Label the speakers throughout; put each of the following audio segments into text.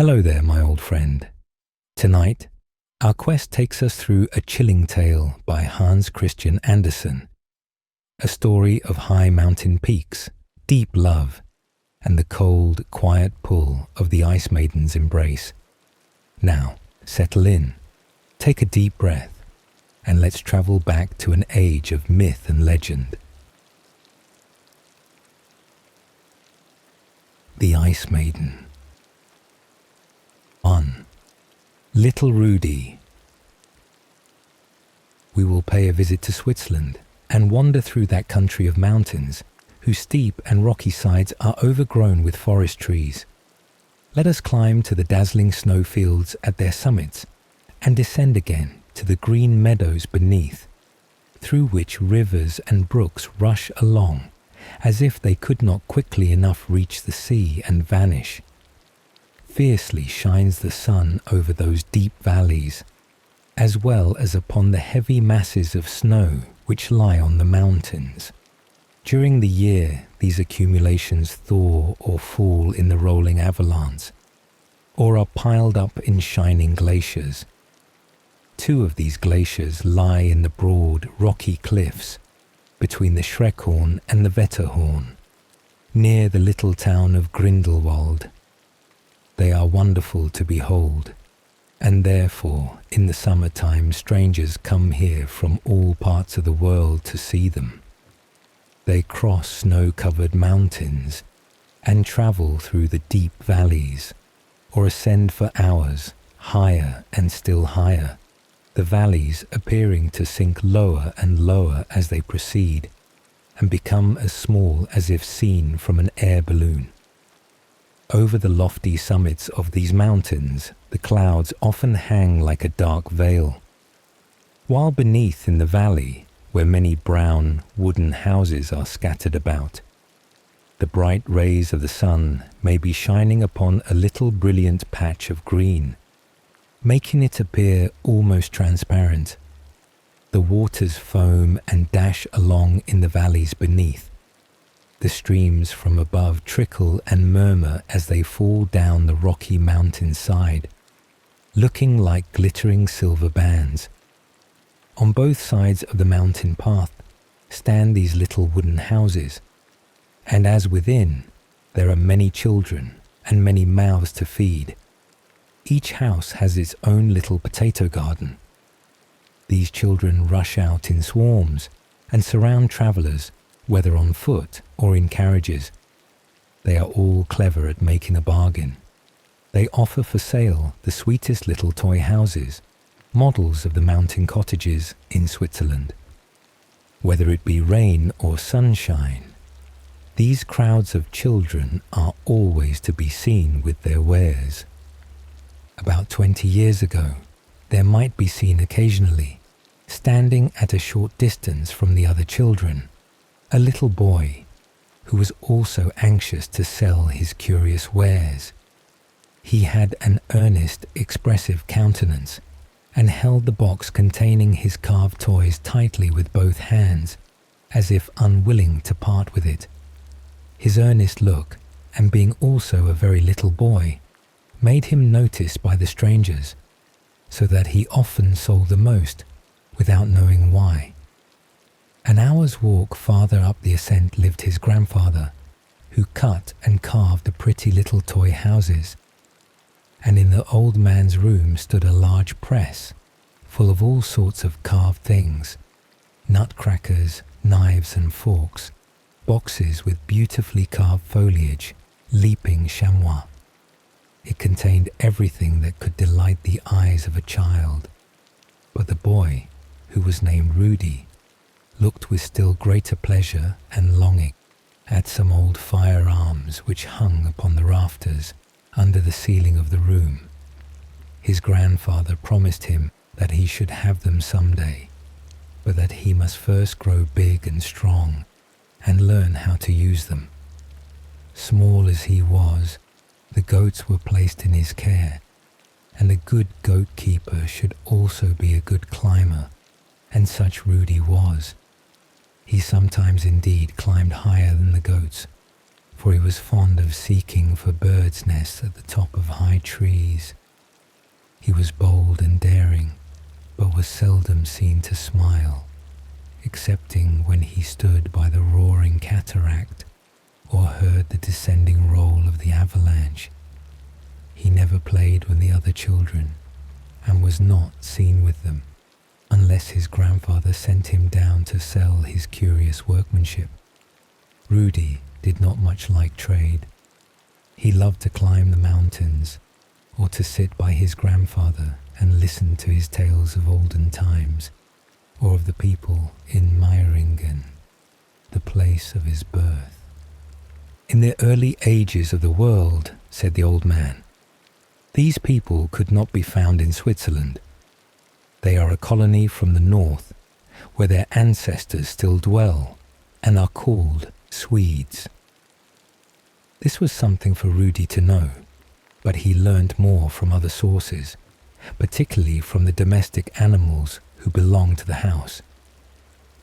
Speaker 1: Hello there, my old friend. Tonight, our quest takes us through A Chilling Tale by Hans Christian Andersen, a story of high mountain peaks, deep love, and the cold, quiet pull of the Ice Maiden's embrace. Now, settle in, take a deep breath, and let's travel back to an age of myth and legend. The Ice Maiden. 1. Little Rudy. We will pay a visit to Switzerland and wander through that country of mountains whose steep and rocky sides are overgrown with forest trees. Let us climb to the dazzling snowfields at their summits and descend again to the green meadows beneath, through which rivers and brooks rush along as if they could not quickly enough reach the sea and vanish. Fiercely shines the sun over those deep valleys, as well as upon the heavy masses of snow which lie on the mountains. During the year, these accumulations thaw or fall in the rolling avalanche, or are piled up in shining glaciers. 2 of these glaciers lie in the broad, rocky cliffs between the Schreckhorn and the Wetterhorn, near the little town of Grindelwald. They are wonderful to behold, and therefore in the summertime strangers come here from all parts of the world to see them. They cross snow-covered mountains and travel through the deep valleys, or ascend for hours, higher and still higher, the valleys appearing to sink lower and lower as they proceed, and become as small as if seen from an air balloon. Over the lofty summits of these mountains, the clouds often hang like a dark veil, while beneath in the valley, where many brown, wooden houses are scattered about, the bright rays of the sun may be shining upon a little brilliant patch of green, making it appear almost transparent. The waters foam and dash along in the valleys beneath. The streams from above trickle and murmur as they fall down the rocky mountain side, looking like glittering silver bands. On both sides of the mountain path stand these little wooden houses, and as within, there are many children and many mouths to feed. Each house has its own little potato garden. These children rush out in swarms and surround travellers, whether on foot or in carriages. They are all clever at making a bargain. They offer for sale the sweetest little toy houses, models of the mountain cottages in Switzerland. Whether it be rain or sunshine, these crowds of children are always to be seen with their wares. About 20 years ago, there might be seen occasionally, standing at a short distance from the other children, a little boy who was also anxious to sell his curious wares. He had an earnest, expressive countenance and held the box containing his carved toys tightly with both hands, as if unwilling to part with it. His earnest look, and being also a very little boy, made him noticed by the strangers, so that he often sold the most, without knowing why. An hour's walk farther up the ascent lived his grandfather, who cut and carved the pretty little toy houses, and in the old man's room stood a large press, full of all sorts of carved things, nutcrackers, knives and forks, boxes with beautifully carved foliage, leaping chamois. It contained everything that could delight the eyes of a child, but the boy, who was named Rudy, looked with still greater pleasure and longing at some old firearms which hung upon the rafters under the ceiling of the room. His grandfather promised him that he should have them some day, but that he must first grow big and strong and learn how to use them. Small as he was, the goats were placed in his care, and a good goat keeper should also be a good climber, and such Rudy was. He sometimes indeed climbed higher than the goats, for he was fond of seeking for birds' nests at the top of high trees. He was bold and daring, but was seldom seen to smile, excepting when he stood by the roaring cataract or heard the descending roll of the avalanche. He never played with the other children and was not seen with them, unless his grandfather sent him down to sell his curious workmanship. Rudy did not much like trade. He loved to climb the mountains or to sit by his grandfather and listen to his tales of olden times or of the people in Meiringen, the place of his birth. In the early ages of the world, said the old man, these people could not be found in Switzerland. They are a colony from the north, where their ancestors still dwell and are called Swedes. This was something for Rudy to know, but he learned more from other sources, particularly from the domestic animals who belonged to the house.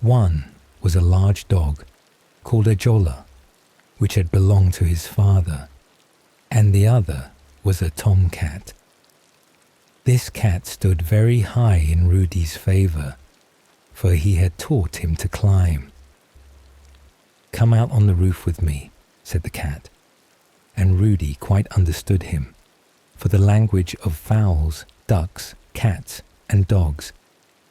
Speaker 1: One was a large dog called a jola, which had belonged to his father, and the other was a tomcat. This cat stood very high in Rudy's favor, for he had taught him to climb. "Come out on the roof with me," said the cat, and Rudy quite understood him, for the language of fowls, ducks, cats, and dogs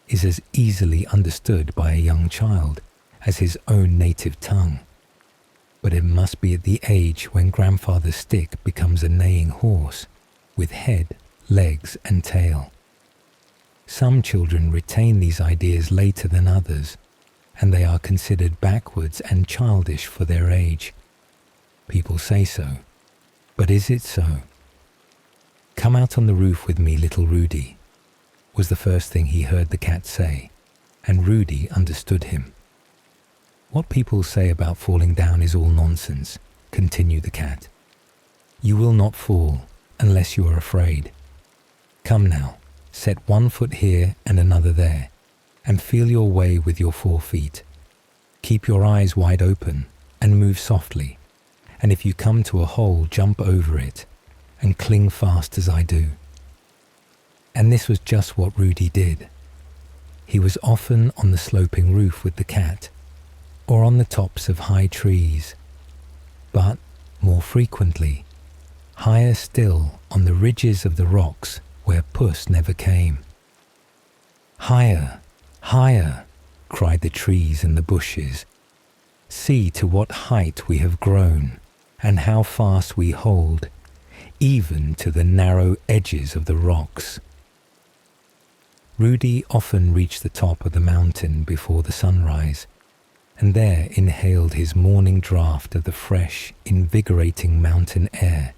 Speaker 1: is as easily understood by a young child as his own native tongue. But it must be at the age when grandfather's stick becomes a neighing horse, with head, legs, and tail. Some children retain these ideas later than others, and they are considered backwards and childish for their age. People say so, but is it so? "Come out on the roof with me, little Rudy," was the first thing he heard the cat say, and Rudy understood him. "What people say about falling down is all nonsense," continued the cat. "You will not fall unless you are afraid. Come now, set one foot here and another there, and feel your way with your 4 feet. Keep your eyes wide open and move softly, and if you come to a hole, jump over it and cling fast as I do." And this was just what Rudy did. He was often on the sloping roof with the cat, or on the tops of high trees, but more frequently, higher still on the ridges of the rocks where Puss never came. "Higher, higher," cried the trees and the bushes. "See to what height we have grown, and how fast we hold, even to the narrow edges of the rocks." Rudy often reached the top of the mountain before the sunrise, and there inhaled his morning draught of the fresh, invigorating mountain air,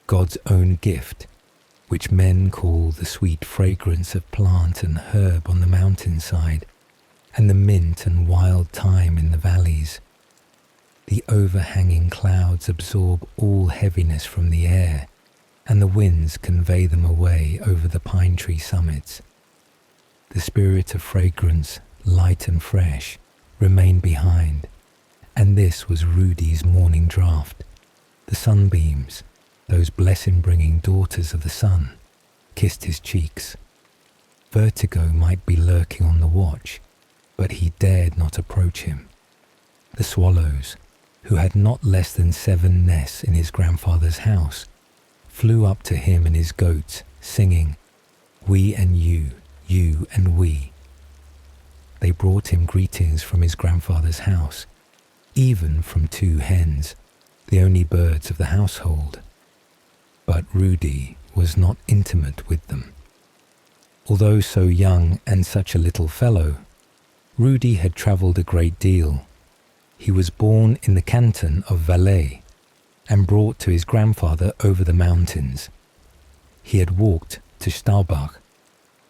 Speaker 1: God's own gift, which men call the sweet fragrance of plant and herb on the mountainside, and the mint and wild thyme in the valleys. The overhanging clouds absorb all heaviness from the air, and the winds convey them away over the pine tree summits. The spirit of fragrance, light and fresh, remained behind, and this was Rudy's morning draught. The sunbeams, those blessing-bringing daughters of the sun, kissed his cheeks. Vertigo might be lurking on the watch, but he dared not approach him. The swallows, who had not less than 7 nests in his grandfather's house, flew up to him and his goats, singing, "We and you, you and we." They brought him greetings from his grandfather's house, even from 2 hens, the only birds of the household. But Rudy was not intimate with them. Although so young and such a little fellow, Rudy had travelled a great deal. He was born in the canton of Valais and brought to his grandfather over the mountains. He had walked to Staubach,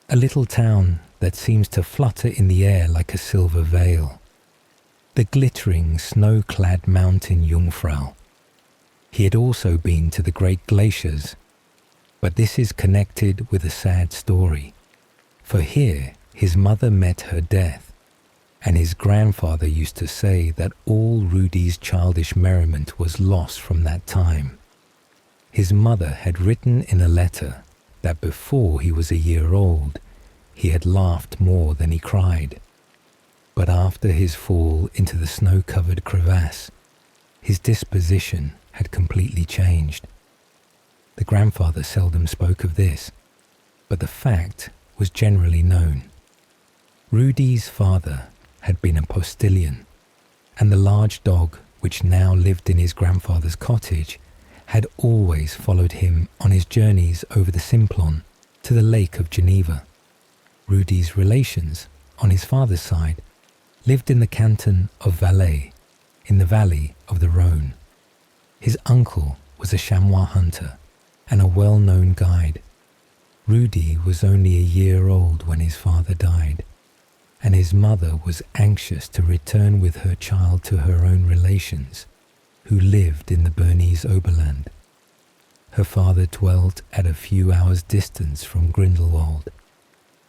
Speaker 1: a little town that seems to flutter in the air like a silver veil, the glittering snow-clad mountain Jungfrau. He had also been to the great glaciers, but this is connected with a sad story, for here his mother met her death, and his grandfather used to say that all Rudy's childish merriment was lost from that time. His mother had written in a letter that before he was a year old, he had laughed more than he cried. But after his fall into the snow-covered crevasse, his disposition had completely changed. The grandfather seldom spoke of this, but the fact was generally known. Rudy's father had been a postilion, and the large dog which now lived in his grandfather's cottage had always followed him on his journeys over the Simplon to the Lake of Geneva. Rudy's relations, on his father's side, lived in the canton of Valais, in the valley of the Rhône. His uncle was a chamois hunter and a well-known guide. Rudy was only a year old when his father died, and his mother was anxious to return with her child to her own relations, who lived in the Bernese Oberland. Her father dwelt at a few hours' distance from Grindelwald.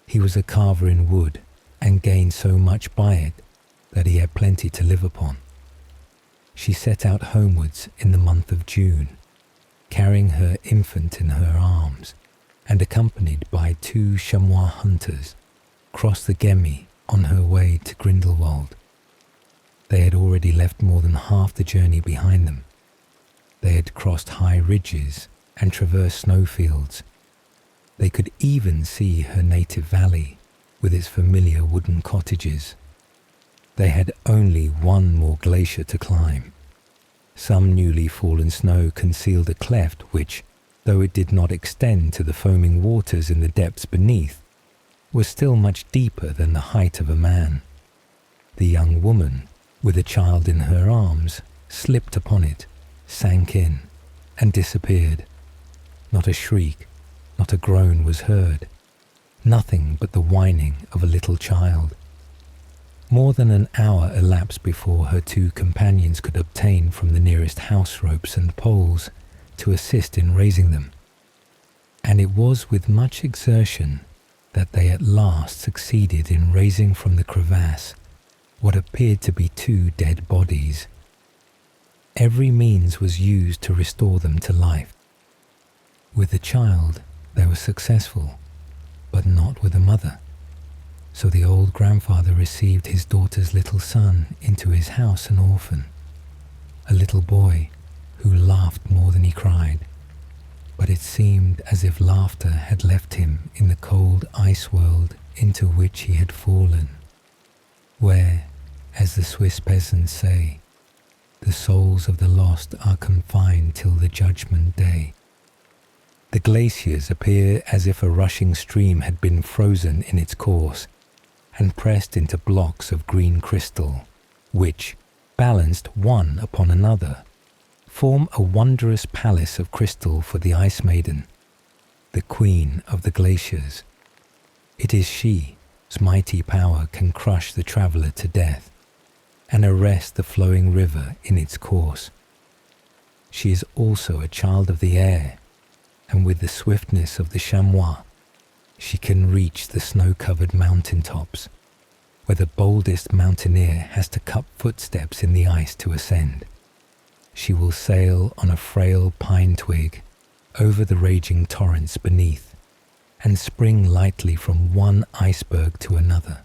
Speaker 1: He was a carver in wood and gained so much by it that he had plenty to live upon. She set out homewards in the month of June, carrying her infant in her arms, and accompanied by 2 chamois hunters, crossed the Gemmi on her way to Grindelwald. They had already left more than half the journey behind them. They had crossed high ridges and traversed snowfields. They could even see her native valley with its familiar wooden cottages. They had only one more glacier to climb. Some newly fallen snow concealed a cleft which, though it did not extend to the foaming waters in the depths beneath, was still much deeper than the height of a man. The young woman, with a child in her arms, slipped upon it, sank in, and disappeared. Not a shriek, not a groan was heard, nothing but the whining of a little child. More than an hour elapsed before her 2 companions could obtain from the nearest house ropes and poles to assist in raising them, and it was with much exertion that they at last succeeded in raising from the crevasse what appeared to be 2 dead bodies. Every means was used to restore them to life. With the child they were successful, but not with the mother. So the old grandfather received his daughter's little son into his house an orphan, a little boy who laughed more than he cried, but it seemed as if laughter had left him in the cold ice world into which he had fallen, where, as the Swiss peasants say, the souls of the lost are confined till the judgment day. The glaciers appear as if a rushing stream had been frozen in its course and pressed into blocks of green crystal, which, balanced one upon another, form a wondrous palace of crystal for the Ice Maiden, the queen of the glaciers. It is she whose mighty power can crush the traveller to death and arrest the flowing river in its course. She is also a child of the air, and with the swiftness of the chamois, she can reach the snow-covered mountain tops, where the boldest mountaineer has to cut footsteps in the ice to ascend. She will sail on a frail pine twig over the raging torrents beneath, and spring lightly from one iceberg to another,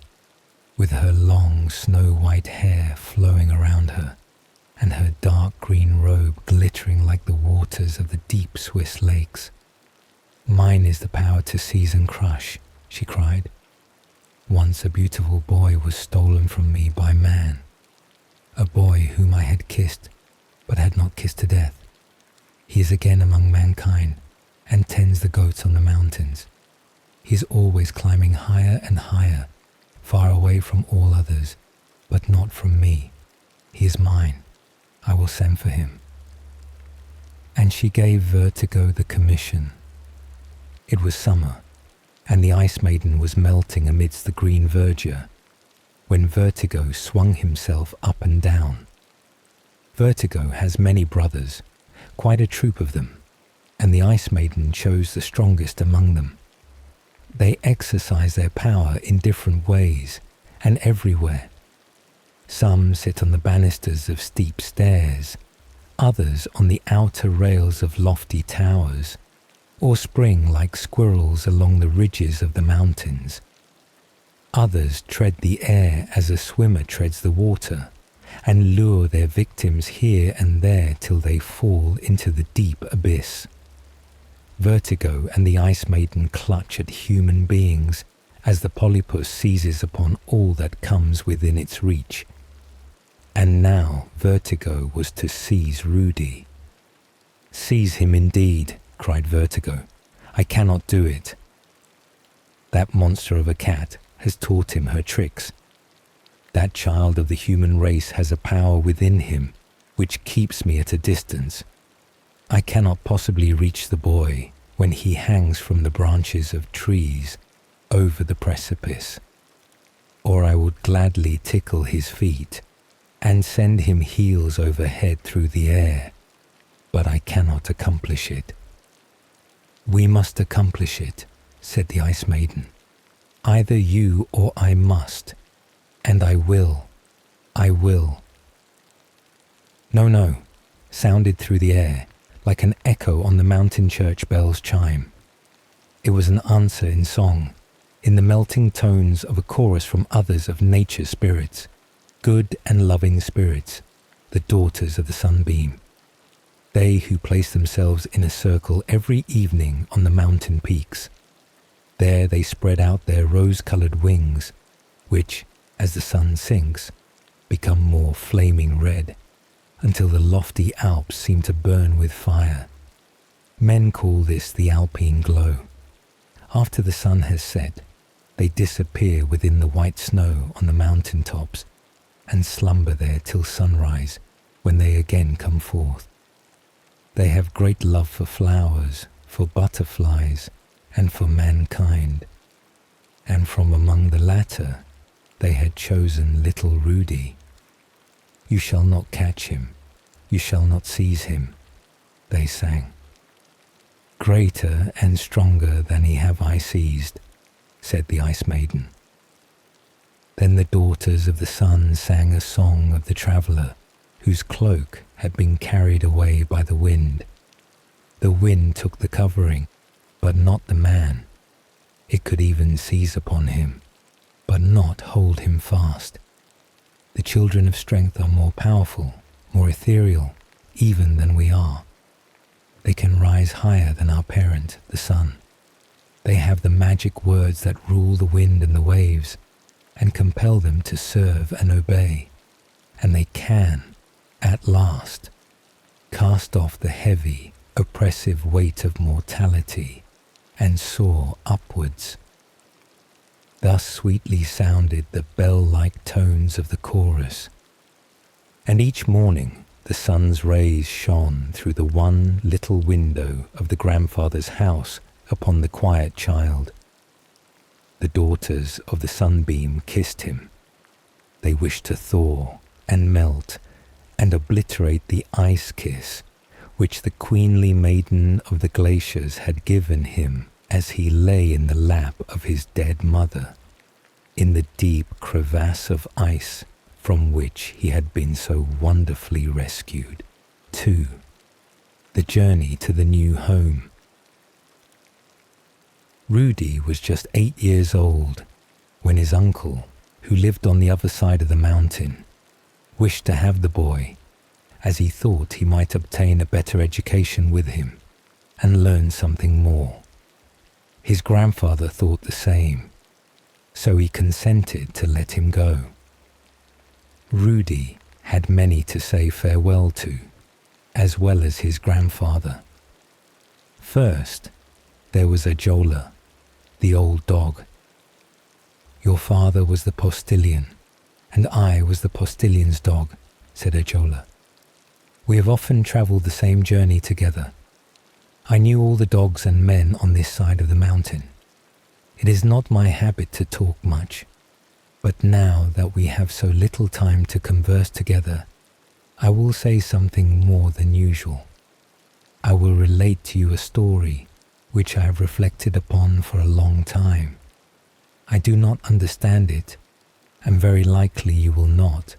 Speaker 1: with her long snow-white hair flowing around her, and her dark green robe glittering like the waters of the deep Swiss lakes. "Mine is the power to seize and crush," she cried. "Once a beautiful boy was stolen from me by man, a boy whom I had kissed but had not kissed to death. He is again among mankind and tends the goats on the mountains. He is always climbing higher and higher, far away from all others, but not from me. He is mine. I will send for him." And she gave Vertigo the commission. It was summer, and the Ice Maiden was melting amidst the green verdure, when Vertigo swung himself up and down. Vertigo has many brothers, quite a troop of them, and the Ice Maiden chose the strongest among them. They exercise their power in different ways and everywhere, Some sit on the banisters of steep stairs, others on the outer rails of lofty towers, or spring like squirrels along the ridges of the mountains. Others tread the air as a swimmer treads the water, and lure their victims here and there till they fall into the deep abyss. Vertigo and the Ice Maiden clutch at human beings as the polypus seizes upon all that comes within its reach. And now Vertigo was to seize Rudy. "Seize him indeed," cried Vertigo. "I cannot do it. That monster of a cat has taught him her tricks. That child of the human race has a power within him which keeps me at a distance. I cannot possibly reach the boy when he hangs from the branches of trees over the precipice, or I would gladly tickle his feet and send him heels over head through the air, but I cannot accomplish it." "We must accomplish it," said the Ice Maiden. "Either you or I must, and I will. I will." "No, no," sounded through the air, like an echo on the mountain church bell's chime. It was an answer in song, in the melting tones of a chorus from others of nature's spirits, good and loving spirits, the daughters of the sunbeam. They who place themselves in a circle every evening on the mountain peaks. There they spread out their rose-coloured wings, which, as the sun sinks, become more flaming red, until the lofty Alps seem to burn with fire. Men call this the Alpine glow. After the sun has set, they disappear within the white snow on the mountain tops, and slumber there till sunrise, when they again come forth. They have great love for flowers, for butterflies, and for mankind, and from among the latter they had chosen little Rudy. "You shall not catch him, you shall not seize him," they sang. "Greater and stronger than he have I seized," said the Ice Maiden. Then the daughters of the sun sang a song of the traveller whose cloak had been carried away by the wind. The wind took the covering, but not the man. It could even seize upon him, but not hold him fast. The children of strength are more powerful, more ethereal, even than we are. They can rise higher than our parent, the sun. They have the magic words that rule the wind and the waves, and compel them to serve and obey. And they can, at last, cast off the heavy, oppressive weight of mortality and soar upwards. Thus sweetly sounded the bell-like tones of the chorus. And each morning the sun's rays shone through the one little window of the grandfather's house upon the quiet child. The daughters of the sunbeam kissed him. They wished to thaw and melt and obliterate the ice kiss which the queenly maiden of the glaciers had given him as he lay in the lap of his dead mother, in the deep crevasse of ice from which he had been so wonderfully rescued. 2. The journey to the new home. Rudy was just 8 years old when his uncle, who lived on the other side of the mountain, wished to have the boy, as he thought he might obtain a better education with him and learn something more. His grandfather thought the same, so he consented to let him go. Rudy had many to say farewell to, as well as his grandfather. First, there was Ajola, the old dog. "Your father was the postilion, and I was the postilion's dog," said Ajola. "We have often travelled the same journey together. I knew all the dogs and men on this side of the mountain. It is not my habit to talk much, but now that we have so little time to converse together, I will say something more than usual. I will relate to you a story which I have reflected upon for a long time. I do not understand it, and very likely you will not,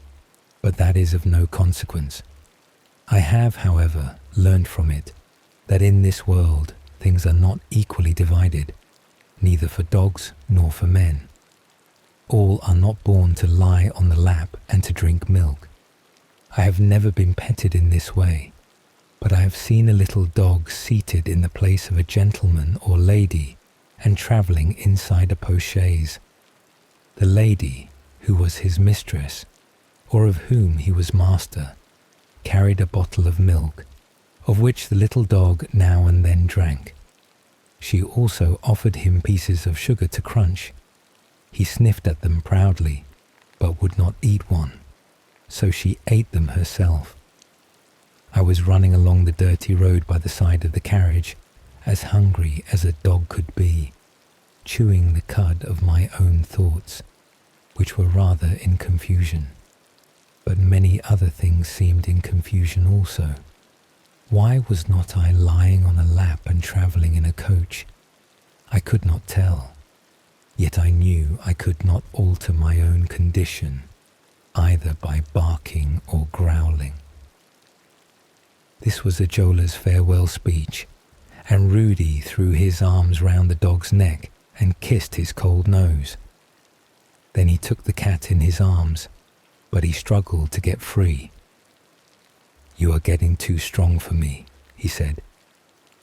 Speaker 1: but that is of no consequence. I have, however, learned from it that in this world things are not equally divided, neither for dogs nor for men. All are not born to lie on the lap and to drink milk. I have never been petted in this way, but I have seen a little dog seated in the place of a gentleman or lady and travelling inside a post-chaise. The lady, who was his mistress, or of whom he was master, carried a bottle of milk, of which the little dog now and then drank. She also offered him pieces of sugar to crunch. He sniffed at them proudly, but would not eat one, so she ate them herself. I was running along the dirty road by the side of the carriage, as hungry as a dog could be, chewing the cud of my own thoughts, which were rather in confusion. But many other things seemed in confusion also. Why was not I lying on a lap and travelling in a coach? I could not tell, yet I knew I could not alter my own condition, either by barking or growling. This was Ajola's farewell speech, and Rudy threw his arms round the dog's neck and kissed his cold nose. Then he took the cat in his arms, but he struggled to get free. "You are getting too strong for me," he said,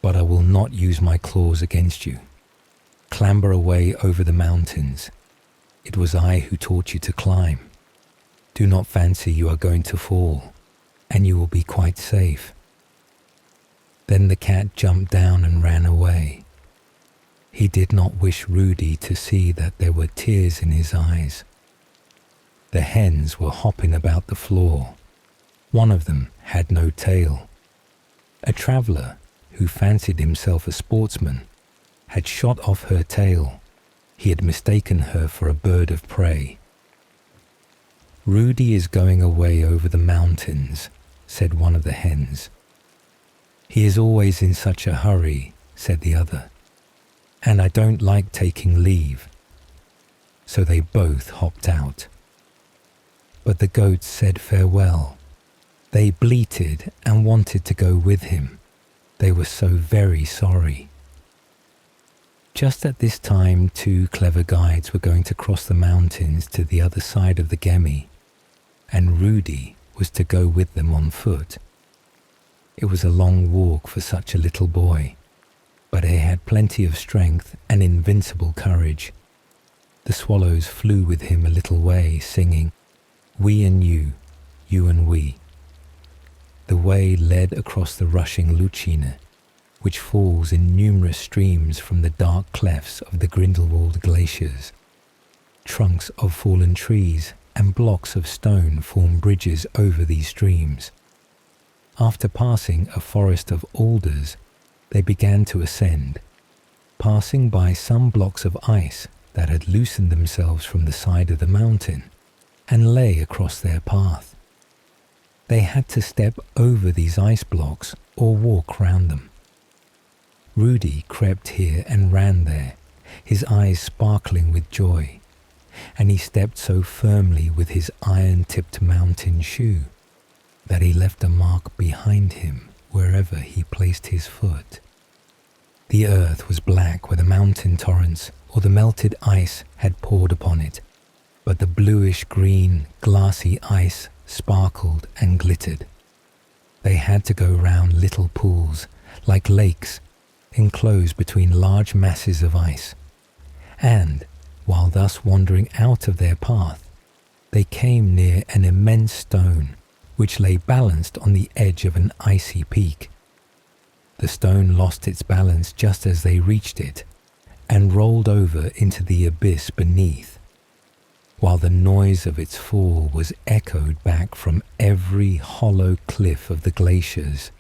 Speaker 1: "but I will not use my claws against you. Clamber away over the mountains. It was I who taught you to climb. Do not fancy you are going to fall, and you will be quite safe." Then the cat jumped down and ran away. He did not wish Rudy to see that there were tears in his eyes. The hens were hopping about the floor. One of them had no tail. A traveller, who fancied himself a sportsman, had shot off her tail. He had mistaken her for a bird of prey. "Rudy is going away over the mountains," said one of the hens. "He is always in such a hurry," said the other, "and I don't like taking leave." So they both hopped out. But the goats said farewell. They bleated and wanted to go with him. They were so very sorry. Just at this time, 2 clever guides were going to cross the mountains to the other side of the Gemmi, and Rudy was to go with them on foot. It was a long walk for such a little boy, but he had plenty of strength and invincible courage. The swallows flew with him a little way, singing, "We and you and we." The way led across the rushing Lütschine, which falls in numerous streams from the dark clefts of the Grindelwald glaciers. Trunks of fallen trees and blocks of stone form bridges over these streams. After passing a forest of alders, they began to ascend, passing by some blocks of ice that had loosened themselves from the side of the mountain and lay across their path. They had to step over these ice blocks or walk round them. Rudy crept here and ran there, his eyes sparkling with joy, and he stepped so firmly with his iron-tipped mountain shoe that he left a mark behind him wherever he placed his foot. The earth was black where the mountain torrents or the melted ice had poured upon it, but the bluish-green, glassy ice sparkled and glittered. They had to go round little pools, like lakes, enclosed between large masses of ice, and, while thus wandering out of their path, they came near an immense stone which lay balanced on the edge of an icy peak. The stone lost its balance just as they reached it, and rolled over into the abyss beneath, while the noise of its fall was echoed back from every hollow cliff of the glaciers.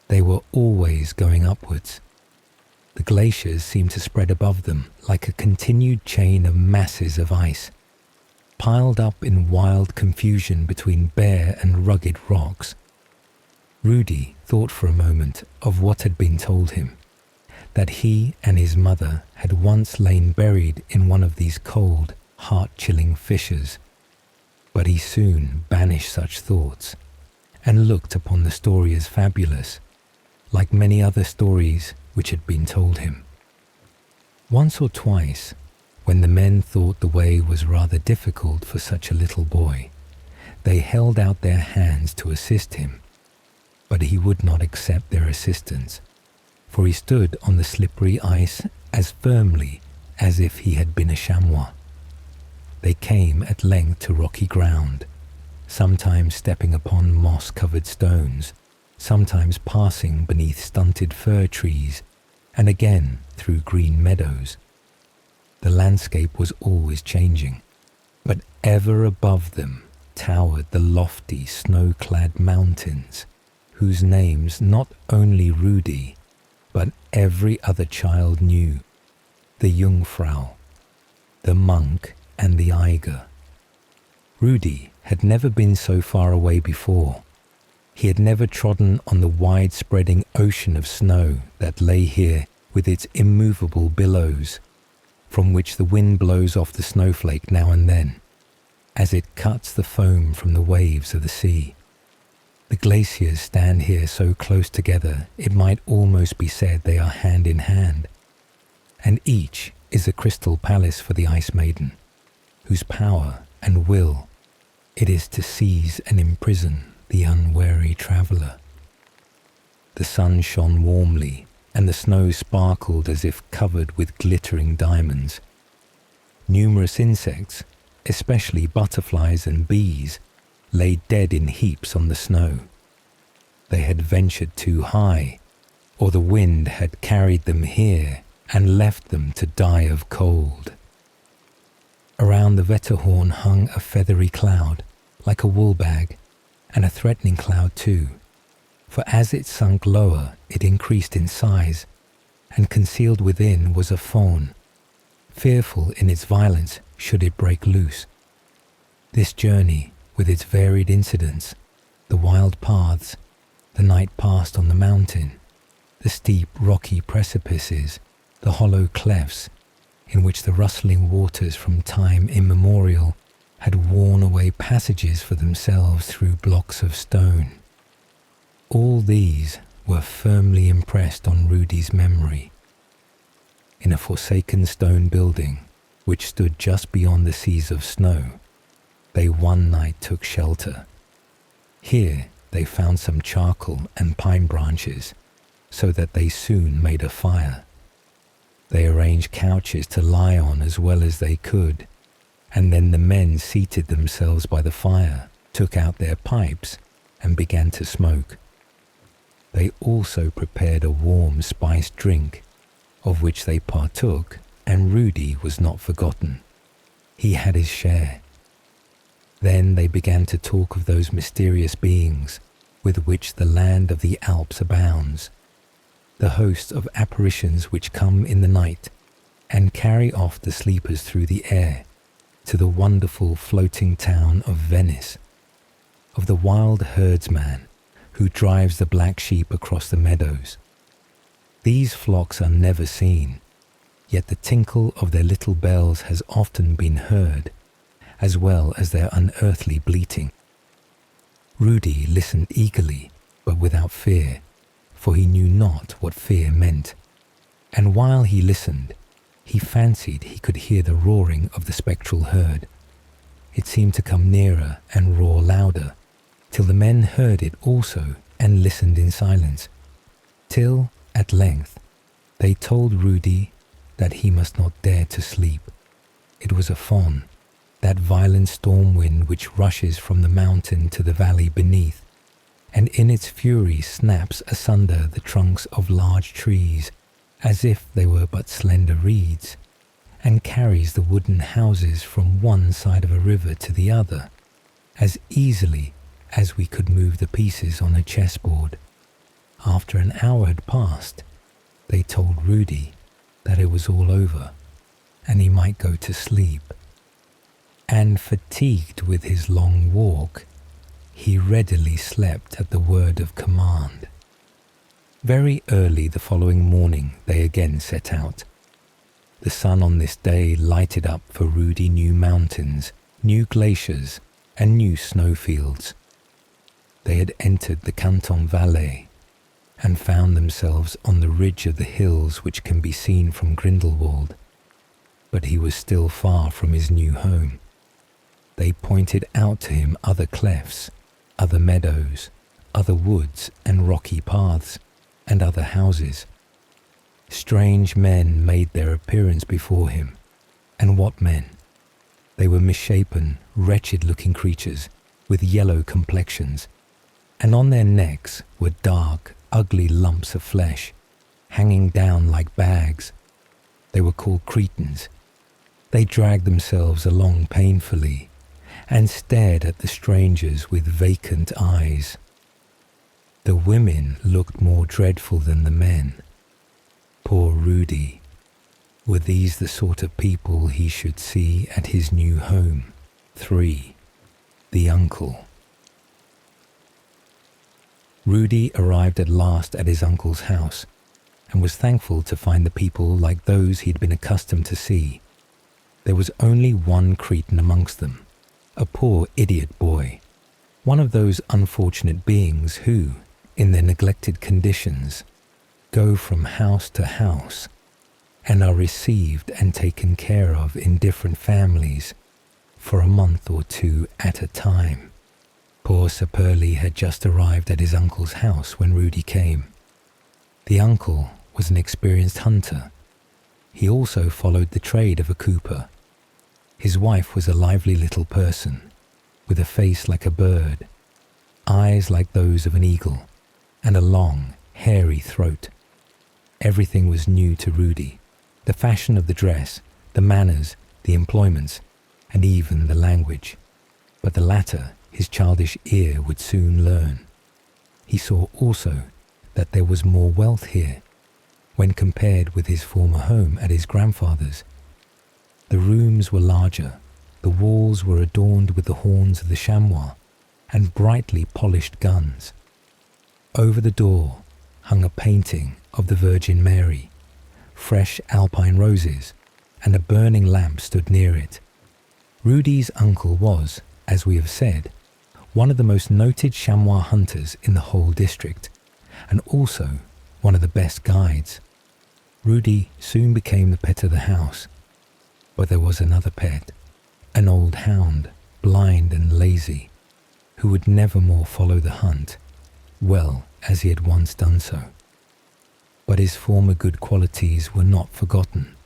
Speaker 1: They were always going upwards. The glaciers seemed to spread above them like a continued chain of masses of ice, piled up in wild confusion between bare and rugged rocks. Rudy thought for a moment of what had been told him, that he and his mother had once lain buried in one of these cold, heart-chilling fissures. But he soon banished such thoughts and looked upon the story as fabulous, like many other stories which had been told him. Once or twice, when the men thought the way was rather difficult for such a little boy, they held out their hands to assist him, but he would not accept their assistance, for he stood on the slippery ice as firmly as if he had been a chamois. They came at length to rocky ground, sometimes stepping upon moss-covered stones, sometimes passing beneath stunted fir trees, and again through green meadows. The landscape was always changing, but ever above them towered the lofty snow-clad mountains, whose names not only Rudy, but every other child knew: the Jungfrau, the Monk, and the Eiger. Rudy had never been so far away before. He had never trodden on the wide-spreading ocean of snow that lay here with its immovable billows, from which the wind blows off the snowflake now and then, as it cuts the foam from the waves of the sea. The glaciers stand here so close together it might almost be said they are hand in hand, and each is a crystal palace for the Ice Maiden, whose power and will it is to seize and imprison the unwary traveller. The sun shone warmly, and the snow sparkled as if covered with glittering diamonds. Numerous insects, especially butterflies and bees, lay dead in heaps on the snow. They had ventured too high, or the wind had carried them here and left them to die of cold. Around the Wetterhorn hung a feathery cloud, like a wool bag, and a threatening cloud too, for as it sunk lower it increased in size, and concealed within was a fawn, fearful in its violence should it break loose. This journey, with its varied incidents, the wild paths, the night passed on the mountain, the steep rocky precipices, the hollow clefts, in which the rustling waters from time immemorial had worn away passages for themselves through blocks of stone. All these were firmly impressed on Rudy's memory. In a forsaken stone building, which stood just beyond the seas of snow, they one night took shelter. Here they found some charcoal and pine branches, so that they soon made a fire. They arranged couches to lie on as well as they could, and then the men seated themselves by the fire, took out their pipes, and began to smoke. They also prepared a warm spiced drink, of which they partook, and Rudy was not forgotten. He had his share. Then they began to talk of those mysterious beings with which the land of the Alps abounds, the host of apparitions which come in the night and carry off the sleepers through the air to the wonderful floating town of Venice, of the wild herdsman who drives the black sheep across the meadows. These flocks are never seen, yet the tinkle of their little bells has often been heard, as well as their unearthly bleating. Rudy listened eagerly, but without fear, for he knew not what fear meant, and while he listened, he fancied he could hear the roaring of the spectral herd. It seemed to come nearer and roar louder, till the men heard it also and listened in silence, till, at length, they told Rudy that he must not dare to sleep. It was a fawn, that violent storm wind which rushes from the mountain to the valley beneath, and in its fury snaps asunder the trunks of large trees as if they were but slender reeds, and carries the wooden houses from one side of a river to the other as easily as we could move the pieces on a chessboard. After an hour had passed, they told Rudy that it was all over and he might go to sleep. And fatigued with his long walk, he readily slept at the word of command. Very early the following morning they again set out. The sun on this day lighted up for Rudy new mountains, new glaciers, and new snowfields. They had entered the Canton Valais and found themselves on the ridge of the hills which can be seen from Grindelwald, but he was still far from his new home. They pointed out to him other clefts, other meadows, other woods and rocky paths, and other houses. Strange men made their appearance before him. And what men? They were misshapen, wretched-looking creatures with yellow complexions, and on their necks were dark, ugly lumps of flesh, hanging down like bags. They were called Cretans. They dragged themselves along painfully and stared at the strangers with vacant eyes. The women looked more dreadful than the men. Poor Rudy. Were these the sort of people he should see at his new home? 3. The uncle. Rudy arrived at last at his uncle's house and was thankful to find the people like those he'd been accustomed to see. There was only one Cretan amongst them, a poor idiot boy, one of those unfortunate beings who, in their neglected conditions, go from house to house and are received and taken care of in different families for a month or two at a time. Poor Saperli had just arrived at his uncle's house when Rudy came. The uncle was an experienced hunter. He also followed the trade of a cooper. His wife was a lively little person, with a face like a bird, eyes like those of an eagle, and a long, hairy throat. Everything was new to Rudy. The fashion of the dress, the manners, the employments, and even the language. But the latter his childish ear would soon learn. He saw also that there was more wealth here when compared with his former home at his grandfather's. The rooms were larger, the walls were adorned with the horns of the chamois and brightly polished guns. Over the door hung a painting of the Virgin Mary. Fresh alpine roses and a burning lamp stood near it. Rudy's uncle was, as we have said, one of the most noted chamois hunters in the whole district, and also one of the best guides. Rudy soon became the pet of the house, but there was another pet, an old hound, blind and lazy, who would never more follow the hunt, well as he had once done so. But his former good qualities were not forgotten,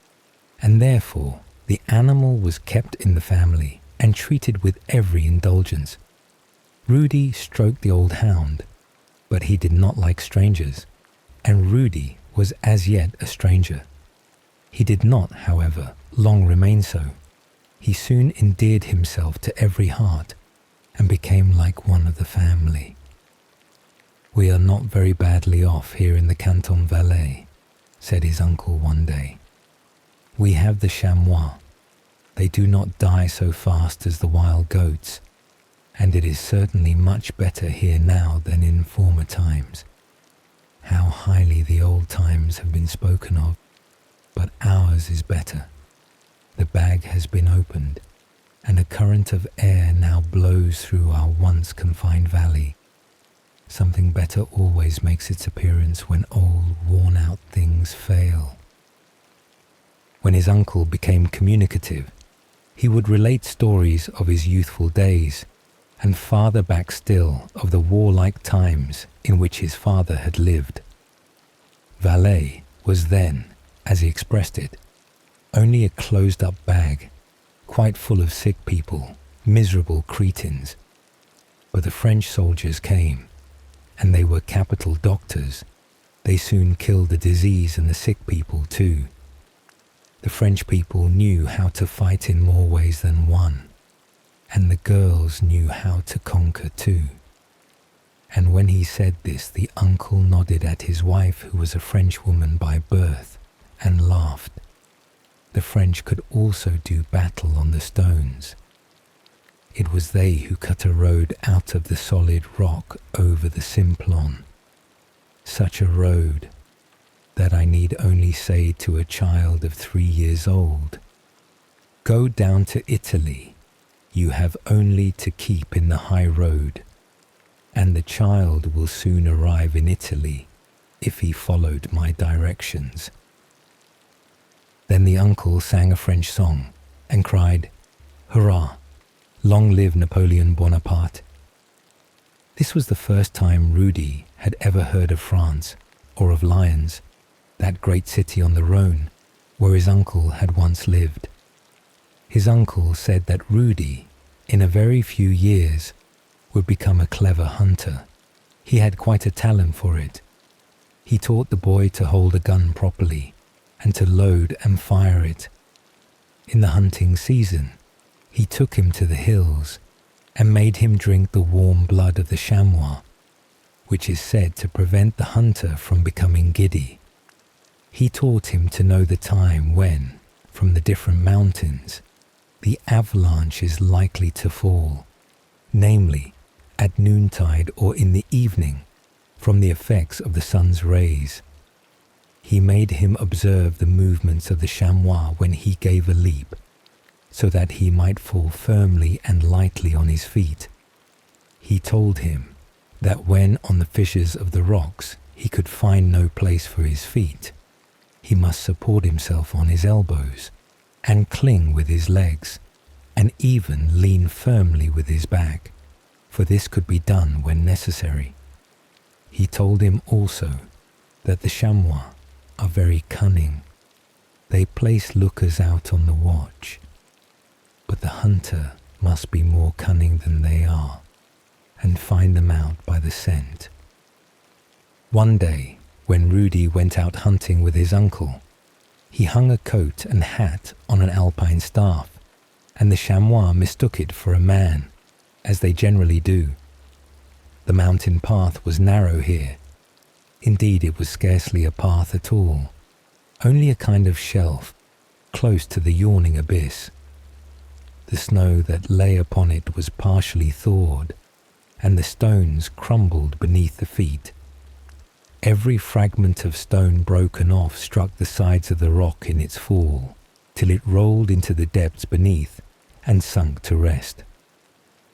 Speaker 1: and therefore the animal was kept in the family and treated with every indulgence. Rudy stroked the old hound, but he did not like strangers, and Rudy was as yet a stranger. He did not, however, long remain so. He soon endeared himself to every heart and became like one of the family. "We are not very badly off here in the Canton Valais," said his uncle one day. "We have the chamois. They do not die so fast as the wild goats, and it is certainly much better here now than in former times. How highly the old times have been spoken of, but ours is better. The bag has been opened, and a current of air now blows through our once confined valley. Something better always makes its appearance when old, worn-out things fail." When his uncle became communicative, he would relate stories of his youthful days, and farther back still of the warlike times in which his father had lived. Valais was then, as he expressed it, only a closed-up bag, quite full of sick people, miserable Cretans. But the French soldiers came, and they were capital doctors. They soon killed the disease and the sick people too. The French people knew how to fight in more ways than one, and the girls knew how to conquer too. And when he said this, the uncle nodded at his wife, who was a French woman by birth, and laughed. The French could also do battle on the stones. It was they who cut a road out of the solid rock over the Simplon. Such a road that I need only say to a child of 3 years old, "Go down to Italy You have only to keep in the high road, and the child will soon arrive in Italy if he followed my directions." Then the uncle sang a French song and cried, "Hurrah! Long live Napoleon Bonaparte!" This was the first time Rudy had ever heard of France or of Lyons, that great city on the Rhone where his uncle had once lived. His uncle said that Rudy, in a very few years, would become a clever hunter. He had quite a talent for it. He taught the boy to hold a gun properly and to load and fire it. In the hunting season, he took him to the hills and made him drink the warm blood of the chamois, which is said to prevent the hunter from becoming giddy. He taught him to know the time when, from the different mountains, the avalanche is likely to fall, namely, at noontide or in the evening, from the effects of the sun's rays. He made him observe the movements of the chamois when he gave a leap, so that he might fall firmly and lightly on his feet. He told him that when on the fissures of the rocks he could find no place for his feet, he must support himself on his elbows and cling with his legs, and even lean firmly with his back, for this could be done when necessary. He told him also that the chamois are very cunning. They place lookers out on the watch, but the hunter must be more cunning than they are, and find them out by the scent. One day, when Rudy went out hunting with his uncle, he hung a coat and hat on an alpine staff, and the chamois mistook it for a man, as they generally do. The mountain path was narrow here. Indeed, it was scarcely a path at all, only a kind of shelf, close to the yawning abyss. The snow that lay upon it was partially thawed, and the stones crumbled beneath the feet. Every fragment of stone broken off struck the sides of the rock in its fall, till it rolled into the depths beneath and sunk to rest.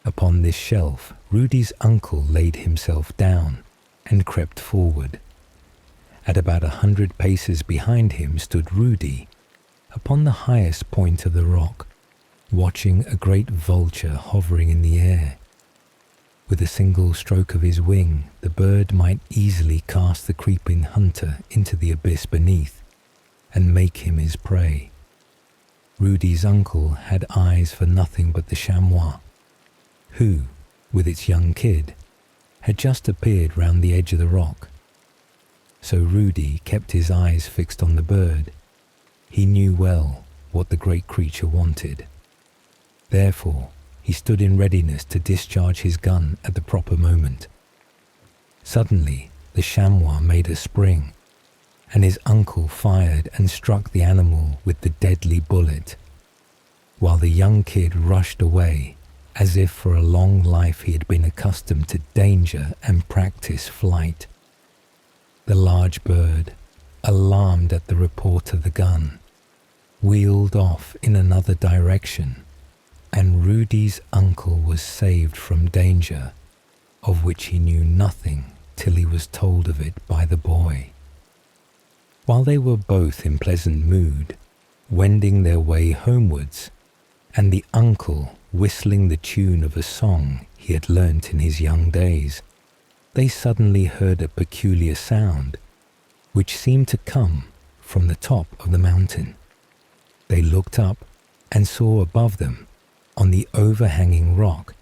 Speaker 1: Upon this shelf, Rudy's uncle laid himself down and crept forward. At about 100 paces behind him stood Rudy, upon the highest point of the rock, watching a great vulture hovering in the air. With a single stroke of his wing, the bird might easily cast the creeping hunter into the abyss beneath and make him his prey. Rudy's uncle had eyes for nothing but the chamois, who, with its young kid, had just appeared round the edge of the rock. So Rudy kept his eyes fixed on the bird. He knew well what the great creature wanted. Therefore, he stood in readiness to discharge his gun at the proper moment. Suddenly, the chamois made a spring, and his uncle fired and struck the animal with the deadly bullet, while the young kid rushed away, as if for a long life he had been accustomed to danger and practice flight. The large bird, alarmed at the report of the gun, wheeled off in another direction, and Rudy's uncle was saved from danger, of which he knew nothing till he was told of it by the boy. While they were both in pleasant mood, wending their way homewards, and the uncle whistling the tune of a song he had learnt in his young days, they suddenly heard a peculiar sound, which seemed to come from the top of the mountain. They looked up and saw above them, on the overhanging rock,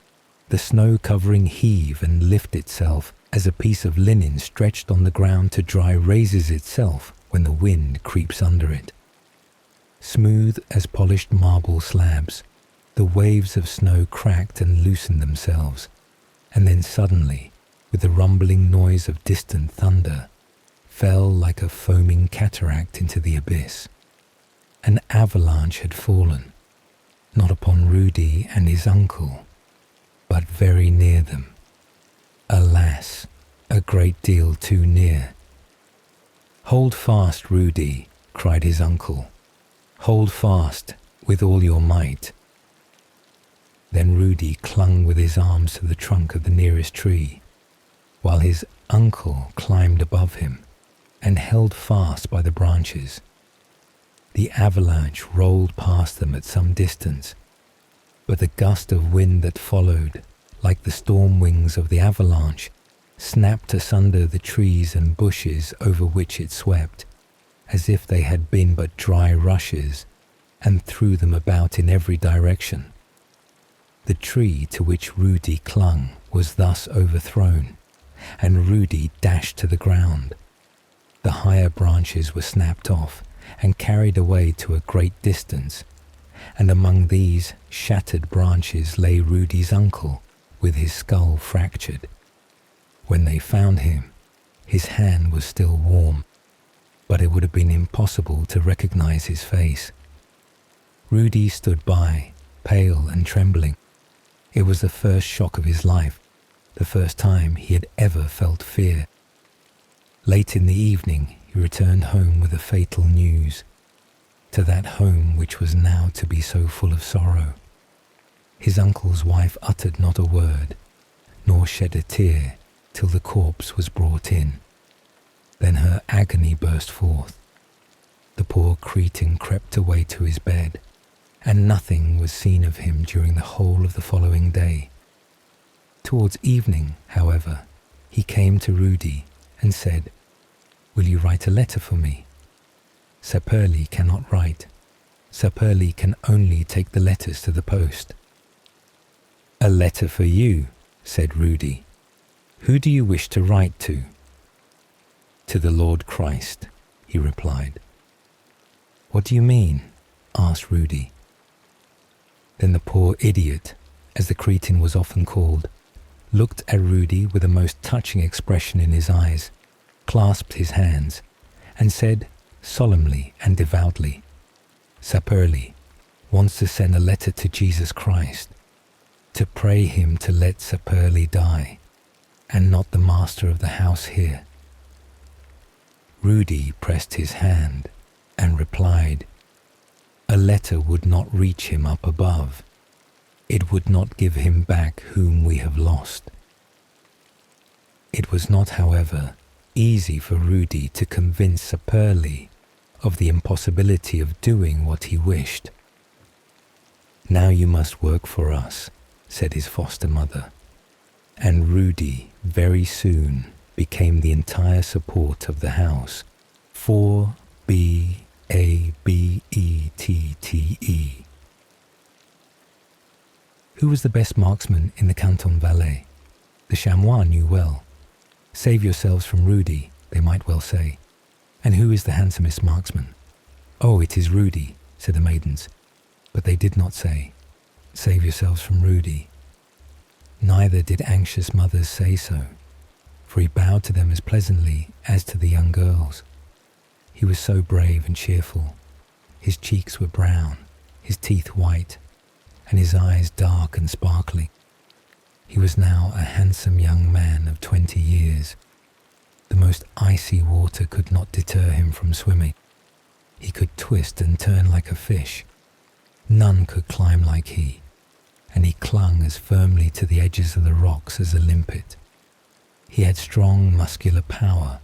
Speaker 1: the snow-covering heave and lift itself as a piece of linen stretched on the ground to dry raises itself when the wind creeps under it. Smooth as polished marble slabs, the waves of snow cracked and loosened themselves, and then suddenly, with the rumbling noise of distant thunder, fell like a foaming cataract into the abyss. An avalanche had fallen, not upon Rudy and his uncle, but very near them. Alas, a great deal too near. "Hold fast, Rudy," cried his uncle. "Hold fast with all your might." Then Rudy clung with his arms to the trunk of the nearest tree, while his uncle climbed above him and held fast by the branches. The avalanche rolled past them at some distance, but the gust of wind that followed, like the storm wings of the avalanche, snapped asunder the trees and bushes over which it swept, as if they had been but dry rushes, and threw them about in every direction. The tree to which Rudy clung was thus overthrown, and Rudy dashed to the ground. The higher branches were snapped off and carried away to a great distance, and among these shattered branches lay Rudy's uncle with his skull fractured. When they found him, his hand was still warm, but it would have been impossible to recognize his face. Rudy stood by, pale and trembling. It was the first shock of his life, the first time he had ever felt fear. Late in the evening, he returned home with the fatal news, to that home which was now to be so full of sorrow. His uncle's wife uttered not a word, nor shed a tear, till the corpse was brought in. Then her agony burst forth. The poor Cretan crept away to his bed, and nothing was seen of him during the whole of the following day. Towards evening, however, he came to Rudy and said, "Will you write a letter for me?" Saperli cannot write. Saperli can only take the letters to the post. "A letter for you," said Rudy. "Who do you wish to write to?" "To the Lord Christ," he replied. "What do you mean?" asked Rudy. Then the poor idiot, as the Cretan was often called, looked at Rudy with a most touching expression in his eyes, clasped his hands, and said solemnly and devoutly, "Saperli wants to send a letter to Jesus Christ, to pray him to let Saperli die, and not the master of the house here." Rudy pressed his hand and replied, "A letter would not reach him up above. It would not give him back whom we have lost." It was not, however, easy for Rudy to convince Saperli of the impossibility of doing what he wished. "Now you must work for us," said his foster mother, and Rudy very soon became the entire support of the house. 4BABETTE. Who was the best marksman in the Canton Valais? The chamois knew well. "Save yourselves from Rudy," they might well say. "And who is the handsomest marksman?" "Oh, it is Rudy," said the maidens. But they did not say, "Save yourselves from Rudy." Neither did anxious mothers say so, for he bowed to them as pleasantly as to the young girls. He was so brave and cheerful. His cheeks were brown, his teeth white, and his eyes dark and sparkling. He was now a handsome young man of 20 years. The most icy water could not deter him from swimming. He could twist and turn like a fish. None could climb like he, and he clung as firmly to the edges of the rocks as a limpet. He had strong muscular power,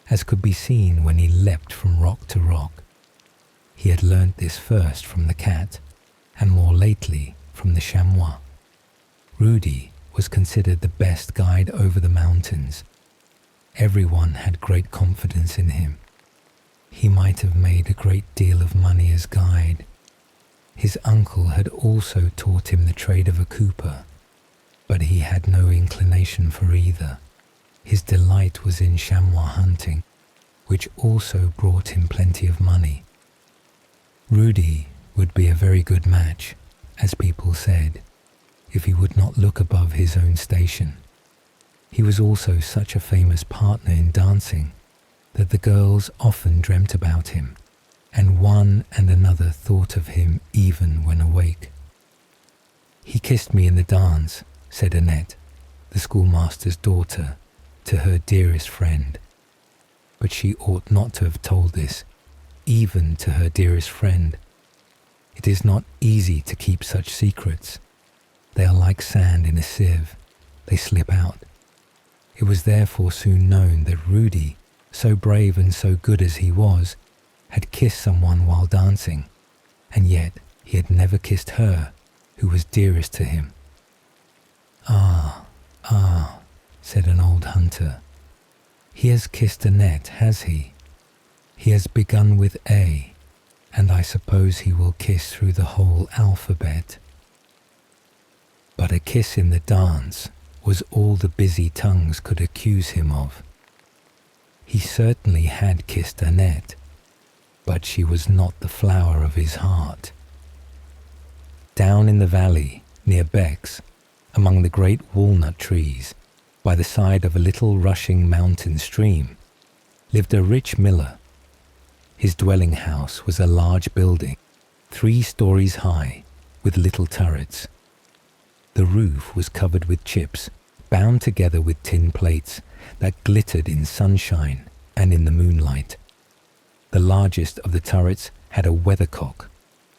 Speaker 1: as could be seen when he leapt from rock to rock. He had learnt this first from the cat, and more lately from the chamois. Rudy was considered the best guide over the mountains. Everyone had great confidence in him. He might have made a great deal of money as guide. His uncle had also taught him the trade of a cooper, but he had no inclination for either. His delight was in chamois hunting, which also brought him plenty of money. Rudy would be a very good match, as people said, if he would not look above his own station. He was also such a famous partner in dancing that the girls often dreamt about him, and one and another thought of him even when awake. "He kissed me in the dance," said Annette, the schoolmaster's daughter, to her dearest friend. But she ought not to have told this, even to her dearest friend. It is not easy to keep such secrets. They are like sand in a sieve. They slip out. It was therefore soon known that Rudy, so brave and so good as he was, had kissed someone while dancing, and yet he had never kissed her, who was dearest to him. "Ah, ah," said an old hunter. "He has kissed Annette, has he? He has begun with A, and I suppose he will kiss through the whole alphabet." But a kiss in the dance was all the busy tongues could accuse him of. He certainly had kissed Annette, but she was not the flower of his heart. Down in the valley, near Bex, among the great walnut trees, by the side of a little rushing mountain stream, lived a rich miller. His dwelling house was a large building, 3 stories high, with little turrets. The roof was covered with chips, bound together with tin plates that glittered in sunshine and in the moonlight. The largest of the turrets had a weathercock,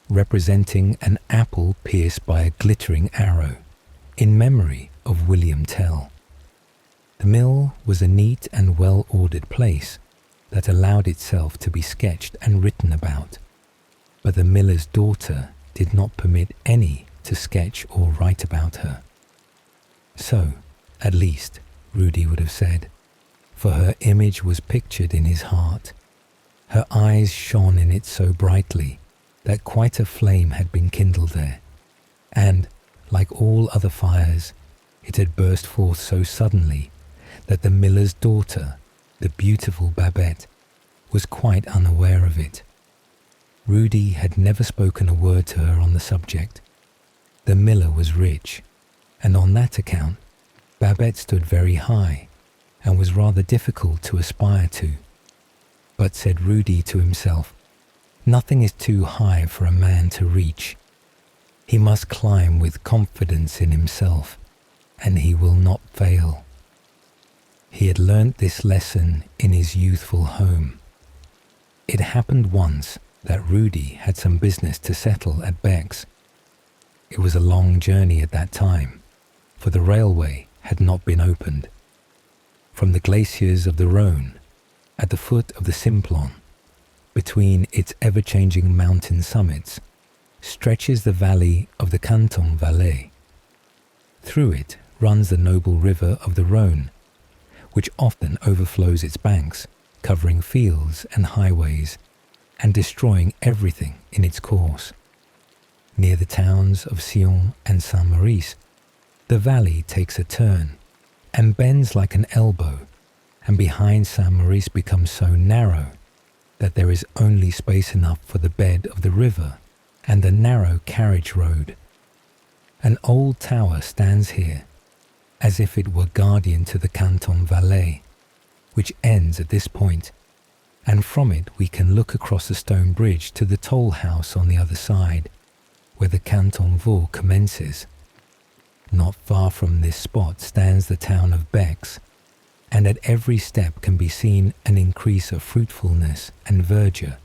Speaker 1: representing an apple pierced by a glittering arrow, in memory of William Tell. The mill was a neat and well-ordered place that allowed itself to be sketched and written about, but the miller's daughter did not permit any to sketch or write about her. So, at least, Rudy would have said, for her image was pictured in his heart. Her eyes shone in it so brightly that quite a flame had been kindled there, and, like all other fires, it had burst forth so suddenly that the miller's daughter, the beautiful Babette, was quite unaware of it. Rudy had never spoken a word to her on the subject. The miller was rich, and on that account, Babette stood very high and was rather difficult to aspire to. But said Rudy to himself, nothing is too high for a man to reach. He must climb with confidence in himself, and he will not fail. He had learnt this lesson in his youthful home. It happened once that Rudy had some business to settle at Bex. It was a long journey at that time, for the railway had not been opened. From the glaciers of the Rhône, at the foot of the Simplon, between its ever-changing mountain summits, stretches the valley of the Canton Valais. Through it runs the noble river of the Rhône, which often overflows its banks, covering fields and highways, and destroying everything in its course. Near the towns of Sion and Saint-Maurice, the valley takes a turn and bends like an elbow, and behind Saint-Maurice becomes so narrow that there is only space enough for the bed of the river and a narrow carriage road. An old tower stands here, as if it were guardian to the Canton Valais, which ends at this point, and from it we can look across the stone bridge to the toll house on the other side, where the Canton Vaud commences. Not far from this spot stands the town of Bex, and at every step can be seen an increase of fruitfulness and verdure.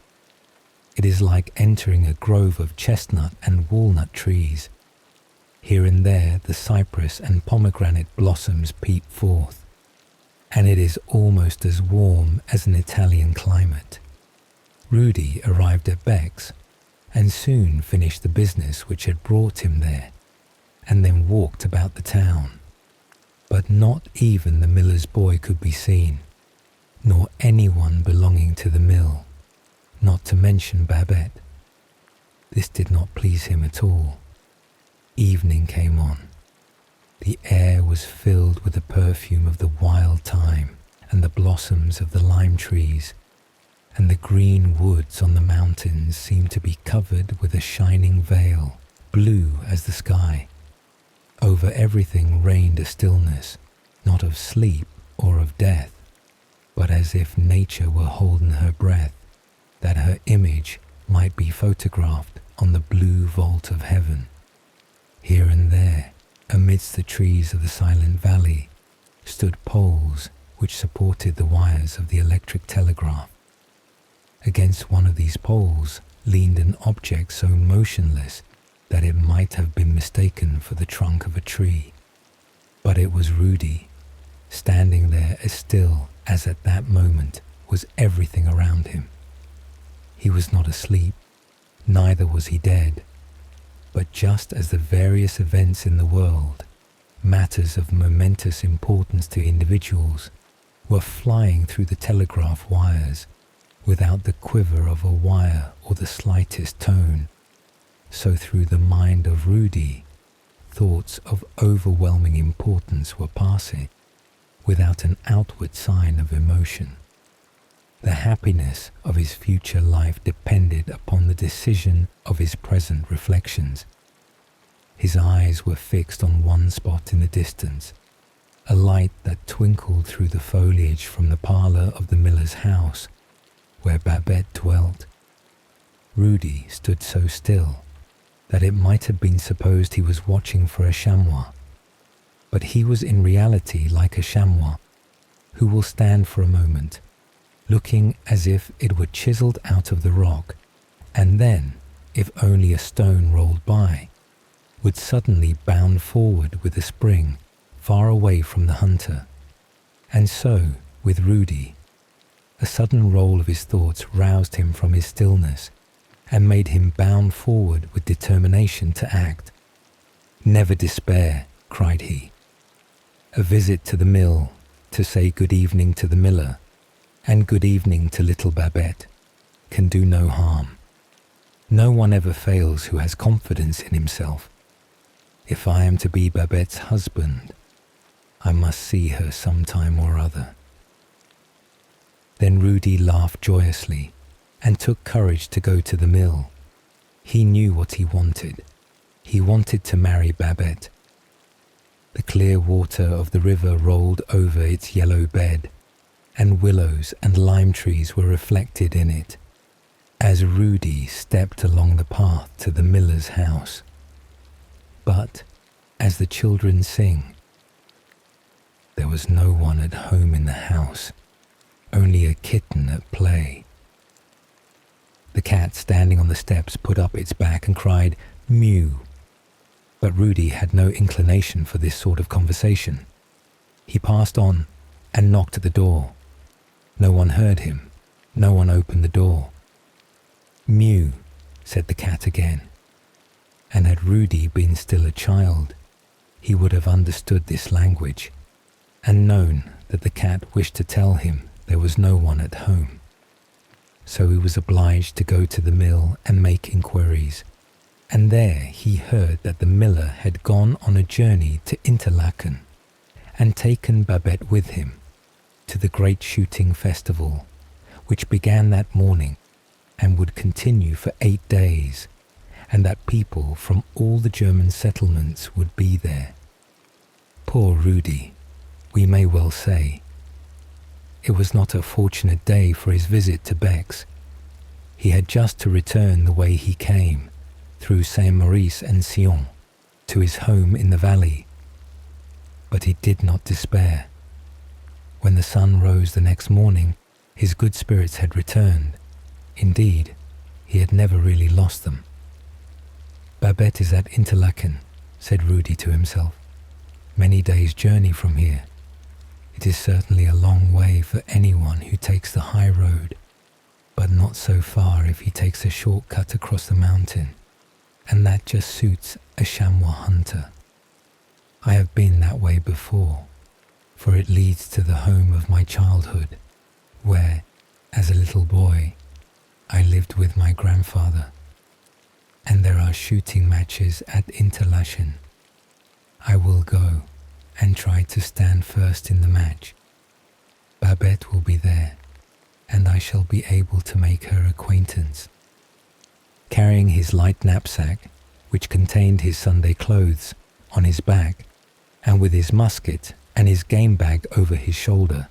Speaker 1: It is like entering a grove of chestnut and walnut trees. Here and there the cypress and pomegranate blossoms peep forth, and it is almost as warm as an Italian climate. Rudy arrived at Bex, and soon finished the business which had brought him there, and then walked about the town. But not even the miller's boy could be seen, nor anyone belonging to the mill, not to mention Babette. This did not please him at all. Evening came on. The air was filled with the perfume of the wild thyme and the blossoms of the lime trees, and the green woods on the mountains seemed to be covered with a shining veil, blue as the sky. Over everything reigned a stillness, not of sleep or of death, but as if nature were holding her breath, that her image might be photographed on the blue vault of heaven. Here and there, amidst the trees of the silent valley, stood poles which supported the wires of the electric telegraph. Against one of these poles leaned an object so motionless that it might have been mistaken for the trunk of a tree. But it was Rudy, standing there as still as at that moment was everything around him. He was not asleep, neither was he dead, but just as the various events in the world, matters of momentous importance to individuals, were flying through the telegraph wires without the quiver of a wire or the slightest tone, so through the mind of Rudy, thoughts of overwhelming importance were passing without an outward sign of emotion. The happiness of his future life depended upon the decision of his present reflections. His eyes were fixed on one spot in the distance, a light that twinkled through the foliage from the parlour of the miller's house, where Babette dwelt. Rudy stood so still that it might have been supposed he was watching for a chamois, but he was in reality like a chamois, who will stand for a moment, looking as if it were chiselled out of the rock, and then, if only a stone rolled by, would suddenly bound forward with a spring far away from the hunter. And so, with Rudy, a sudden roll of his thoughts roused him from his stillness and made him bound forward with determination to act. "Never despair," cried he. "A visit to the mill to say good evening to the miller and good evening to little Babette can do no harm. No one ever fails who has confidence in himself. If I am to be Babette's husband, I must see her some time or other." Then Rudy laughed joyously and took courage to go to the mill. He knew what he wanted. He wanted to marry Babette. The clear water of the river rolled over its yellow bed, and willows and lime trees were reflected in it, as Rudy stepped along the path to the miller's house. But, as the children sing, there was no one at home in the house, only a kitten at play. The cat standing on the steps put up its back and cried, "Mew." But Rudy had no inclination for this sort of conversation. He passed on and knocked at the door. No one heard him. No one opened the door. "Mew," said the cat again. And had Rudy been still a child, he would have understood this language and known that the cat wished to tell him there was no one at home. So he was obliged to go to the mill and make inquiries, and there he heard that the miller had gone on a journey to Interlaken and taken Babette with him to the great shooting festival, which began that morning and would continue for 8 days, and that people from all the German settlements would be there. Poor Rudy, we may well say. It was not a fortunate day for his visit to Bex. He had just to return the way he came, through Saint-Maurice and Sion, to his home in the valley. But he did not despair. When the sun rose the next morning, his good spirits had returned. Indeed, he had never really lost them. "Babette is at Interlaken," said Rudy to himself. "Many days' journey from here. It is certainly a long way for anyone who takes the high road, but not so far if he takes a short cut across the mountain, and that just suits a chamois hunter. I have been that way before, for it leads to the home of my childhood, where, as a little boy, I lived with my grandfather, and there are shooting matches at Interlaken. I will go and try to stand first in the match. Babette will be there, and I shall be able to make her acquaintance." Carrying his light knapsack, which contained his Sunday clothes, on his back, and with his musket and his game bag over his shoulder,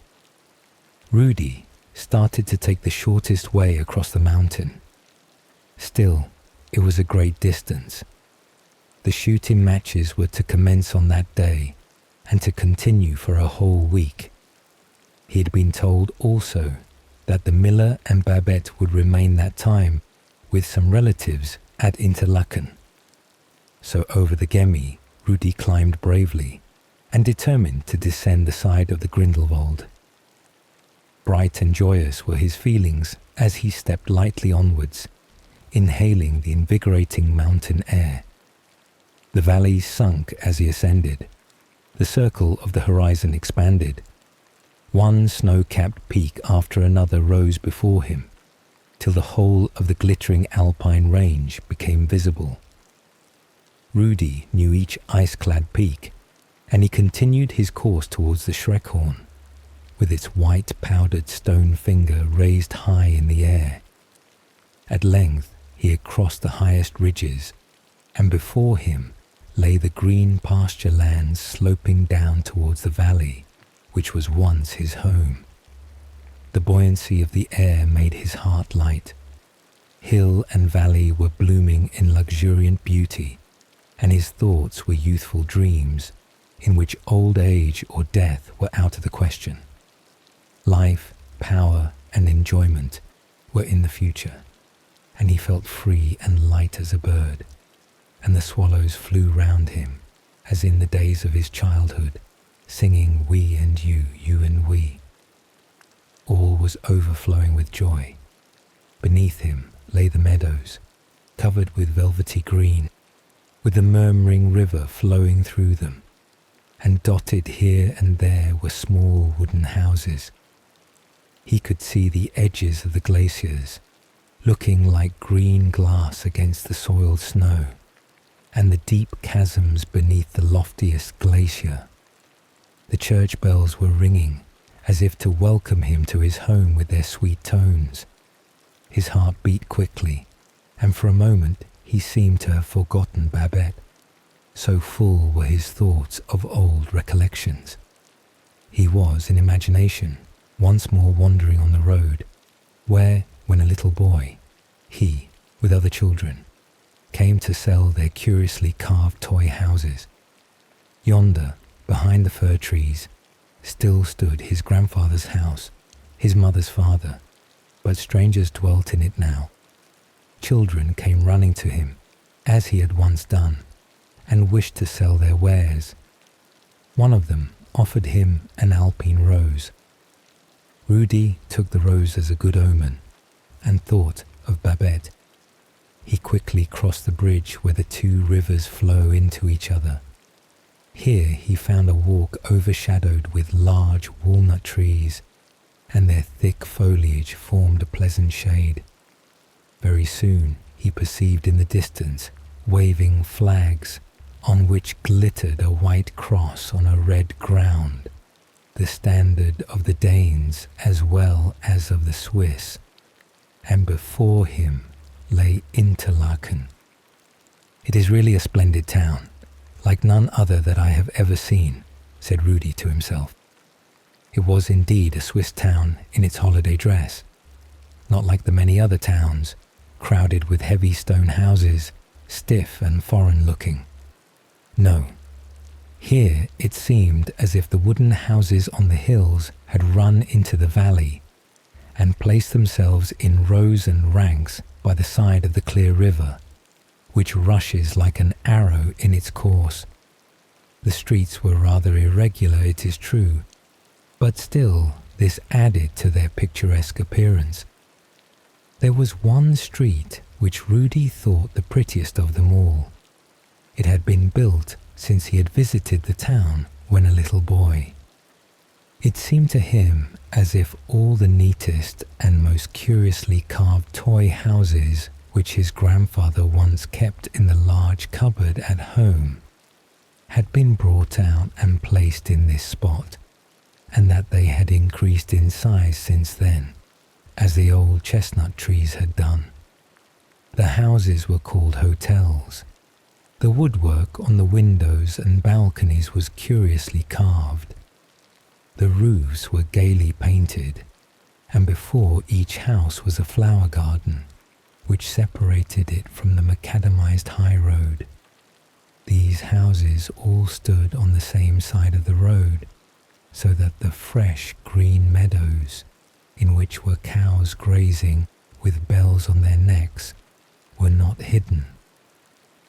Speaker 1: Rudy started to take the shortest way across the mountain. Still, it was a great distance. The shooting matches were to commence on that day and to continue for a whole week. He had been told also that the miller and Babette would remain that time with some relatives at Interlaken. So over the Gemmi, Rudy climbed bravely and determined to descend the side of the Grindelwald. Bright and joyous were his feelings as he stepped lightly onwards, inhaling the invigorating mountain air. The valleys sunk as he ascended. The circle of the horizon expanded. One snow-capped peak after another rose before him, till the whole of the glittering alpine range became visible. Rudy knew each ice-clad peak, and he continued his course towards the Schreckhorn, with its white powdered stone finger raised high in the air. At length he had crossed the highest ridges, and before him lay the green pasture lands sloping down towards the valley, which was once his home. The buoyancy of the air made his heart light. Hill and valley were blooming in luxuriant beauty, and his thoughts were youthful dreams, in which old age or death were out of the question. Life, power, and enjoyment were in the future, and he felt free and light as a bird, and the swallows flew round him, as in the days of his childhood, singing we and you and we. All was overflowing with joy. Beneath him lay the meadows, covered with velvety green, with the murmuring river flowing through them, and dotted here and there were small wooden houses. He could see the edges of the glaciers, looking like green glass against the soiled snow, and the deep chasms beneath the loftiest glacier. The church bells were ringing, as if to welcome him to his home with their sweet tones. His heart beat quickly, and for a moment he seemed to have forgotten Babette, so full were his thoughts of old recollections. He was, in imagination, once more wandering on the road, where, when a little boy, he, with other children, came to sell their curiously carved toy houses. Yonder, behind the fir trees, still stood his grandfather's house, his mother's father, but strangers dwelt in it now. Children came running to him, as he had once done, and wished to sell their wares. One of them offered him an alpine rose. Rudy took the rose as a good omen, and thought of Babette. He quickly crossed the bridge where the two rivers flow into each other. Here he found a walk overshadowed with large walnut trees, and their thick foliage formed a pleasant shade. Very soon he perceived in the distance waving flags, on which glittered a white cross on a red ground, the standard of the Danes as well as of the Swiss, and before him lay Interlaken. "It is really a splendid town, like none other that I have ever seen," said Rudy to himself. It was indeed a Swiss town in its holiday dress, not like the many other towns, crowded with heavy stone houses, stiff and foreign-looking. No, here it seemed as if the wooden houses on the hills had run into the valley and placed themselves in rows and ranks by the side of the clear river, which rushes like an arrow in its course. The streets were rather irregular, it is true, but still this added to their picturesque appearance. There was one street which Rudy thought the prettiest of them all. It had been built since he had visited the town when a little boy. It seemed to him as if all the neatest and most curiously carved toy houses which his grandfather once kept in the large cupboard at home had been brought out and placed in this spot, and that they had increased in size since then, as the old chestnut trees had done. The houses were called hotels. The woodwork on the windows and balconies was curiously carved. The roofs were gaily painted, and before each house was a flower garden, which separated it from the macadamized high road. These houses all stood on the same side of the road, so that the fresh green meadows, in which were cows grazing with bells on their necks, were not hidden.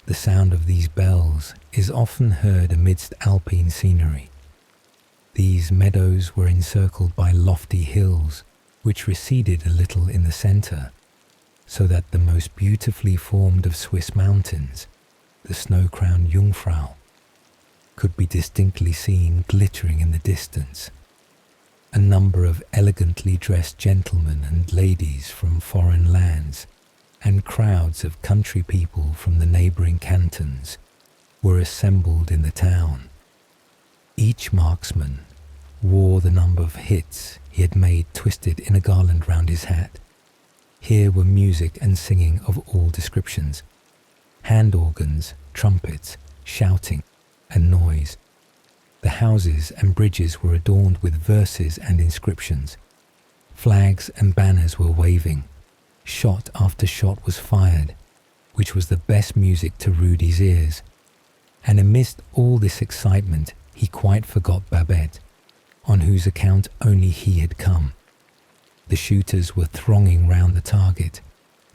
Speaker 1: The the sound of these bells is often heard amidst alpine scenery. These meadows were encircled by lofty hills, which receded a little in the centre, so that the most beautifully formed of Swiss mountains, the snow-crowned Jungfrau, could be distinctly seen glittering in the distance. A number of elegantly dressed gentlemen and ladies from foreign lands and crowds of country people from the neighbouring cantons were assembled in the town. Each marksman wore the number of hits he had made twisted in a garland round his hat. Here were music and singing of all descriptions, hand organs, trumpets, shouting and noise. The houses and bridges were adorned with verses and inscriptions. Flags and banners were waving. Shot after shot was fired, which was the best music to Rudy's ears. And amidst all this excitement, he quite forgot Babette, on whose account only he had come. The shooters were thronging round the target,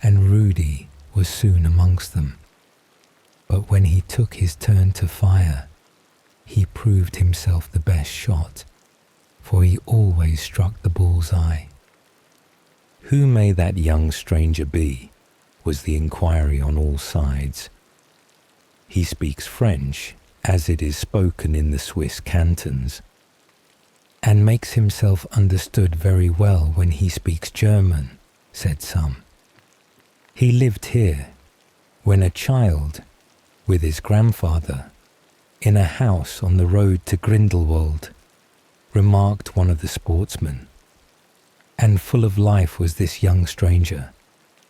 Speaker 1: and Rudy was soon amongst them. But when he took his turn to fire, he proved himself the best shot, for he always struck the bull's eye. "Who may that young stranger be?" was the inquiry on all sides. "He speaks French, as it is spoken in the Swiss cantons, and makes himself understood very well when he speaks German," said some. "He lived here, when a child, with his grandfather, in a house on the road to Grindelwald," remarked one of the sportsmen. And full of life was this young stranger.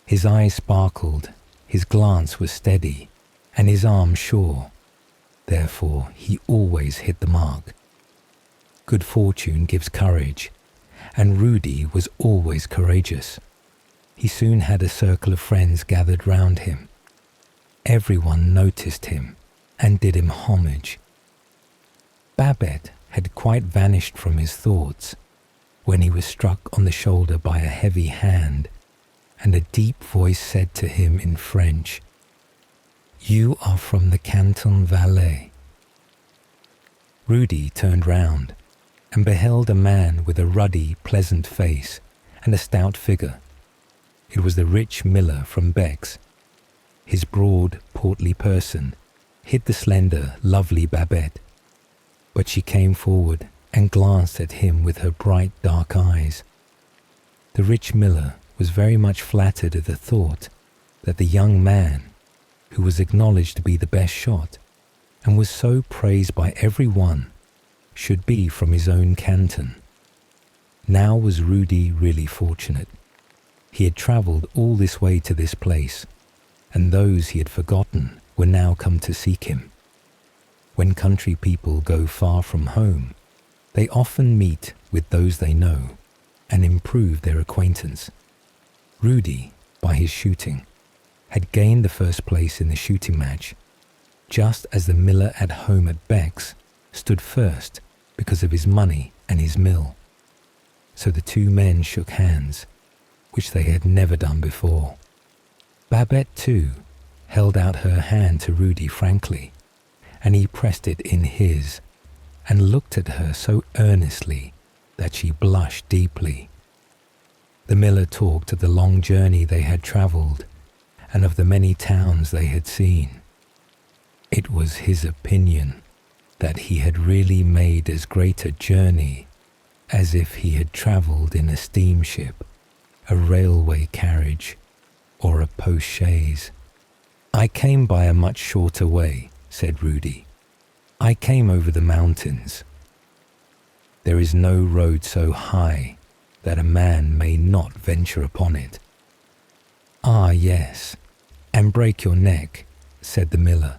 Speaker 1: His eyes sparkled, his glance was steady, and his arm sure. Therefore he always hit the mark. Good fortune gives courage, and Rudy was always courageous. He soon had a circle of friends gathered round him. Everyone noticed him and did him homage. Babette had quite vanished from his thoughts when he was struck on the shoulder by a heavy hand, and a deep voice said to him in French, "You are from the Canton Valais." Rudy turned round and beheld a man with a ruddy, pleasant face and a stout figure. It was the rich miller from Bex. His broad, portly person hid the slender, lovely Babette, but she came forward and glanced at him with her bright, dark eyes. The rich miller was very much flattered at the thought that the young man, who was acknowledged to be the best shot, and was so praised by every one, should be from his own canton. Now was Rudy really fortunate. He had travelled all this way to this place, and those he had forgotten were now come to seek him. When country people go far from home, they often meet with those they know and improve their acquaintance. Rudy, by his shooting, had gained the first place in the shooting match, just as the miller at home at Bex stood first because of his money and his mill. So the two men shook hands, which they had never done before. Babette, too, held out her hand to Rudy frankly, and he pressed it in his, and looked at her so earnestly that she blushed deeply. The miller talked of the long journey they had travelled, and of the many towns they had seen. It was his opinion that he had really made as great a journey as if he had travelled in a steamship, a railway carriage, or a post-chaise. "I came by a much shorter way," said Rudy. "I came over the mountains. There is no road so high that a man may not venture upon it." "Ah, yes, and break your neck," said the miller.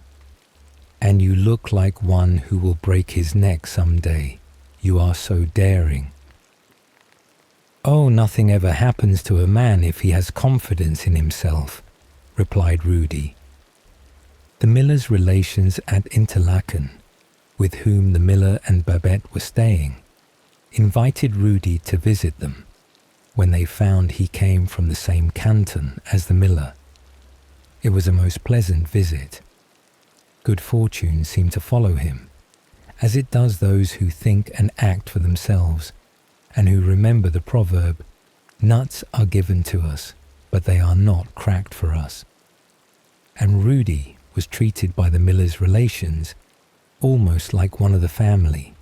Speaker 1: "And you look like one who will break his neck some day. You are so daring." "Oh, nothing ever happens to a man if he has confidence in himself," replied Rudy. The miller's relations at Interlaken, with whom the miller and Babette were staying, invited Rudy to visit them when they found he came from the same canton as the miller. It was a most pleasant visit, Good fortune seemed to follow him, as it does those who think and act for themselves, and who remember the proverb, "Nuts are given to us, but they are not cracked for us." And Rudy was treated by the miller's relations almost like one of the family,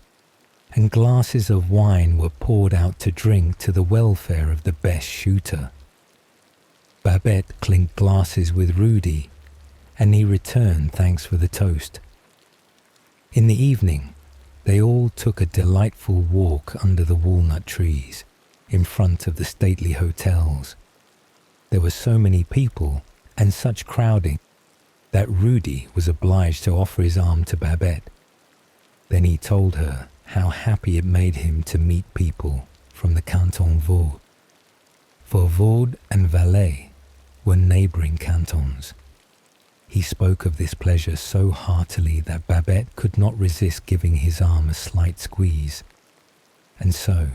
Speaker 1: and glasses of wine were poured out to drink to the welfare of the best shooter. Babette clinked glasses with Rudy, and he returned thanks for the toast. In the evening, they all took a delightful walk under the walnut trees in front of the stately hotels. There were so many people and such crowding that Rudy was obliged to offer his arm to Babette. Then he told her how happy it made him to meet people from the Canton Vaud, for Vaud and Valais were neighbouring cantons. He spoke of this pleasure so heartily that Babette could not resist giving his arm a slight squeeze, and so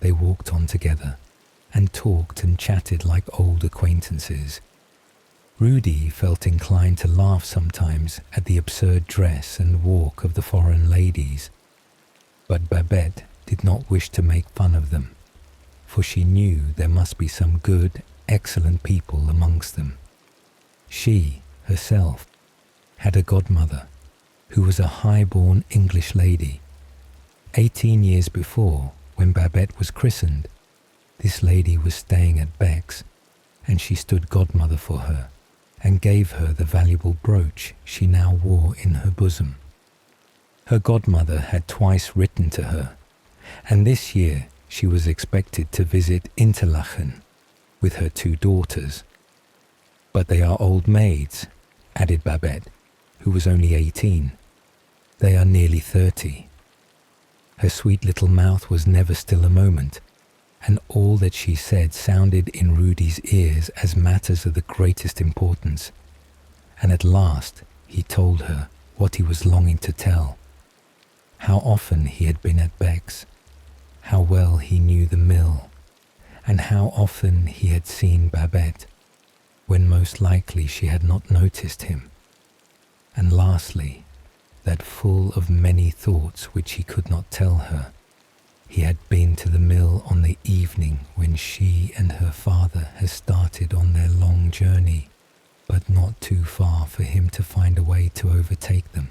Speaker 1: they walked on together and talked and chatted like old acquaintances. Rudy felt inclined to laugh sometimes at the absurd dress and walk of the foreign ladies, but Babette did not wish to make fun of them, for she knew there must be some good, excellent people amongst them. She, herself, had a godmother who was a high-born English lady. 18 years before, when Babette was christened, this lady was staying at Beck's, and she stood godmother for her and gave her the valuable brooch she now wore in her bosom. Her godmother had twice written to her, and this year she was expected to visit Interlaken with her 2 daughters. "But they are old maids," added Babette, who was only 18. "They are nearly 30. Her sweet little mouth was never still a moment, and all that she said sounded in Rudy's ears as matters of the greatest importance. And at last he told her what he was longing to tell, how often he had been at Beck's, how well he knew the mill, and how often he had seen Babette, when most likely she had not noticed him, and lastly, that full of many thoughts which he could not tell her, he had been to the mill on the evening when she and her father had started on their long journey, but not too far for him to find a way to overtake them.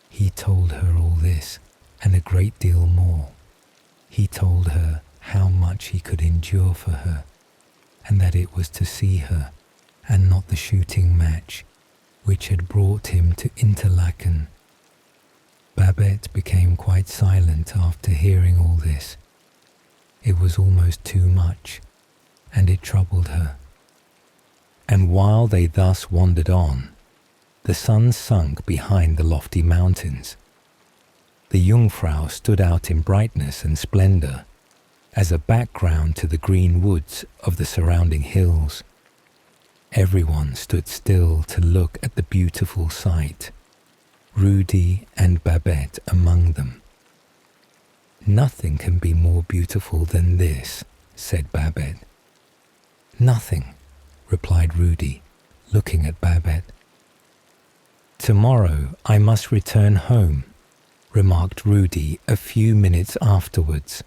Speaker 1: He told her all this, and a great deal more. He told her how much he could endure for her, and that it was to see her, and not the shooting match, which had brought him to Interlaken. Babette became quite silent after hearing all this. It was almost too much, and it troubled her. And while they thus wandered on, the sun sunk behind the lofty mountains. The Jungfrau stood out in brightness and splendour as a background to the green woods of the surrounding hills. Everyone stood still to look at the beautiful sight, Rudy and Babette among them. "Nothing can be more beautiful than this," said Babette. "Nothing," replied Rudy, looking at Babette. "Tomorrow I must return home," remarked Rudy a few minutes afterwards.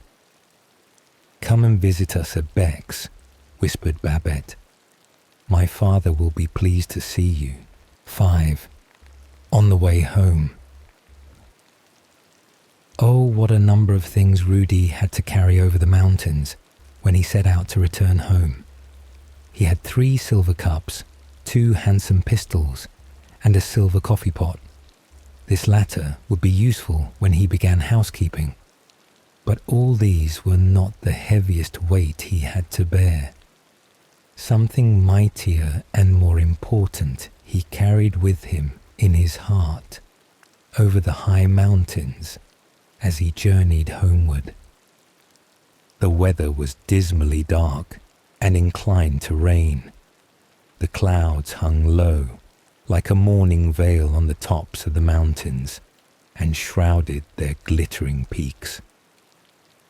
Speaker 1: "Come and visit us at Beck's," whispered Babette. "My father will be pleased to see you. 5. On the way home." Oh, what a number of things Rudy had to carry over the mountains when he set out to return home. He had 3 silver cups, 2 handsome pistols, and a silver coffee pot. This latter would be useful when he began housekeeping, but all these were not the heaviest weight he had to bear. Something mightier and more important he carried with him in his heart over the high mountains as he journeyed homeward. The weather was dismally dark and inclined to rain. The clouds hung low like a morning veil on the tops of the mountains and shrouded their glittering peaks.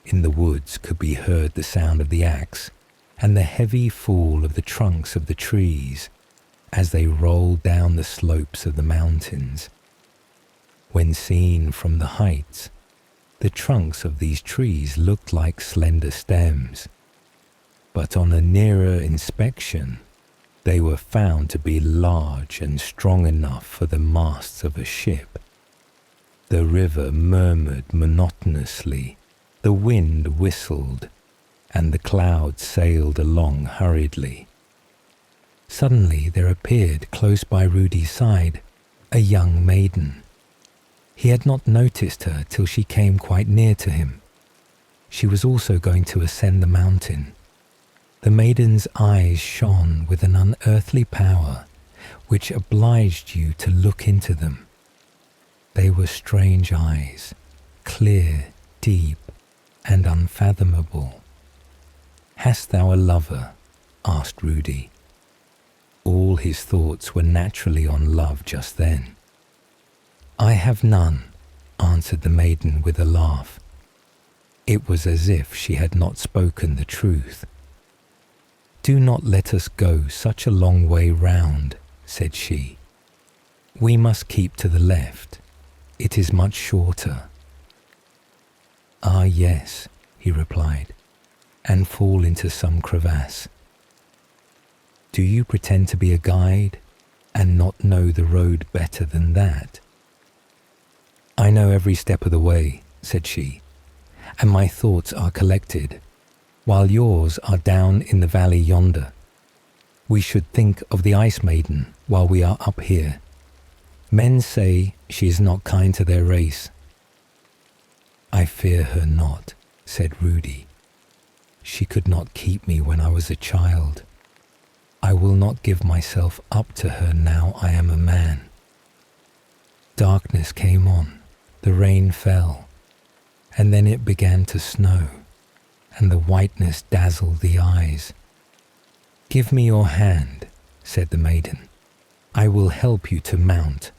Speaker 1: In the woods could be heard the sound of the axe and the heavy fall of the trunks of the trees as they rolled down the slopes of the mountains. When seen from the heights, the trunks of these trees looked like slender stems, but on a nearer inspection, they were found to be large and strong enough for the masts of a ship. The river murmured monotonously, the wind whistled, and the clouds sailed along hurriedly. Suddenly there appeared close by Rudy's side a young maiden. He had not noticed her till she came quite near to him. She was also going to ascend the mountain. The maiden's eyes shone with an unearthly power which obliged you to look into them. They were strange eyes, clear, deep, and unfathomable. "Hast thou a lover?" asked Rudy. All his thoughts were naturally on love just then. "I have none," answered the maiden with a laugh. It was as if she had not spoken the truth. "Do not let us go such a long way round," said she. "We must keep to the left. It is much shorter." "Ah, yes," he replied, "and fall into some crevasse. Do you pretend to be a guide and not know the road better than that?" "I know every step of the way," said she, "and my thoughts are collected, while yours are down in the valley yonder. We should think of the Ice Maiden while we are up here. Men say she is not kind to their race." "I fear her not," said Rudy. "She could not keep me when I was a child. I will not give myself up to her now I am a man." Darkness came on, the rain fell, and then it began to snow, and the whiteness dazzled the eyes. "Give me your hand," said the maiden. "I will help you to mount."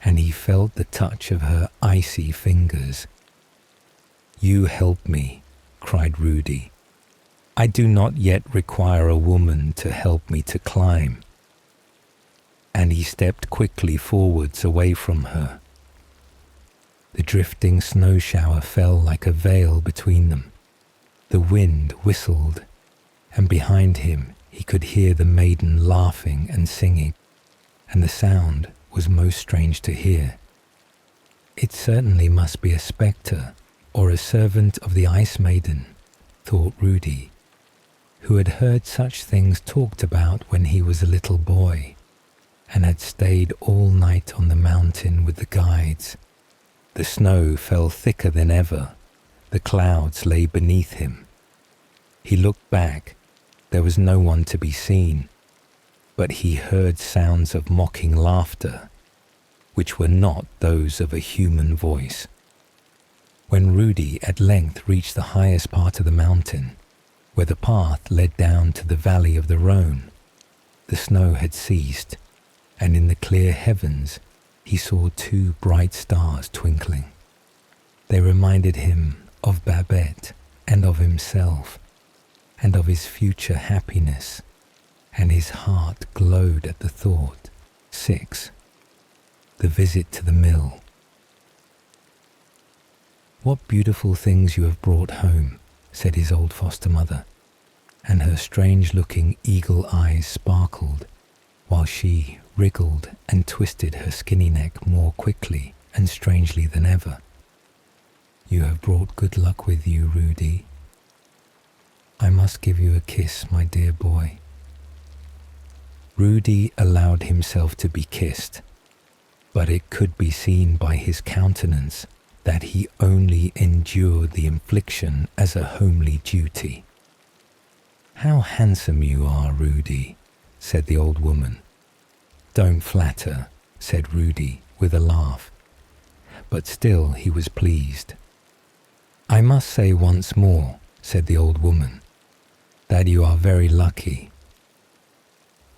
Speaker 1: And he felt the touch of her icy fingers. "You help me," cried Rudy. "I do not yet require a woman to help me to climb." And he stepped quickly forwards away from her. The drifting snow shower fell like a veil between them. The wind whistled, and behind him he could hear the maiden laughing and singing, and the sound was most strange to hear. It certainly must be a spectre or a servant of the Ice Maiden, thought Rudy, who had heard such things talked about when he was a little boy, and had stayed all night on the mountain with the guides. The snow fell thicker than ever. The clouds lay beneath him. He looked back. There was no one to be seen, but he heard sounds of mocking laughter, which were not those of a human voice. When Rudy at length reached the highest part of the mountain, where the path led down to the valley of the Rhone, the snow had ceased, and in the clear heavens he saw two bright stars twinkling. They reminded him of Babette and of himself, and of his future happiness, and his heart glowed at the thought. 6. The visit to the mill. "What beautiful things you have brought home," said his old foster mother, and her strange-looking eagle eyes sparkled, while she wriggled and twisted her skinny neck more quickly and strangely than ever. "You have brought good luck with you, Rudy. I must give you a kiss, my dear boy." Rudy allowed himself to be kissed, but it could be seen by his countenance that he only endured the infliction as a homely duty. "How handsome you are, Rudy," said the old woman. "Don't flatter," said Rudy with a laugh, but still he was pleased. "I must say once more," said the old woman, "that you are very lucky."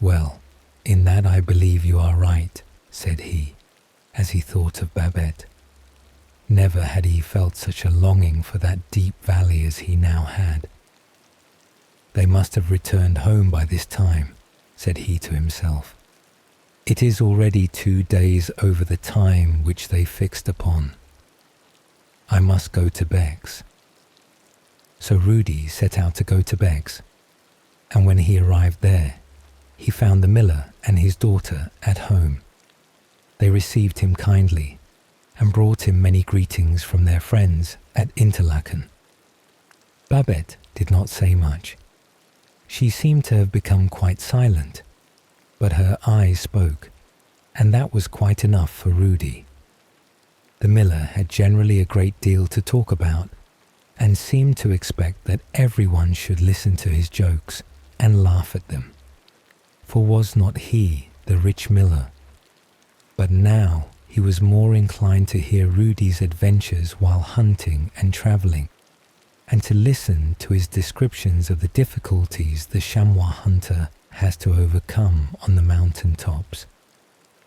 Speaker 1: "Well, in that I believe you are right," said he, as he thought of Babette. Never had he felt such a longing for that deep valley as he now had. "They must have returned home by this time," said he to himself. It is already 2 days over the time which they fixed upon. I must go to Beck's. So Rudy set out to go to Beck's, and when he arrived there, he found the miller and his daughter at home. They received him kindly and brought him many greetings from their friends at Interlaken. Babette did not say much. She seemed to have become quite silent, but her eyes spoke, and that was quite enough for Rudy. The miller had generally a great deal to talk about, and seemed to expect that everyone should listen to his jokes and laugh at them. For was not he the rich miller? But now he was more inclined to hear Rudy's adventures while hunting and travelling, and to listen to his descriptions of the difficulties the chamois hunter has to overcome on the mountain tops,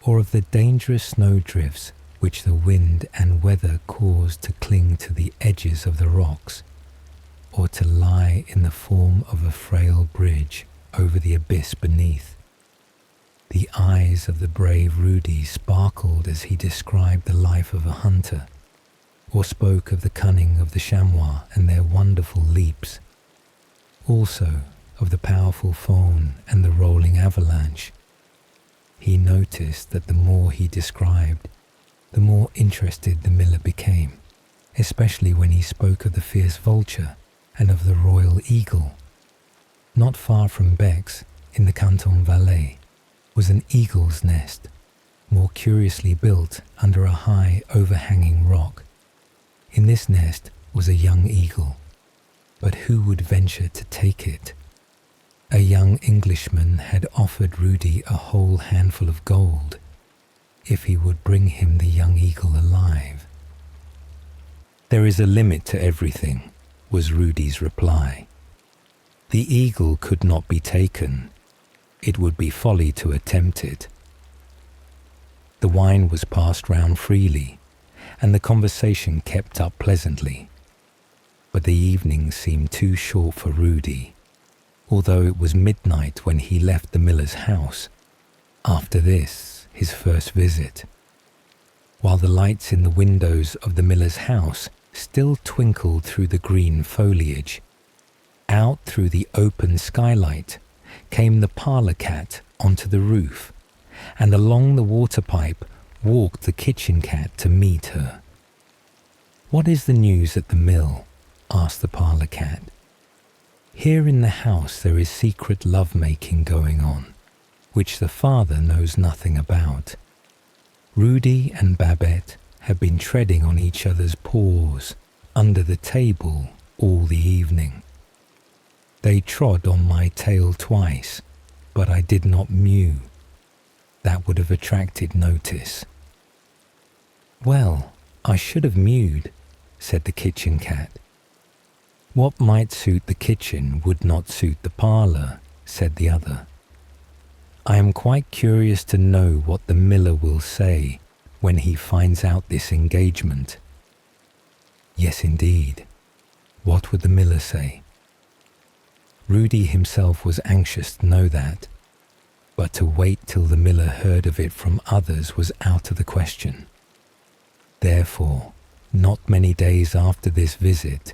Speaker 1: or of the dangerous snowdrifts which the wind and weather cause to cling to the edges of the rocks, or to lie in the form of a frail bridge over the abyss beneath. The eyes of the brave Rudy sparkled as he described the life of a hunter, or spoke of the cunning of the chamois and their wonderful leaps, also of the powerful fawn and the rolling avalanche. He noticed that the more he described, the more interested the miller became, especially when he spoke of the fierce vulture and of the royal eagle. Not far from Beck's, in the Canton Valais, was an eagle's nest, more curiously built under a high overhanging rock. In this nest was a young eagle, but who would venture to take it? A young Englishman had offered Rudy a whole handful of gold if he would bring him the young eagle alive. There is a limit to everything, was Rudy's reply. The eagle could not be taken. It would be folly to attempt it. The wine was passed round freely, and the conversation kept up pleasantly. But the evening seemed too short for Rudy, although it was midnight when he left the miller's house. After this, his first visit, while the lights in the windows of the miller's house still twinkled through the green foliage, out through the open skylight came the parlour cat onto the roof, and along the water pipe walked the kitchen cat to meet her. "What is the news at the mill?" asked the parlour cat. "Here in the house there is secret love-making going on, which the father knows nothing about. Rudy and Babette have been treading on each other's paws under the table all the evening. They trod on my tail twice, but I did not mew. That would have attracted notice." "Well, I should have mewed," said the kitchen cat. "What might suit the kitchen would not suit the parlour," said the other. "I am quite curious to know what the miller will say when he finds out this engagement." Yes, indeed. What would the miller say? Rudy himself was anxious to know that, but to wait till the miller heard of it from others was out of the question. Therefore, not many days after this visit,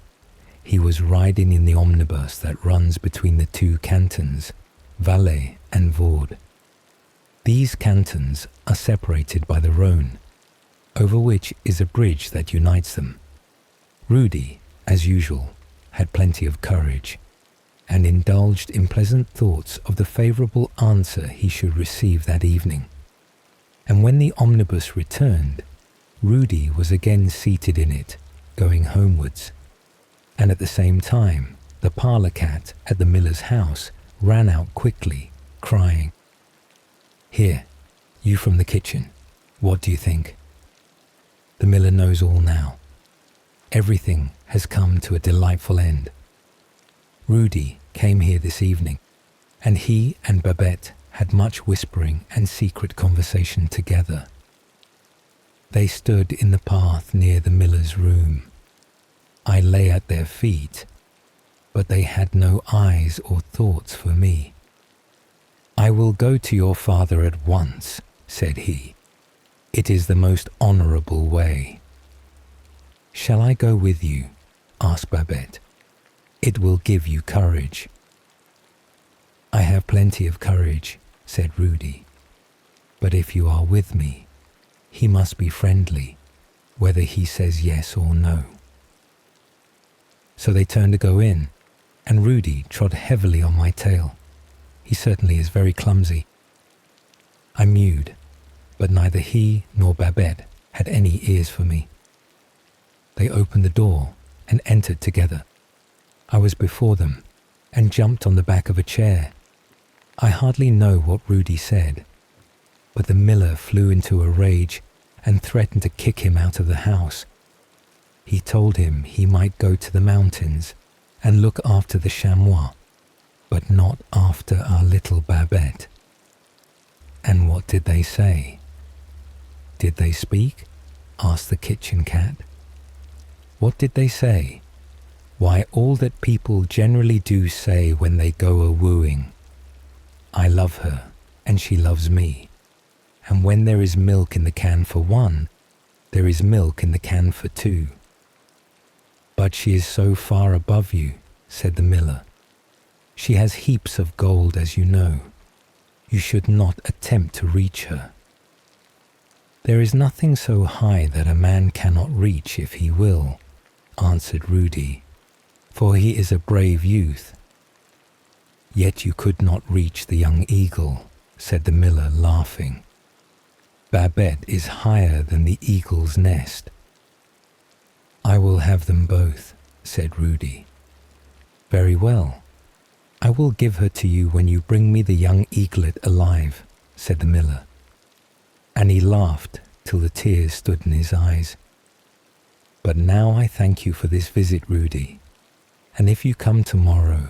Speaker 1: he was riding in the omnibus that runs between the two cantons, Valais and Vaud. These cantons are separated by the Rhone, over which is a bridge that unites them. Rudy, as usual, had plenty of courage, and indulged in pleasant thoughts of the favourable answer he should receive that evening. And when the omnibus returned, Rudy was again seated in it, going homewards, and at the same time the parlour cat at the miller's house ran out quickly, crying, "Here, you from the kitchen, what do you think?" The miller knows all now. Everything has come to a delightful end. Rudy came here this evening, and he and Babette had much whispering and secret conversation together. They stood in the path near the miller's room. I lay at their feet, but they had no eyes or thoughts for me. "I will go to your father at once," said he. "It is the most honourable way." "Shall I go with you?" asked Babette. "It will give you courage." "I have plenty of courage," said Rudy. "But if you are with me, he must be friendly, whether he says yes or no." So they turned to go in, and Rudy trod heavily on my tail. He certainly is very clumsy. I mewed, but neither he nor Babette had any ears for me. They opened the door and entered together. I was before them and jumped on the back of a chair. I hardly know what Rudy said, but the miller flew into a rage and threatened to kick him out of the house. He told him he might go to the mountains and look after the chamois, but not after our little Babette. And what did they say? Did they speak? Asked the kitchen cat. What did they say? Why, all that people generally do say when they go a-wooing. I love her, and she loves me. And when there is milk in the can for one, there is milk in the can for two. But she is so far above you, said the miller. She has heaps of gold, as you know. You should not attempt to reach her. There is nothing so high that a man cannot reach if he will, answered Rudy, for he is a brave youth. Yet you could not reach the young eagle, said the miller, laughing. Babette is higher than the eagle's nest. I will have them both, said Rudy. Very well. I will give her to you when you bring me the young eaglet alive, said the miller. And he laughed till the tears stood in his eyes. But now I thank you for this visit, Rudy, and if you come tomorrow,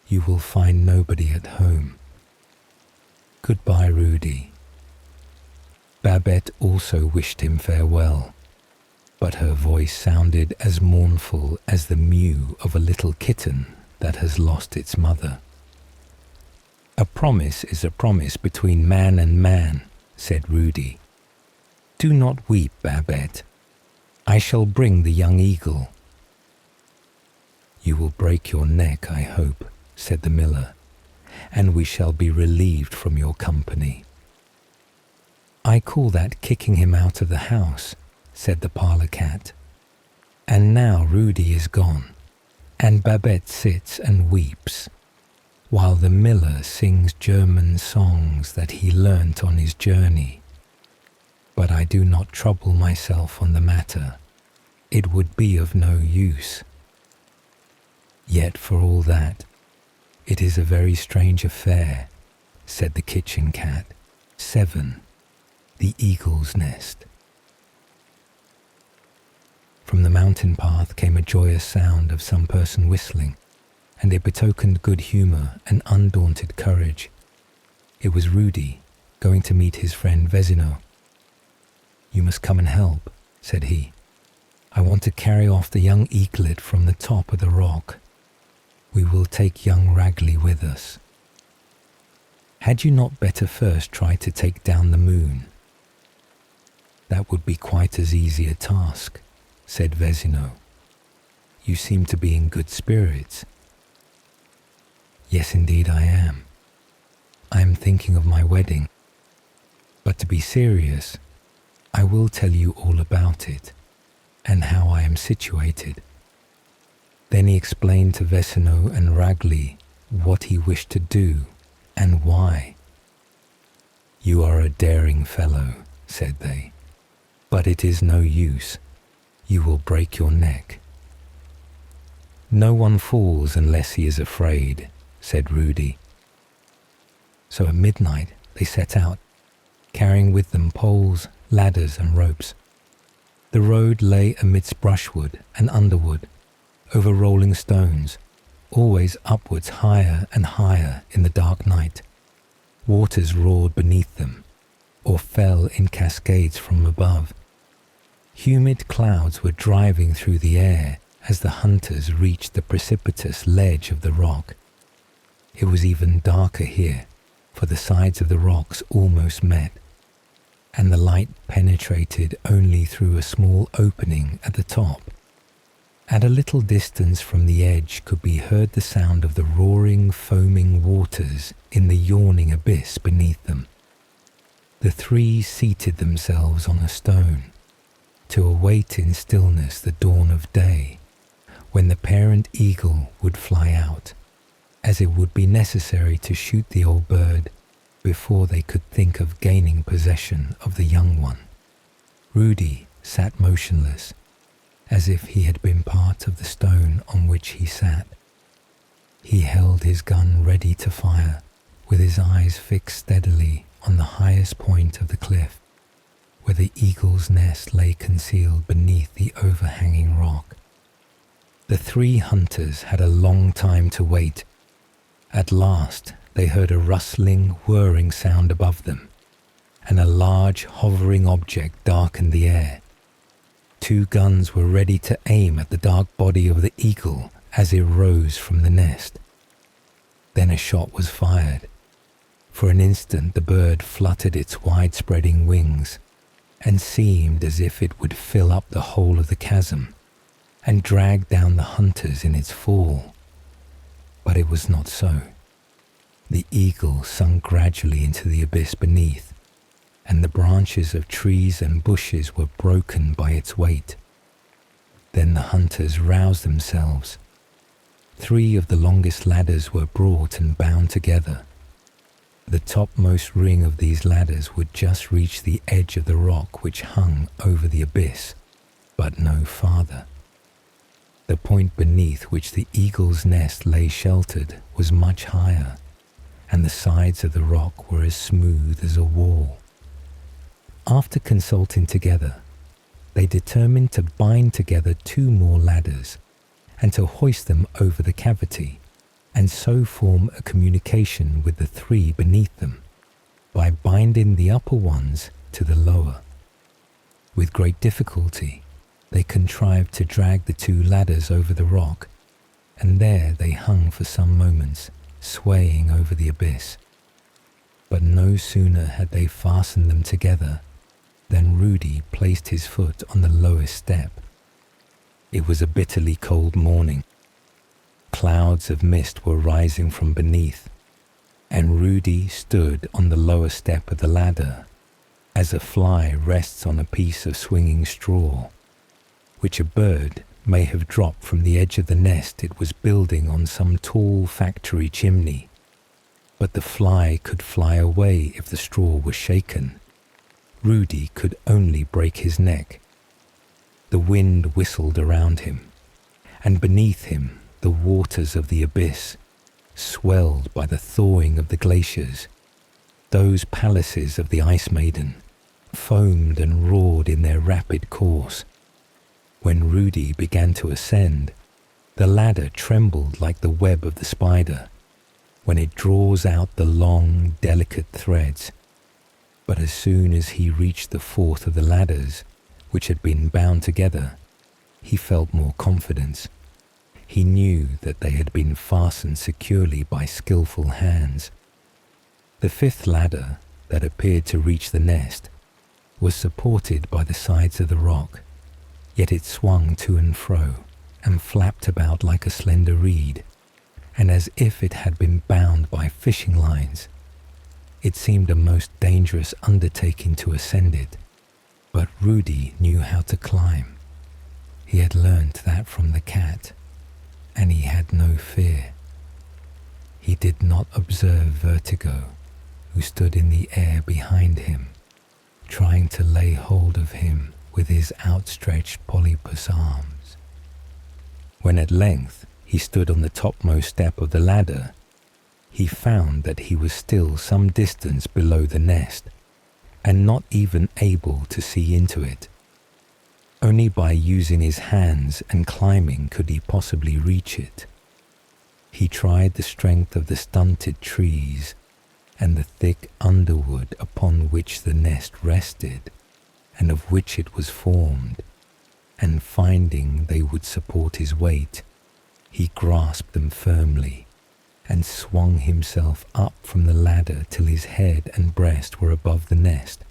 Speaker 1: you will find nobody at home. Goodbye, Rudy. Babette also wished him farewell, but her voice sounded as mournful as the mew of a little kitten that has lost its mother. A promise is a promise between man and man, said Rudy. Do not weep, Babette. I shall bring the young eagle. You will break your neck, I hope, said the miller, and we shall be relieved from your company. I call that kicking him out of the house, said the parlour cat. And now Rudy is gone, and Babette sits and weeps, while the miller sings German songs that he learnt on his journey. But I do not trouble myself on the matter. It would be of no use. Yet for all that, it is a very strange affair, said the kitchen cat. 7. The Eagle's Nest. From the mountain path came a joyous sound of some person whistling, and it betokened good humour and undaunted courage. It was Rudy, going to meet his friend Vezino. You must come and help, said he. I want to carry off the young eaglet from the top of the rock. We will take young Ragley with us. Had you not better first try to take down the moon? That would be quite as easy a task, said Vezino. You seem to be in good spirits. Yes, indeed I am. I am thinking of my wedding. But to be serious, I will tell you all about it, and how I am situated. Then he explained to Vezino and Ragley what he wished to do, and why. You are a daring fellow, said they, but it is no use. You will break your neck. No one falls unless he is afraid, said Rudy. So at midnight they set out, carrying with them poles, ladders and ropes. The road lay amidst brushwood and underwood, over rolling stones, always upwards higher and higher in the dark night. Waters roared beneath them, or fell in cascades from above. Humid clouds were driving through the air as the hunters reached the precipitous ledge of the rock. It was even darker here, for the sides of the rocks almost met, and the light penetrated only through a small opening at the top. At a little distance from the edge could be heard the sound of the roaring, foaming waters in the yawning abyss beneath them. The three seated themselves on a stone to await in stillness the dawn of day, when the parent eagle would fly out, as it would be necessary to shoot the old bird before they could think of gaining possession of the young one. Rudy sat motionless, as if he had been part of the stone on which he sat. He held his gun ready to fire, with his eyes fixed steadily on the highest point of the cliff, where the eagle's nest lay concealed beneath the overhanging rock. The three hunters had a long time to wait. At last they heard a rustling, whirring sound above them, and a large, hovering object darkened the air. Two guns were ready to aim at the dark body of the eagle as it rose from the nest. Then a shot was fired. For an instant the bird fluttered its wide-spreading wings and seemed as if it would fill up the whole of the chasm and drag down the hunters in its fall. But it was not so. The eagle sunk gradually into the abyss beneath, and the branches of trees and bushes were broken by its weight. Then the hunters roused themselves. 3 of the longest ladders were brought and bound together. The topmost ring of these ladders would just reach the edge of the rock which hung over the abyss, but no farther. The point beneath which the eagle's nest lay sheltered was much higher, and the sides of the rock were as smooth as a wall. After consulting together, they determined to bind together 2 more ladders and to hoist them over the cavity, and so form a communication with the 3 beneath them by binding the upper ones to the lower. With great difficulty, they contrived to drag the 2 ladders over the rock, and there they hung for some moments, swaying over the abyss. But no sooner had they fastened them together than Rudy placed his foot on the lowest step. It was a bitterly cold morning. Clouds of mist were rising from beneath, and Rudy stood on the lower step of the ladder as a fly rests on a piece of swinging straw, which a bird may have dropped from the edge of the nest it was building on some tall factory chimney. But the fly could fly away if the straw was shaken. Rudy could only break his neck. The wind whistled around him, and beneath him the waters of the abyss, swelled by the thawing of the glaciers, those palaces of the Ice Maiden, foamed and roared in their rapid course. When Rudy began to ascend, the ladder trembled like the web of the spider when it draws out the long, delicate threads. But as soon as he reached the 4th of the ladders, which had been bound together, he felt more confidence. He knew that they had been fastened securely by skillful hands. The 5th ladder, that appeared to reach the nest, was supported by the sides of the rock, yet it swung to and fro and flapped about like a slender reed, and as if it had been bound by fishing lines. It seemed a most dangerous undertaking to ascend it, but Rudy knew how to climb. He had learnt that from the cat, and he had no fear. He did not observe Vertigo, who stood in the air behind him, trying to lay hold of him with his outstretched polypus arms. When at length he stood on the topmost step of the ladder, he found that he was still some distance below the nest, and not even able to see into it. Only by using his hands and climbing could he possibly reach it. He tried the strength of the stunted trees and the thick underwood upon which the nest rested, and of which it was formed, and finding they would support his weight, he grasped them firmly, and swung himself up from the ladder till his head and breast were above the nest.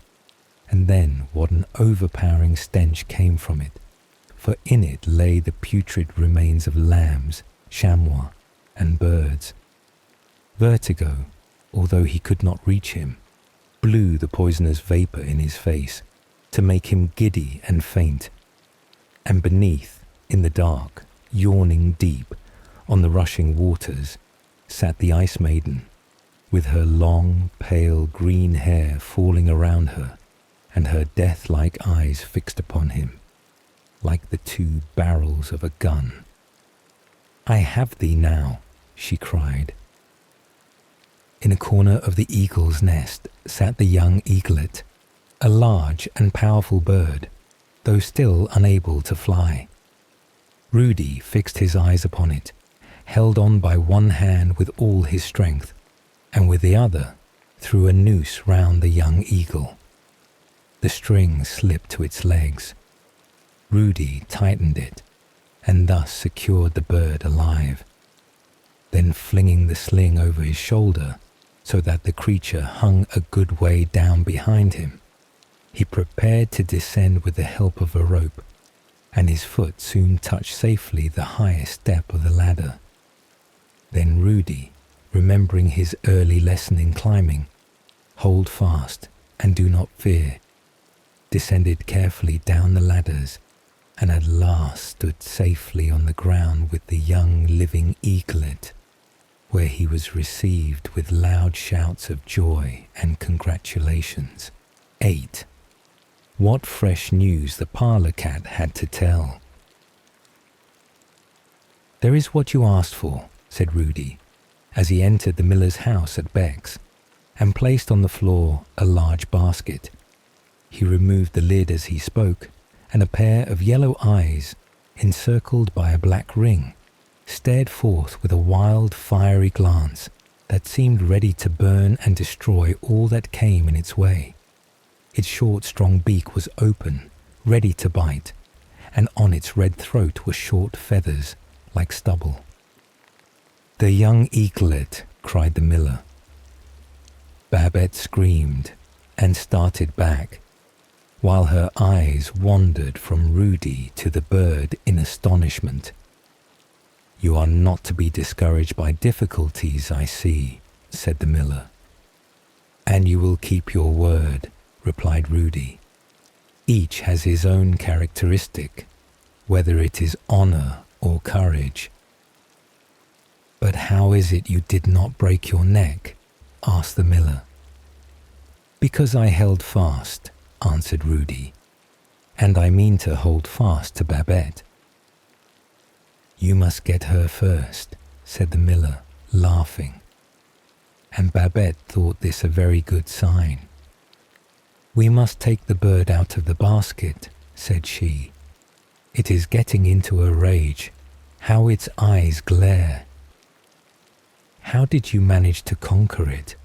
Speaker 1: And then what an overpowering stench came from it, for in it lay the putrid remains of lambs, chamois, and birds. Vertigo, although he could not reach him, blew the poisonous vapour in his face to make him giddy and faint. And beneath, in the dark, yawning deep, on the rushing waters, sat the Ice Maiden, with her long, pale green hair falling around her, and her death-like eyes fixed upon him, like the two barrels of a gun. "I have thee now," she cried. In a corner of the eagle's nest sat the young eaglet, a large and powerful bird, though still unable to fly. Rudy fixed his eyes upon it, held on by one hand with all his strength, and with the other threw a noose round the young eagle. The string slipped to its legs. Rudy tightened it, and thus secured the bird alive. Then flinging the sling over his shoulder, so that the creature hung a good way down behind him, he prepared to descend with the help of a rope, and his foot soon touched safely the highest step of the ladder. Then Rudy, remembering his early lesson in climbing, "Hold fast and do not fear," descended carefully down the ladders, and at last stood safely on the ground with the young living eaglet, where he was received with loud shouts of joy and congratulations. 8. What fresh news the parlour cat had to tell. "There is what you asked for," said Rudy, as he entered the miller's house at Beck's, and placed on the floor a large basket. He removed the lid as he spoke, and a pair of yellow eyes, encircled by a black ring, stared forth with a wild, fiery glance that seemed ready to burn and destroy all that came in its way. Its short, strong beak was open, ready to bite, and on its red throat were short feathers like stubble. "The young eaglet!" cried the miller. Babette screamed and started back, while her eyes wandered from Rudy to the bird in astonishment. "You are not to be discouraged by difficulties, I see," said the miller. "And you will keep your word," replied Rudy. "Each has his own characteristic, whether it is honour or courage." "But how is it you did not break your neck?" asked the miller. "Because I held fast," answered Rudy, "and I mean to hold fast to Babette." "You must get her first," said the miller, laughing, and Babette thought this a very good sign. "We must take the bird out of the basket," said she. "It is getting into a rage. How its eyes glare! How did you manage to conquer it?"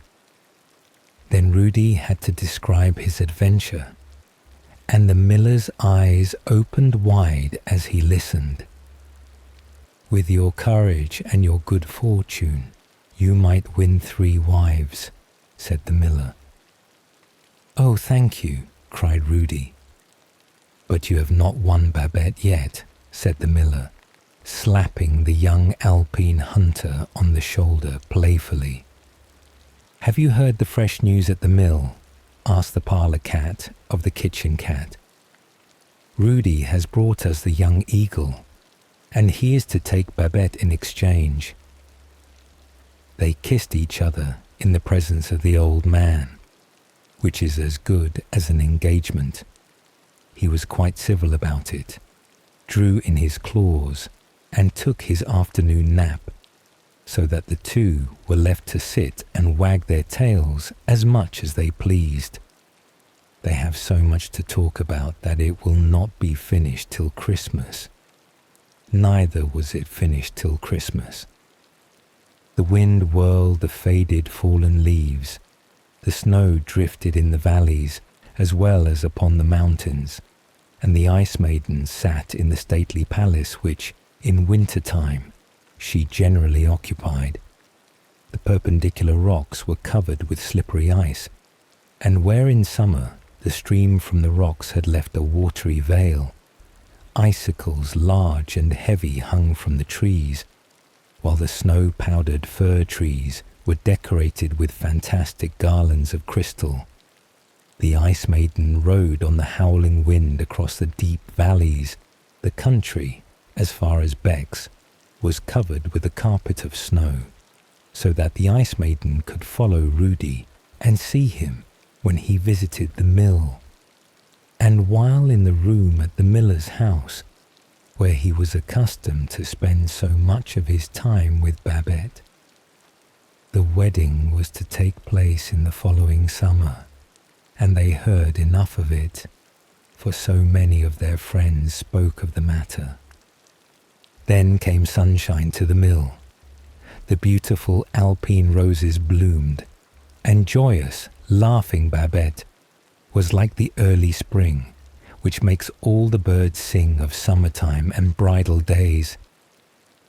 Speaker 1: Then Rudy had to describe his adventure, and the miller's eyes opened wide as he listened. "With your courage and your good fortune, you might win 3 wives," said the miller. "Oh, thank you," cried Rudy. "But you have not won Babette yet," said the miller, slapping the young Alpine hunter on the shoulder playfully. "Have you heard the fresh news at the mill?" asked the parlour cat of the kitchen cat. "Rudy has brought us the young eagle, and he is to take Babette in exchange." They kissed each other in the presence of the old man, which is as good as an engagement. He was quite civil about it, drew in his claws, and took his afternoon nap, so that the two were left to sit and wag their tails as much as they pleased. They have so much to talk about that it will not be finished till Christmas. Neither was it finished till Christmas. The wind whirled the faded fallen leaves. The snow drifted in the valleys as well as upon the mountains, and the Ice Maiden sat in the stately palace which, in winter time, she generally occupied. the perpendicular rocks were covered with slippery ice, and where in summer the stream from the rocks had left a watery veil, icicles large and heavy hung from the trees, while the snow-powdered fir trees were decorated with fantastic garlands of crystal. The Ice Maiden rode on the howling wind across the deep valleys. The country, as far as Beck's, was covered with a carpet of snow, so that the Ice Maiden could follow Rudy and see him when he visited the mill. And while in the room at the miller's house, where he was accustomed to spend so much of his time with Babette, the wedding was to take place in the following summer, and they heard enough of it, for so many of their friends spoke of the matter. Then came sunshine to the mill. The beautiful alpine roses bloomed, and joyous, laughing Babette was like the early spring, which makes all the birds sing of summertime and bridal days.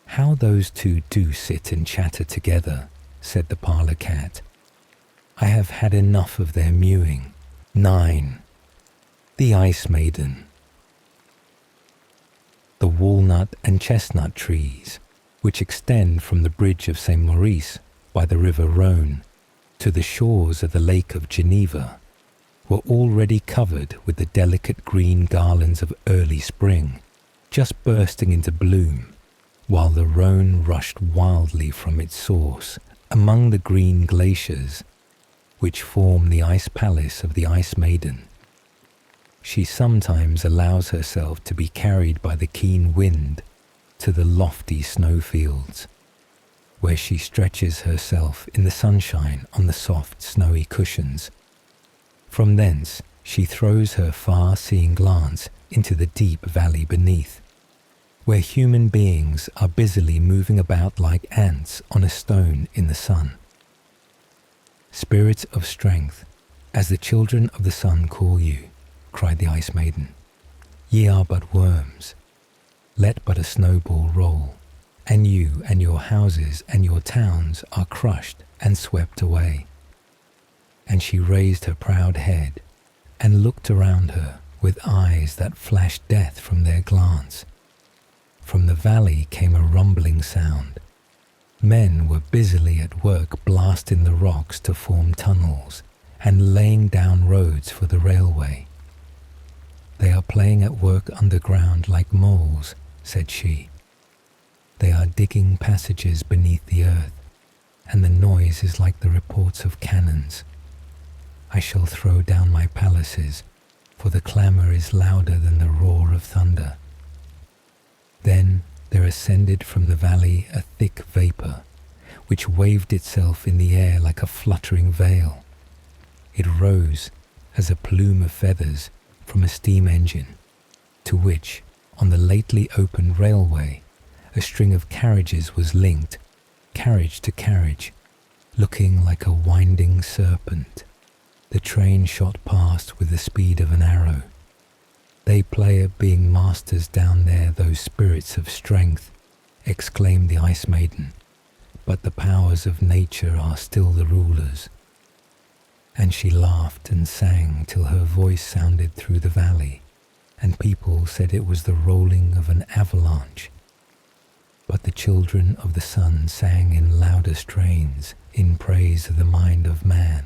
Speaker 1: "How those two do sit and chatter together," said the parlour cat. "I have had enough of their mewing." 9. The Ice Maiden. The walnut and chestnut trees, which extend from the bridge of St. Maurice by the river Rhône to the shores of the Lake of Geneva, were already covered with the delicate green garlands of early spring, just bursting into bloom, while the Rhône rushed wildly from its source among the green glaciers, which form the ice palace of the Ice Maiden. She sometimes allows herself to be carried by the keen wind to the lofty snowfields, where she stretches herself in the sunshine on the soft snowy cushions. From thence she throws her far-seeing glance into the deep valley beneath, where human beings are busily moving about like ants on a stone in the sun. "Spirits of strength, as the children of the sun call you," cried the Ice Maiden, "ye are but worms. Let but a snowball roll, and you and your houses and your towns are crushed and swept away." And she raised her proud head and looked around her with eyes that flashed death from their glance. From the valley came a rumbling sound. Men were busily at work blasting the rocks to form tunnels and laying down roads for the railway. "They are playing at work underground like moles," said she. "They are digging passages beneath the earth, and the noise is like the reports of cannons. I shall throw down my palaces, for the clamour is louder than the roar of thunder." Then there ascended from the valley a thick vapour, which waved itself in the air like a fluttering veil. It rose as a plume of feathers from a steam engine, to which, on the lately opened railway, a string of carriages was linked, carriage to carriage, looking like a winding serpent. The train shot past with the speed of an arrow. "They play at being masters down there, those spirits of strength," exclaimed the Ice Maiden, "but the powers of nature are still the rulers." And she laughed and sang till her voice sounded through the valley, and people said it was the rolling of an avalanche. But the children of the sun sang in louder strains in praise of the mind of man,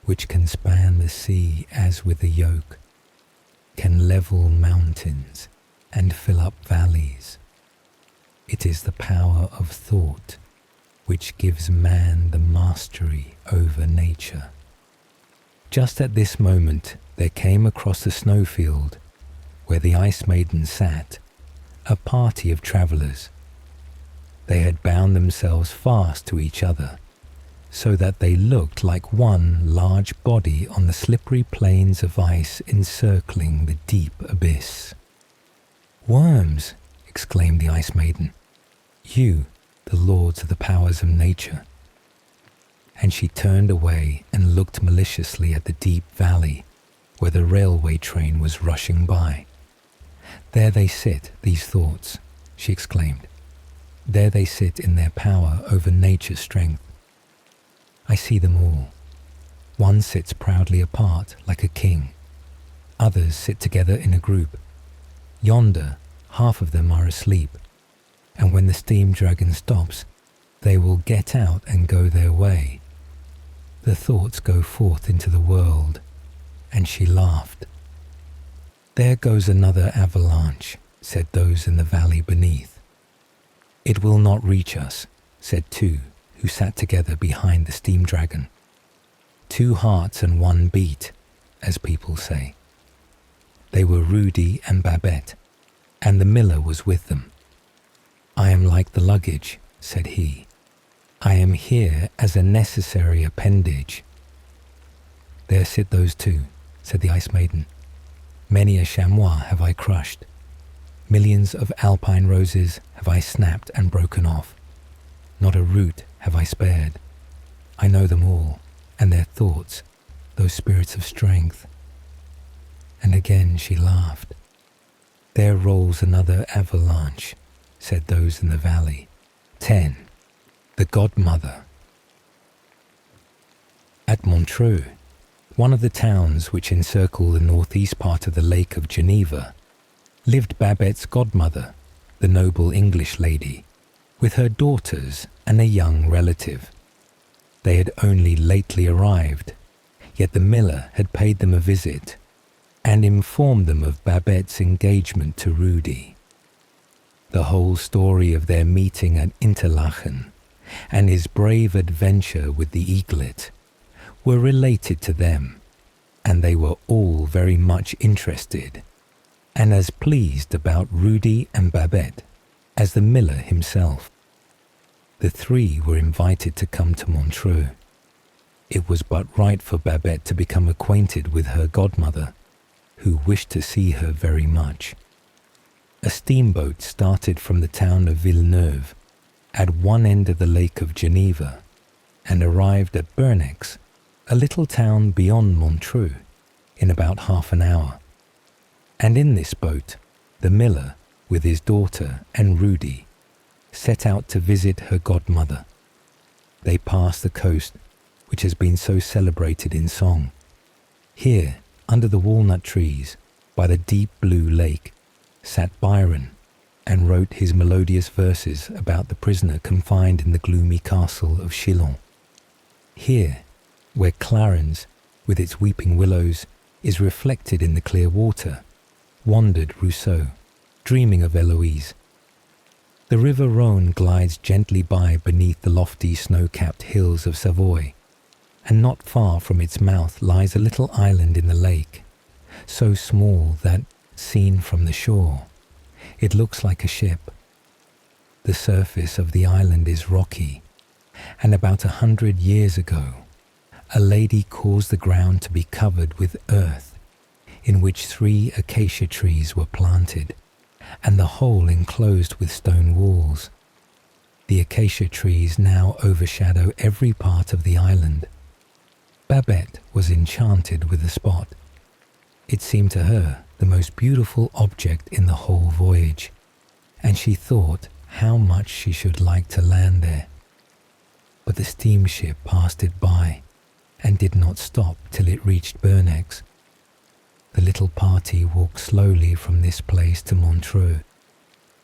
Speaker 1: which can span the sea as with a yoke, can level mountains and fill up valleys. It is the power of thought which gives man the mastery over nature. Just at this moment there came across the snowfield, where the Ice Maiden sat, a party of travellers. They had bound themselves fast to each other, so that they looked like one large body on the slippery plains of ice encircling the deep abyss. "Worms!" exclaimed the Ice Maiden. "You, the lords of the powers of nature." And she turned away and looked maliciously at the deep valley where the railway train was rushing by. "There they sit, these thoughts," she exclaimed. "There they sit in their power over nature's strength. I see them all. One sits proudly apart like a king. Others sit together in a group. Yonder, half of them are asleep, and when the steam dragon stops, they will get out and go their way. The thoughts go forth into the world, and she laughed. There goes another avalanche, said those in the valley beneath. It will not reach us, said two who sat together behind the steam dragon. Two hearts and one beat, as people say. They were Rudy and Babette, and the miller was with them. I am like the luggage, said he. I am here as a necessary appendage. There sit those two, said the Ice Maiden. Many a chamois have I crushed. Millions of alpine roses have I snapped and broken off. Not a root have I spared. I know them all, and their thoughts, those spirits of strength. And again she laughed. There rolls another avalanche, said those in the valley. 10. The Godmother. At Montreux, one of the towns which encircle the northeast part of the Lake of Geneva, lived Babette's godmother, the noble English lady, with her daughters and a young relative. They had only lately arrived, yet the miller had paid them a visit and informed them of Babette's engagement to Rudy. The whole story of their meeting at Interlaken and his brave adventure with the eaglet were related to them, and they were all very much interested and as pleased about Rudy and Babette as the miller himself. The three were invited to come to Montreux. It was but right for Babette to become acquainted with her godmother, who wished to see her very much. A steamboat started from the town of Villeneuve at one end of the Lake of Geneva and arrived at Bernex, a little town beyond Montreux, in about half an hour. And in this boat, the miller, with his daughter and Rudy, set out to visit her godmother. They passed the coast, which has been so celebrated in song. Here, under the walnut trees, by the deep blue lake, sat Byron and wrote his melodious verses about the prisoner confined in the gloomy castle of Chillon. Here, where Clarens, with its weeping willows, is reflected in the clear water, wandered Rousseau, dreaming of Eloise. The river Rhône glides gently by beneath the lofty snow-capped hills of Savoy, and not far from its mouth lies a little island in the lake, so small that, seen from the shore, it looks like a ship. The surface of the island is rocky, and about 100 years ago, a lady caused the ground to be covered with earth, in which 3 acacia trees were planted, and the whole enclosed with stone walls. The acacia trees now overshadow every part of the island. Babette was enchanted with the spot. It seemed to her the most beautiful object in the whole voyage, and she thought how much she should like to land there. But the steamship passed it by and did not stop till it reached Bernex. The little party walked slowly from this place to Montreux,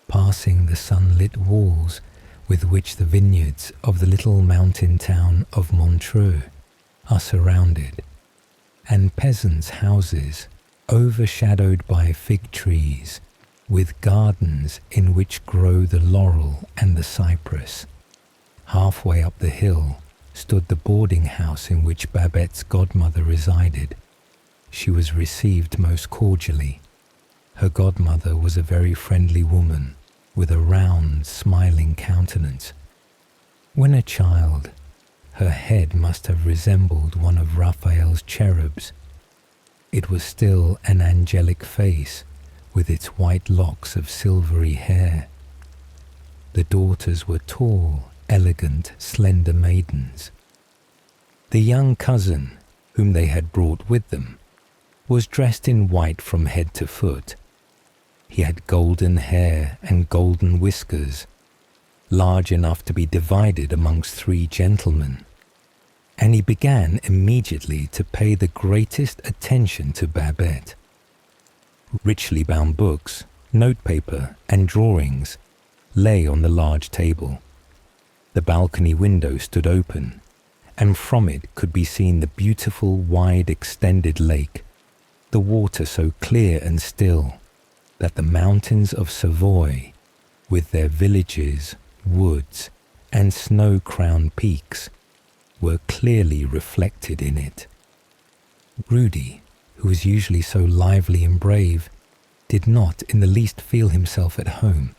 Speaker 1: passing the sunlit walls with which the vineyards of the little mountain town of Montreux are surrounded, and peasants' houses overshadowed by fig trees, with gardens in which grow the laurel and the cypress. Halfway up the hill stood the boarding house in which Babette's godmother resided. She was received most cordially. Her godmother was a very friendly woman, with a round, smiling countenance. When a child, her head must have resembled one of Raphael's cherubs. It was still an angelic face, with its white locks of silvery hair. The daughters were tall, elegant, slender maidens. The young cousin, whom they had brought with them, was dressed in white from head to foot. He had golden hair and golden whiskers, large enough to be divided amongst 3 gentlemen, and he began immediately to pay the greatest attention to Babette. Richly bound books, notepaper, and drawings lay on the large table. The balcony window stood open, and from it could be seen the beautiful, wide, extended lake, the water so clear and still that the mountains of Savoy, with their villages, woods, and snow-crowned peaks, were clearly reflected in it. Rudy, who was usually so lively and brave, did not in the least feel himself at home.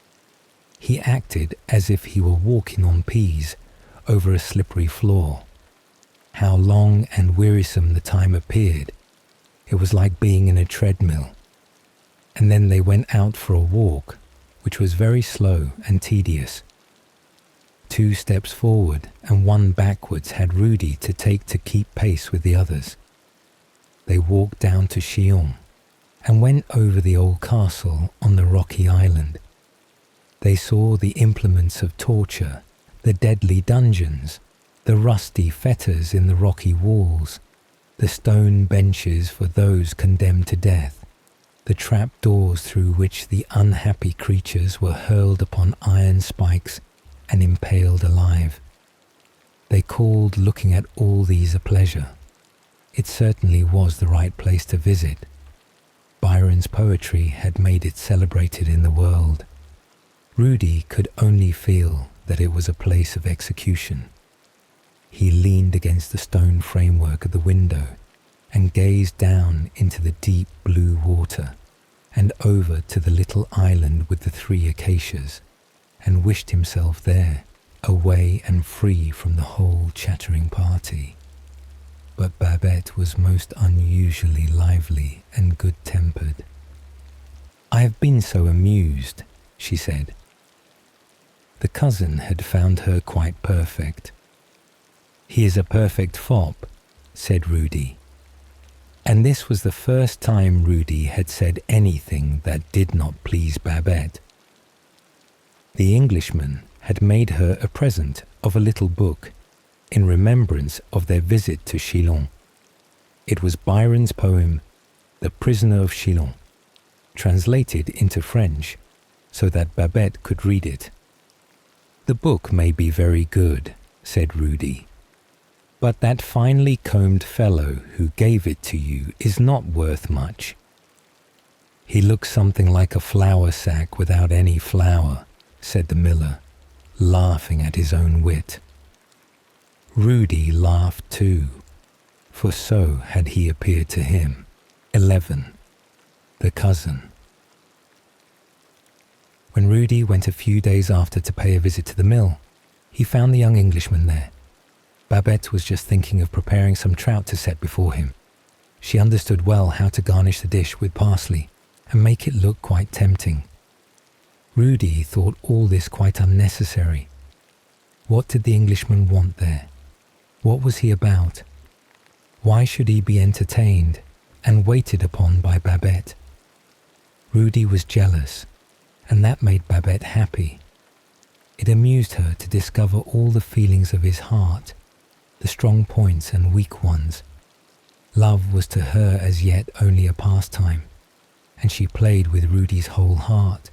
Speaker 1: He acted as if he were walking on peas over a slippery floor. How long and wearisome the time appeared. It was like being in a treadmill. And then they went out for a walk, which was very slow and tedious. 2 steps forward and 1 backwards had Rudy to take to keep pace with the others. They walked down to Chillon and went over the old castle on the rocky island. They saw the implements of torture, the deadly dungeons, the rusty fetters in the rocky walls, the stone benches for those condemned to death, the trap doors through which the unhappy creatures were hurled upon iron spikes and impaled alive. They called looking at all these a pleasure. It certainly was the right place to visit. Byron's poetry had made it celebrated in the world. Rudy could only feel that it was a place of execution. He leaned against the stone framework of the window and gazed down into the deep blue water and over to the little island with the 3 acacias, and wished himself there, away and free from the whole chattering party. But Babette was most unusually lively and good-tempered. "I have been so amused," she said. The cousin had found her quite perfect. "He is a perfect fop," said Rudy. And this was the first time Rudy had said anything that did not please Babette. The Englishman had made her a present of a little book in remembrance of their visit to Chillon. It was Byron's poem, The Prisoner of Chillon, translated into French so that Babette could read it. "The book may be very good," said Rudy, "but that finely combed fellow who gave it to you is not worth much. He looks something like a flour sack without any flour," said the miller, laughing at his own wit. Rudy laughed too, for so had he appeared to him. 11. The cousin. When Rudy went a few days after to pay a visit to the mill, he found the young Englishman there. Babette was just thinking of preparing some trout to set before him. She understood well how to garnish the dish with parsley and make it look quite tempting. Rudy thought all this quite unnecessary. What did the Englishman want there? What was he about? Why should he be entertained and waited upon by Babette? Rudy was jealous, and that made Babette happy. It amused her to discover all the feelings of his heart, the strong points and weak ones. Love was to her as yet only a pastime, and she played with Rudy's whole heart.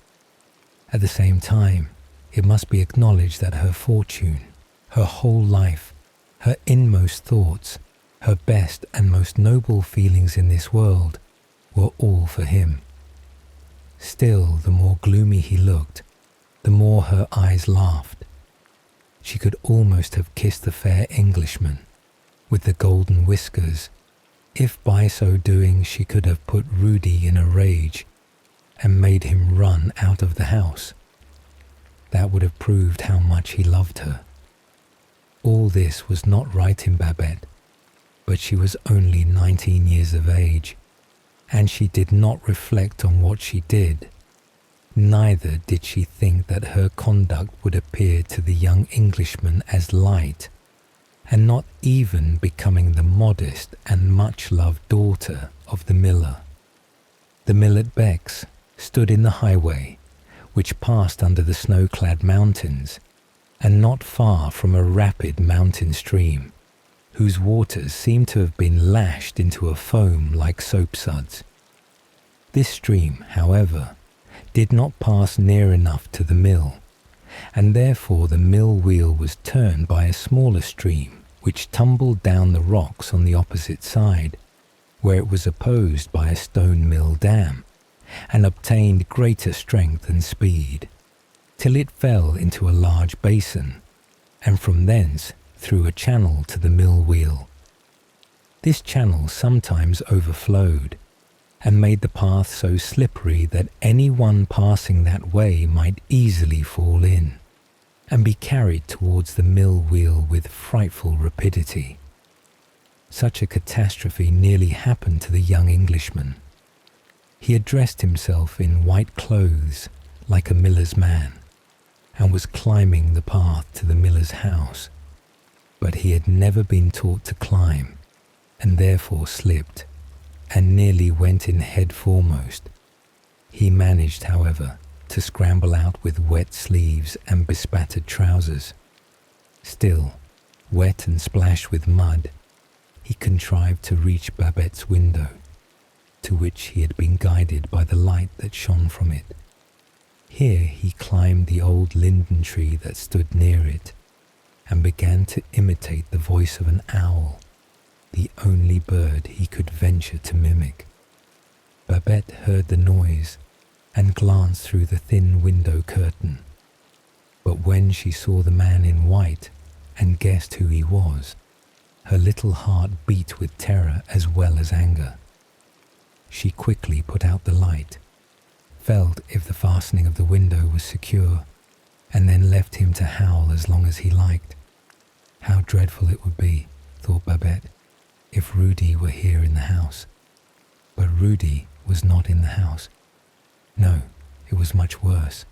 Speaker 1: At the same time, it must be acknowledged that her fortune, her whole life, her inmost thoughts, her best and most noble feelings in this world were all for him. Still, the more gloomy he looked, the more her eyes laughed. She could almost have kissed the fair Englishman with the golden whiskers, if by so doing she could have put Rudy in a rage and made him run out of the house. That would have proved how much he loved her. All this was not right in Babette, but she was only 19 years of age, and she did not reflect on what she did. Neither did she think that her conduct would appear to the young Englishman as light, and not even becoming the modest and much-loved daughter of the miller. The mill at Bex stood in the highway, which passed under the snow-clad mountains, and not far from a rapid mountain stream, whose waters seemed to have been lashed into a foam like soapsuds. This stream, however, did not pass near enough to the mill, and therefore the mill wheel was turned by a smaller stream which tumbled down the rocks on the opposite side, where it was opposed by a stone mill dam, and obtained greater strength and speed, till it fell into a large basin, and from thence through a channel to the mill wheel. This channel sometimes overflowed, and made the path so slippery that any one passing that way might easily fall in, and be carried towards the mill wheel with frightful rapidity. Such a catastrophe nearly happened to the young Englishman. He had dressed himself in white clothes like a miller's man, and was climbing the path to the miller's house, but he had never been taught to climb, and therefore slipped, and nearly went in head foremost. He managed, however, to scramble out with wet sleeves and bespattered trousers. Still, wet and splashed with mud, he contrived to reach Babette's window, to which he had been guided by the light that shone from it. Here he climbed the old linden tree that stood near it, and began to imitate the voice of an owl, the only bird he could venture to mimic. Babette heard the noise and glanced through the thin window curtain, but when she saw the man in white and guessed who he was, her little heart beat with terror as well as anger. She quickly put out the light, felt if the fastening of the window was secure, and then left him to howl as long as he liked. How dreadful it would be, thought Babette, if Rudy were here in the house. But Rudy was not in the house. No, it was much worse.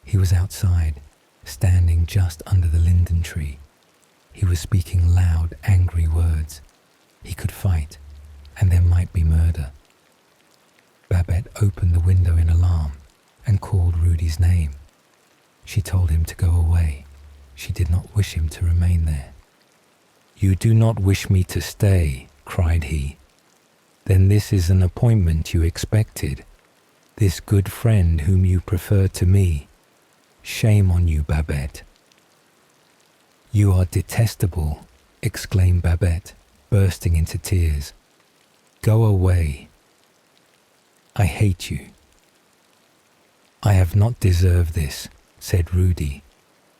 Speaker 1: He was outside, standing just under the linden tree. He was speaking loud, angry words. He could fight, and there might be murder. Babette opened the window in alarm and called Rudy's name. She told him to go away. She did not wish him to remain there. "You do not wish me to stay," cried he. "Then this is an appointment you expected, this good friend whom you prefer to me. Shame on you, Babette." "You are detestable," exclaimed Babette, bursting into tears. "Go away. I hate you." "I have not deserved this," said Rudy,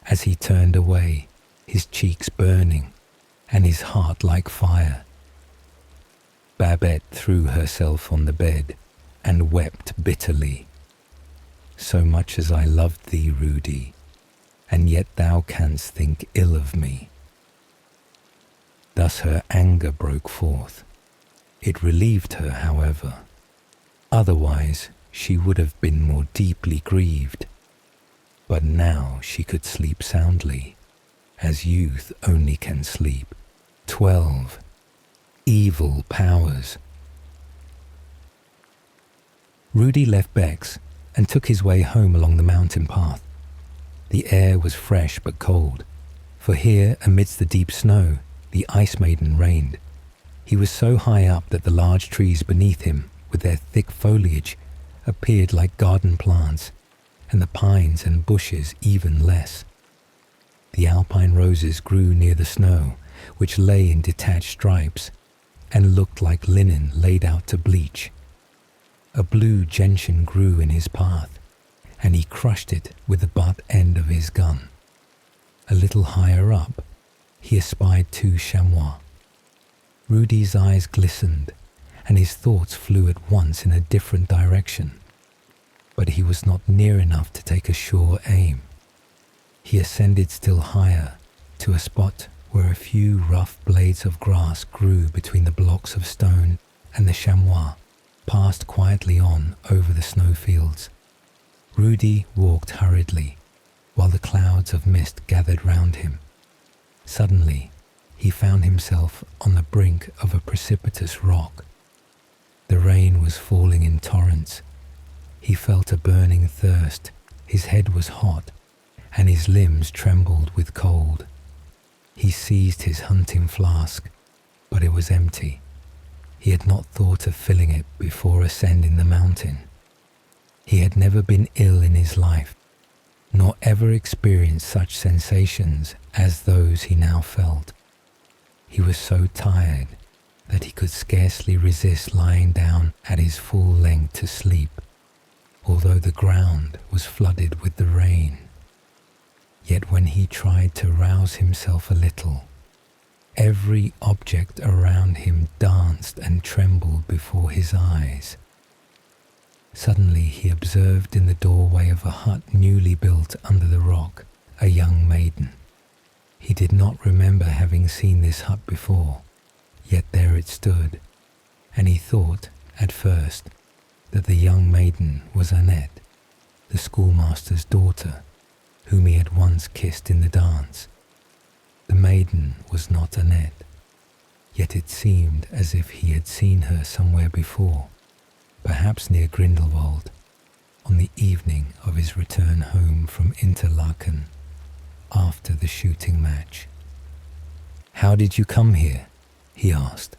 Speaker 1: as he turned away, his cheeks burning and his heart like fire. Babette threw herself on the bed and wept bitterly. "So much as I loved thee, Rudy, and yet thou canst think ill of me." Thus her anger broke forth. It relieved her, however. Otherwise, she would have been more deeply grieved. But now she could sleep soundly, as youth only can sleep. 12. Evil powers. Rudy left Beck's and took his way home along the mountain path. The air was fresh but cold, for here, amidst the deep snow, the Ice Maiden reigned. He was so high up that the large trees beneath him, with their thick foliage, appeared like garden plants, and the pines and bushes even less. The alpine roses grew near the snow, which lay in detached stripes, and looked like linen laid out to bleach. A blue gentian grew in his path, and he crushed it with the butt end of his gun. A little higher up, he espied 2 chamois. Rudy's eyes glistened, and his thoughts flew at once in a different direction, but he was not near enough to take a sure aim. He ascended still higher, to a spot where a few rough blades of grass grew between the blocks of stone, and the chamois passed quietly on over the snowfields. Rudy walked hurriedly, while the clouds of mist gathered round him. Suddenly, he found himself on the brink of a precipitous rock. The rain was falling in torrents. He felt a burning thirst, his head was hot, and his limbs trembled with cold. He seized his hunting flask but it was empty. He had not thought of filling it before ascending the mountain. He had never been ill in his life, nor ever experienced such sensations as those he now felt. He was so tired that he could scarcely resist lying down at his full length to sleep, although the ground was flooded with the rain. Yet when he tried to rouse himself a little, every object around him danced and trembled before his eyes. Suddenly he observed in the doorway of a hut newly built under the rock a young maiden. He did not remember having seen this hut before, yet there it stood, and he thought, at first, that the young maiden was Annette, the schoolmaster's daughter, whom he had once kissed in the dance. The maiden was not Annette, yet it seemed as if he had seen her somewhere before, perhaps near Grindelwald, on the evening of his return home from Interlaken after the shooting match. "How did you come here?" he asked.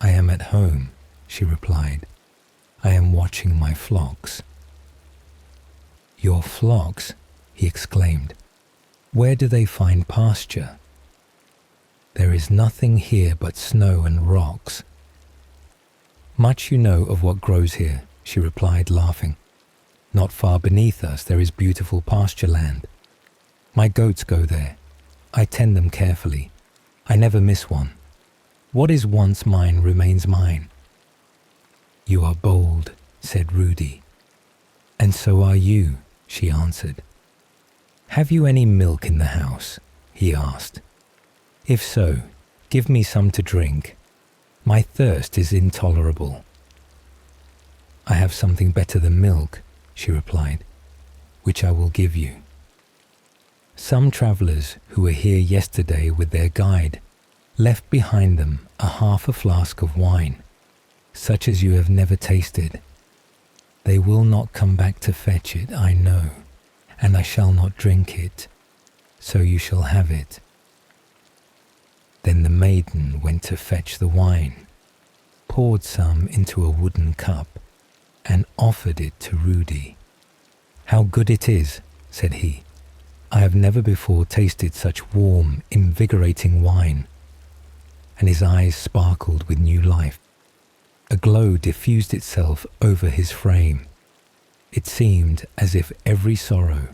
Speaker 1: "I am at home," she replied. "I am watching my flocks." "Your flocks?" he exclaimed. "Where do they find pasture?" "There is nothing here but snow and rocks." "Much you know of what grows here," she replied, laughing. "Not far beneath us there is beautiful pasture land. My goats go there. I tend them carefully. I never miss one. What is once mine remains mine." "You are bold," said Rudy. "And so are you," she answered. "Have you any milk in the house?" he asked. "If so, give me some to drink. My thirst is intolerable." "I have something better than milk," she replied, "which I will give you. Some travellers who were here yesterday with their guide left behind them half a flask of wine, such as you have never tasted. They will not come back to fetch it, I know, and I shall not drink it, so you shall have it." Then the maiden went to fetch the wine, poured some into a wooden cup, and offered it to Rudy. "How good it is," said he. "I have never before tasted such warm, invigorating wine." And his eyes sparkled with new life. A glow diffused itself over his frame. It seemed as if every sorrow,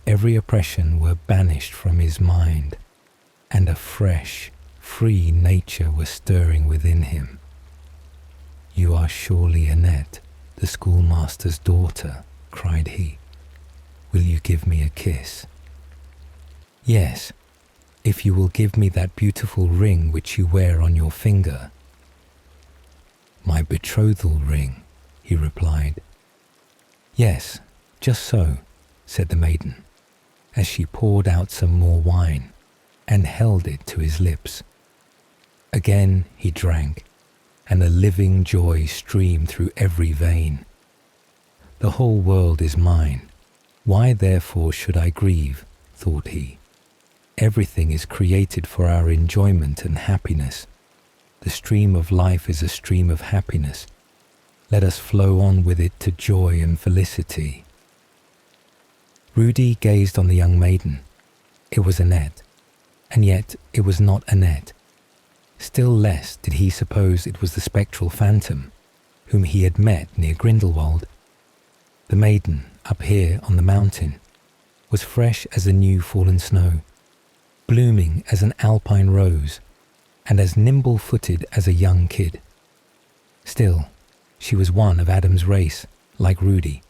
Speaker 1: every oppression were banished from his mind, and a fresh, free nature was stirring within him. "You are surely Annette, the schoolmaster's daughter," cried he. "Will you give me a kiss?" "Yes, if you will give me that beautiful ring which you wear on your finger." "My betrothal ring," he replied. "Yes, just so," said the maiden, as she poured out some more wine and held it to his lips. Again he drank, and a living joy streamed through every vein. "The whole world is mine. Why therefore should I grieve?" thought he. "Everything is created for our enjoyment and happiness. The stream of life is a stream of happiness. Let us flow on with it to joy and felicity." Rudy gazed on the young maiden. It was Annette, and yet it was not Annette. Still less did he suppose it was the spectral phantom whom he had met near Grindelwald. The maiden, up here on the mountain, was fresh as the new fallen snow, blooming as an alpine rose, and as nimble-footed as a young kid. Still, she was one of Adam's race, like Rudy.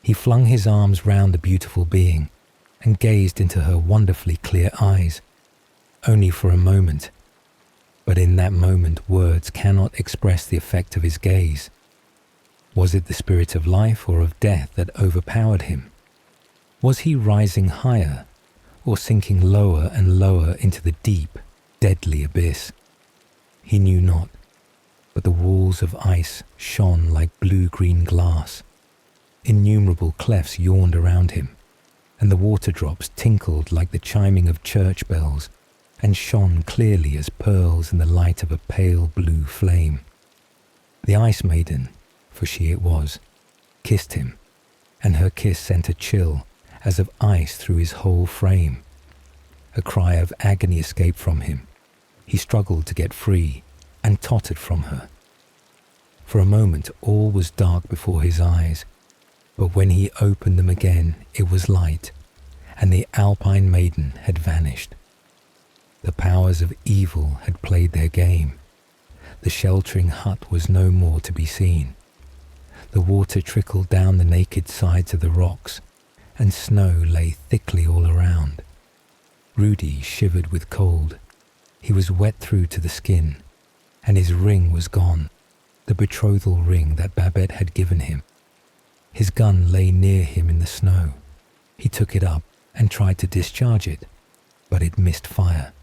Speaker 1: He flung his arms round the beautiful being and gazed into her wonderfully clear eyes, only for a moment. But in that moment words cannot express the effect of his gaze. Was it the spirit of life or of death that overpowered him? Was he rising higher, or sinking lower and lower into the deep, deadly abyss? He knew not, but the walls of ice shone like blue-green glass. Innumerable clefts yawned around him, and the water drops tinkled like the chiming of church bells and shone clearly as pearls in the light of a pale blue flame. The Ice Maiden, for she it was, kissed him, and her kiss sent a chill as of ice through his whole frame. A cry of agony escaped from him. He struggled to get free and tottered from her. For a moment all was dark before his eyes, but when he opened them again it was light, and the Alpine Maiden had vanished. The powers of evil had played their game. The sheltering hut was no more to be seen. The water trickled down the naked sides of the rocks, and snow lay thickly all around. Rudy shivered with cold. He was wet through to the skin, and his ring was gone, the betrothal ring that Babette had given him. His gun lay near him in the snow. He took it up and tried to discharge it, but it missed fire.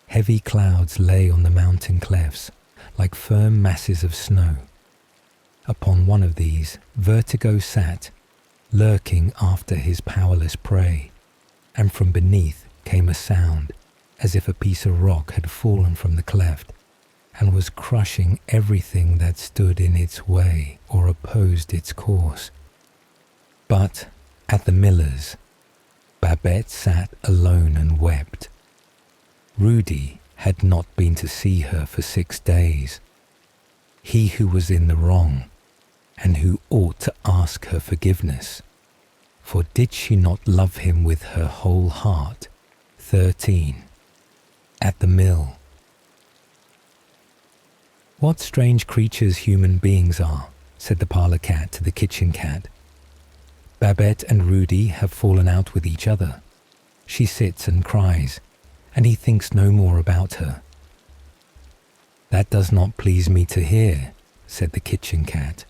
Speaker 1: Heavy clouds lay on the mountain clefts, like firm masses of snow. Upon one of these, Vertigo sat, lurking after his powerless prey, and from beneath came a sound as if a piece of rock had fallen from the cleft and was crushing everything that stood in its way or opposed its course. But at the miller's, Babette sat alone and wept. Rudy had not been to see her for 6 days. He who was in the wrong, and who ought to ask her forgiveness. For did she not love him with her whole heart? 13. At the mill. "What strange creatures human beings are," said the parlour cat to the kitchen cat. "Babette and Rudy have fallen out with each other. She sits and cries, and he thinks no more about her." "That does not please me to hear," said the kitchen cat.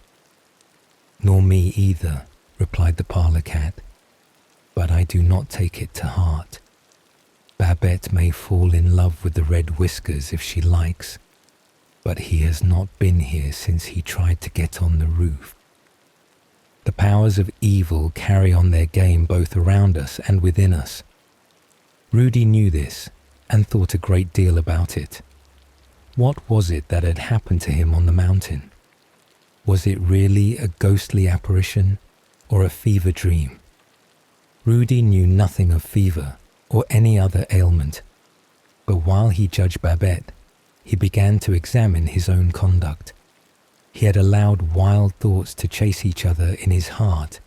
Speaker 1: "Nor me either," replied the parlour cat, "but I do not take it to heart. Babette may fall in love with the red whiskers if she likes, but he has not been here since he tried to get on the roof. The powers of evil carry on their game both around us and within us." Rudy knew this and thought a great deal about it. What was it that had happened to him on the mountain? Was it really a ghostly apparition or a fever dream? Rudy knew nothing of fever or any other ailment, but while he judged Babette, he began to examine his own conduct. He had allowed wild thoughts to chase each other in his heart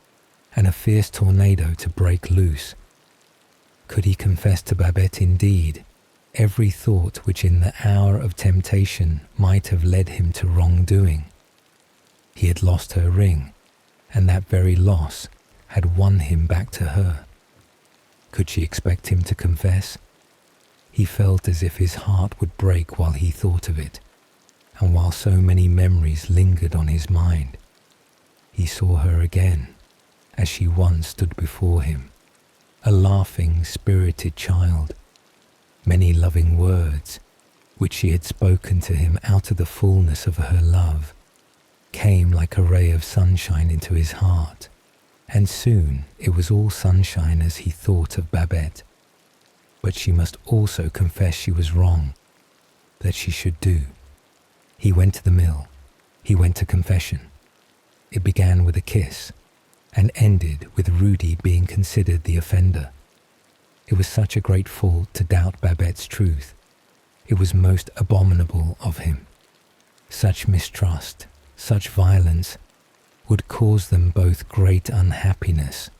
Speaker 1: and a fierce tornado to break loose. Could he confess to Babette indeed every thought which in the hour of temptation might have led him to wrongdoing? He had lost her ring, and that very loss had won him back to her. Could she expect him to confess? He felt as if his heart would break while he thought of it, and while so many memories lingered on his mind. He saw her again, as she once stood before him, a laughing, spirited child. Many loving words, which she had spoken to him out of the fullness of her love, came like a ray of sunshine into his heart, and soon it was all sunshine as he thought of Babette. But she must also confess she was wrong, that she should do. He went to the mill. He went to confession. It began with a kiss, and ended with Rudy being considered the offender. It was such a great fault to doubt Babette's truth. It was most abominable of him. Such mistrust, such violence, would cause them both great unhappiness.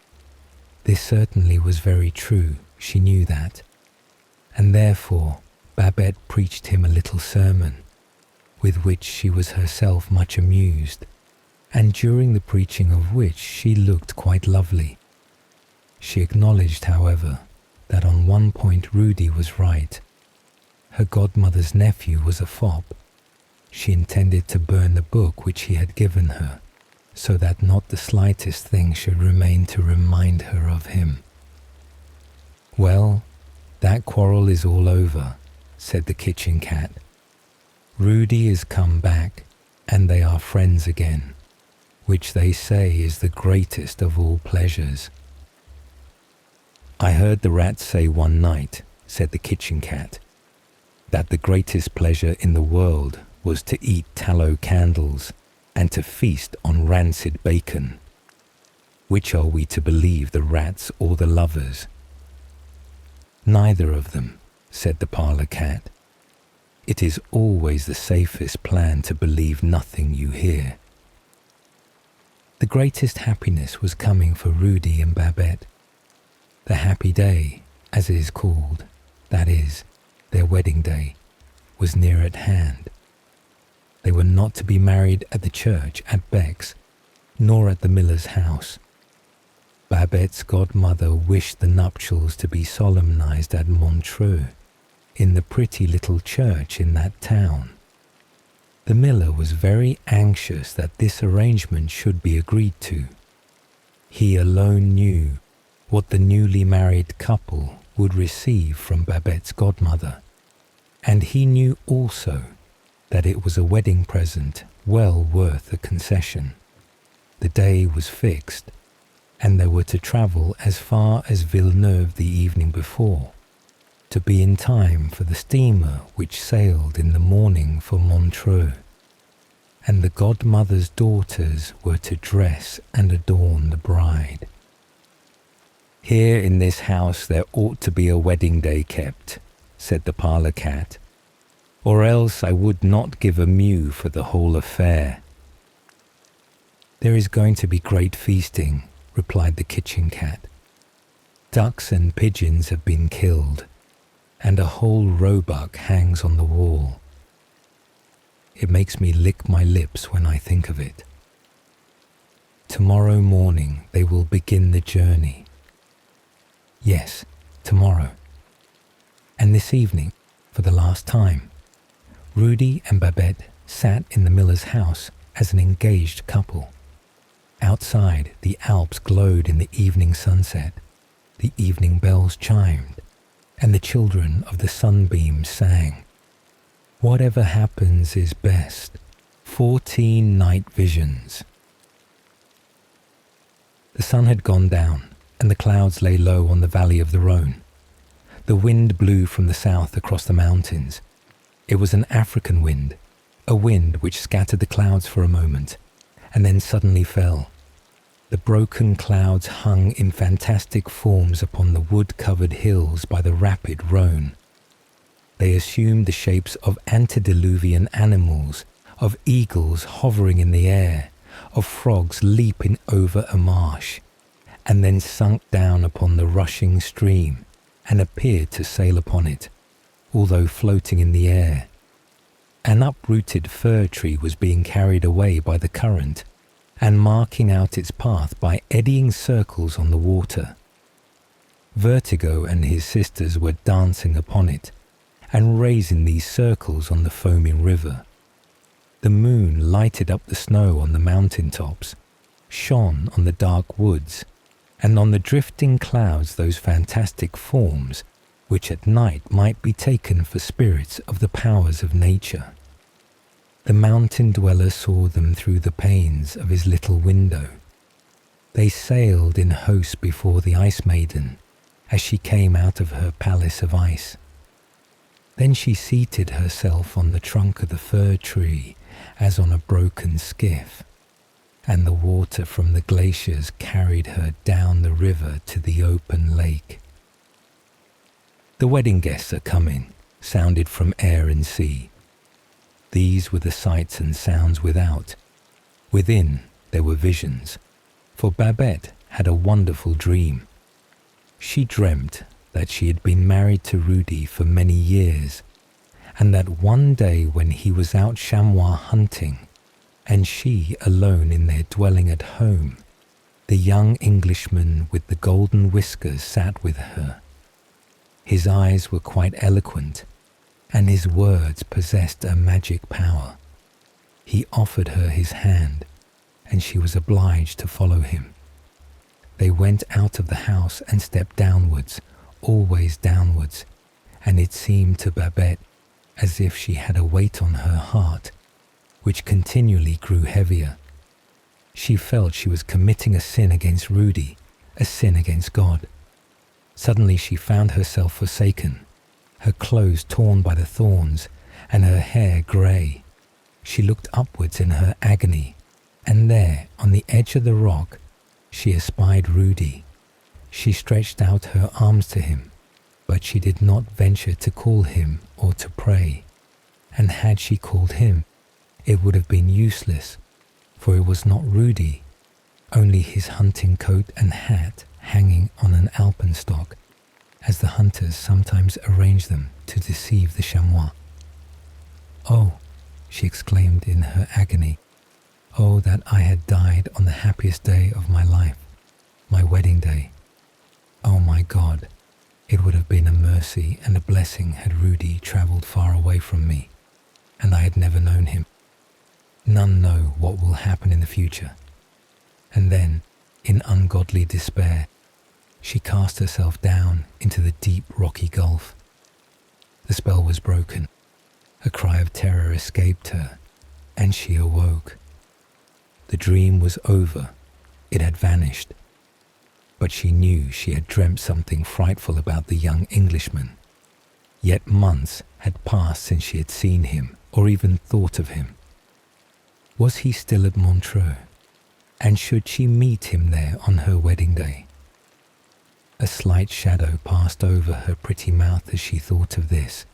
Speaker 1: This certainly was very true, she knew that, and therefore Babette preached him a little sermon, with which she was herself much amused, and during the preaching of which she looked quite lovely. She acknowledged, however, that on one point Rudy was right. Her godmother's nephew was a fop. She intended to burn the book which he had given her, so that not the slightest thing should remain to remind her of him. "Well, that quarrel is all over," said the kitchen cat. "Rudy is come back, and they are friends again, which they say is the greatest of all pleasures." "I heard the rat say one night," said the kitchen cat, that the greatest pleasure in the world was to eat tallow candles and to feast on rancid bacon. Which are we to believe, the rats or the lovers? Neither of them, said the parlour cat. It is always the safest plan to believe nothing you hear. The greatest happiness was coming for Rudy and Babette. The happy day, as it is called, that is, their wedding day, was near at hand. They were not to be married at the church at Beck's, nor at the miller's house. Babette's godmother wished the nuptials to be solemnized at Montreux, in the pretty little church in that town. The miller was very anxious that this arrangement should be agreed to. He alone knew what the newly married couple would receive from Babette's godmother, and he knew also that it was a wedding present well worth a concession. The day was fixed, and they were to travel as far as Villeneuve the evening before, to be in time for the steamer which sailed in the morning for Montreux, and the godmother's daughters were to dress and adorn the bride. Here in this house there ought to be a wedding day kept, said the parlour cat, or else I would not give a mew for the whole affair. There is going to be great feasting, replied the kitchen cat. Ducks and pigeons have been killed, and a whole roebuck hangs on the wall. It makes me lick my lips when I think of it. Tomorrow morning they will begin the journey. Yes, tomorrow. And this evening, for the last time, Rudy and Babette sat in the miller's house as an engaged couple. Outside, the Alps glowed in the evening sunset, the evening bells chimed, and the children of the sunbeams sang. Whatever happens is best. 14 night visions. The sun had gone down, and the clouds lay low on the valley of the Rhone. The wind blew from the south across the mountains. It was an African wind, a wind which scattered the clouds for a moment, and then suddenly fell. The broken clouds hung in fantastic forms upon the wood-covered hills by the rapid Rhone. They assumed the shapes of antediluvian animals, of eagles hovering in the air, of frogs leaping over a marsh, and then sunk down upon the rushing stream and appeared to sail upon it, although floating in the air. An uprooted fir tree was being carried away by the current and marking out its path by eddying circles on the water. Vertigo and his sisters were dancing upon it and raising these circles on the foaming river. The moon lighted up the snow on the mountain tops, shone on the dark woods, and on the drifting clouds those fantastic forms which at night might be taken for spirits of the powers of nature. The mountain dweller saw them through the panes of his little window. They sailed in hosts before the Ice Maiden as she came out of her palace of ice. Then she seated herself on the trunk of the fir tree as on a broken skiff, and the water from the glaciers carried her down the river to the open lake. The wedding guests are coming, sounded from air and sea. These were the sights and sounds without. Within there were visions, for Babette had a wonderful dream. She dreamt that she had been married to Rudy for many years, and that one day when he was out chamois hunting, and she alone in their dwelling at home, the young Englishman with the golden whiskers sat with her. His eyes were quite eloquent, and his words possessed a magic power. He offered her his hand, and she was obliged to follow him. They went out of the house and stepped downwards, always downwards, and it seemed to Babette as if she had a weight on her heart, which continually grew heavier. She felt she was committing a sin against Rudy, a sin against God. Suddenly she found herself forsaken, her clothes torn by the thorns and her hair grey. She looked upwards in her agony, and there, on the edge of the rock, she espied Rudy. She stretched out her arms to him, but she did not venture to call him or to pray. And had she called him, it would have been useless, for it was not Rudy, only his hunting coat and hat hanging on an alpenstock, as the hunters sometimes arrange them to deceive the chamois. "Oh," she exclaimed in her agony, "oh, that I had died on the happiest day of my life, my wedding day. Oh my God, it would have been a mercy and a blessing had Rudy travelled far away from me, and I had never known him. None know what will happen in the future." And then, in ungodly despair, she cast herself down into the deep rocky gulf. The spell was broken. A cry of terror escaped her, and she awoke. The dream was over. It had vanished. But she knew she had dreamt something frightful about the young Englishman. Yet months had passed since she had seen him or even thought of him. Was he still at Montreux? And should she meet him there on her wedding day? A slight shadow passed over her pretty mouth as she thought of this,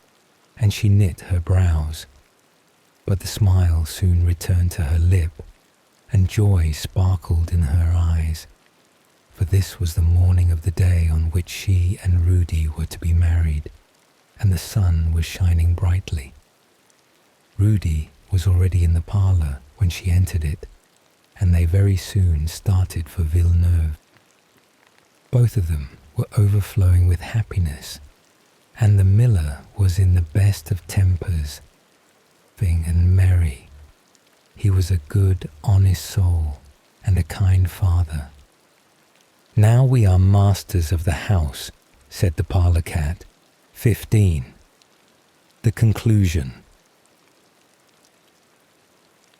Speaker 1: and she knit her brows. But the smile soon returned to her lip, and joy sparkled in her eyes, for this was the morning of the day on which she and Rudy were to be married, and the sun was shining brightly. Rudy was already in the parlour when she entered it, and they very soon started for Villeneuve. Both of them were overflowing with happiness, and the miller was in the best of tempers, laughing and merry. He was a good, honest soul and a kind father. "Now we are masters of the house," said the parlour cat. 15. The conclusion.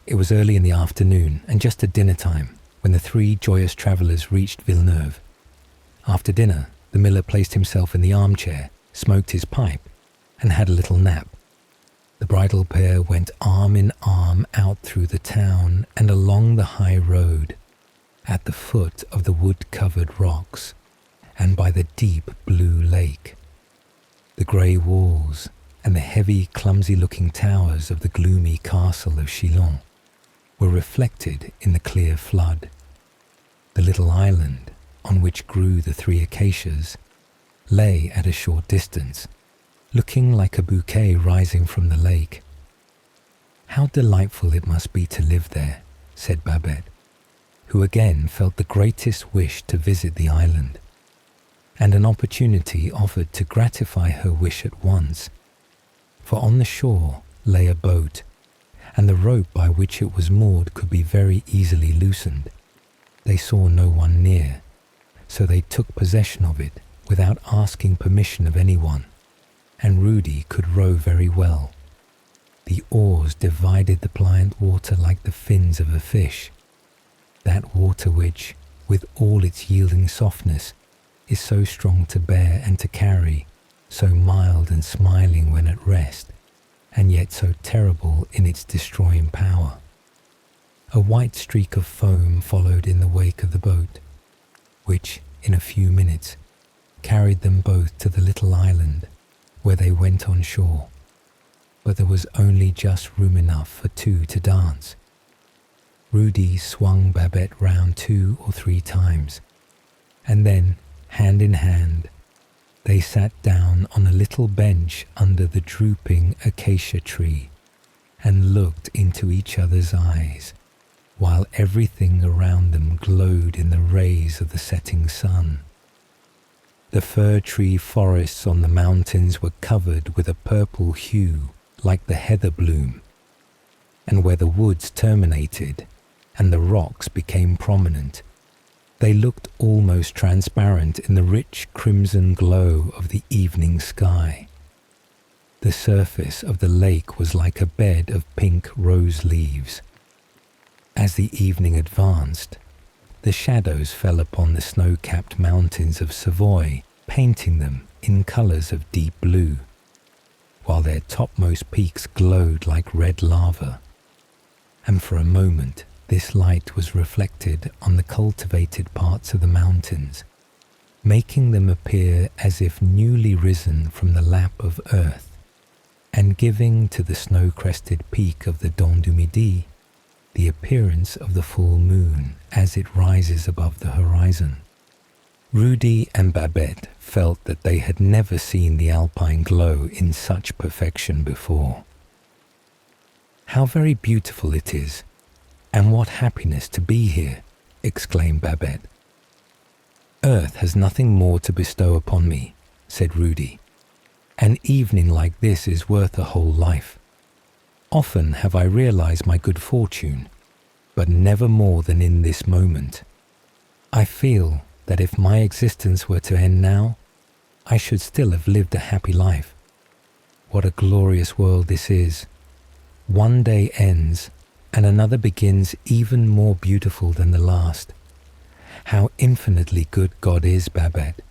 Speaker 1: It was early in the afternoon and just at dinner time when the three joyous travellers reached Villeneuve. After dinner, the miller placed himself in the armchair, smoked his pipe, and had a little nap. The bridal pair went arm in arm out through the town and along the high road, at the foot of the wood-covered rocks, and by the deep blue lake. The grey walls and the heavy, clumsy-looking towers of the gloomy castle of Chillon were reflected in the clear flood. The little island, on which grew the three acacias, lay at a short distance, looking like a bouquet rising from the lake. "How delightful it must be to live there," said Babette, who again felt the greatest wish to visit the island, and an opportunity offered to gratify her wish at once, for on the shore lay a boat, and the rope by which it was moored could be very easily loosened. They saw no one near, so they took possession of it without asking permission of anyone, and Rudy could row very well. The oars divided the pliant water like the fins of a fish, that water which, with all its yielding softness, is so strong to bear and to carry, so mild and smiling when at rest, and yet so terrible in its destroying power. A white streak of foam followed in the wake of the boat, which, in a few minutes, carried them both to the little island, where they went on shore. But there was only just room enough for two to dance. Rudy swung Babette round 2 or 3 times, and then, hand in hand, they sat down on a little bench under the drooping acacia tree and looked into each other's eyes, while everything around them glowed in the rays of the setting sun. The fir tree forests on the mountains were covered with a purple hue like the heather bloom, and where the woods terminated and the rocks became prominent, they looked almost transparent in the rich crimson glow of the evening sky. The surface of the lake was like a bed of pink rose leaves. As the evening advanced, the shadows fell upon the snow-capped mountains of Savoy, painting them in colours of deep blue, while their topmost peaks glowed like red lava. And for a moment, this light was reflected on the cultivated parts of the mountains, making them appear as if newly risen from the lap of earth, and giving to the snow-crested peak of the Dent du Midi the appearance of the full moon as it rises above the horizon. Rudy and Babette felt that they had never seen the alpine glow in such perfection before. "How very beautiful it is, and what happiness to be here!" exclaimed Babette. "Earth has nothing more to bestow upon me," said Rudy. "An evening like this is worth a whole life. Often have I realized my good fortune, but never more than in this moment. I feel that if my existence were to end now, I should still have lived a happy life. What a glorious world this is! One day ends, and another begins even more beautiful than the last. How infinitely good God is, Babette."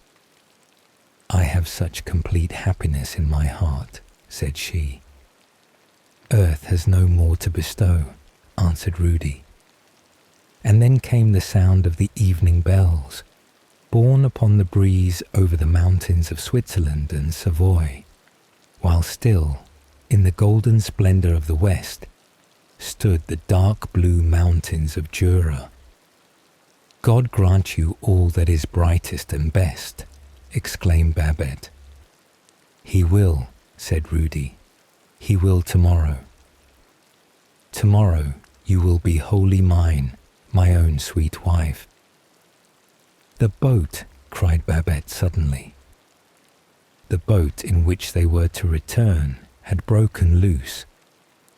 Speaker 1: "I have such complete happiness in my heart," said she. "Earth has no more to bestow," answered Rudy. And then came the sound of the evening bells, borne upon the breeze over the mountains of Switzerland and Savoy, while still, in the golden splendor of the west, stood the dark blue mountains of Jura. "God grant you all that is brightest and best," exclaimed Babette. "He will," said Rudy. "He will tomorrow. Tomorrow you will be wholly mine, my own sweet wife." "The boat!" cried Babette suddenly. The boat in which they were to return had broken loose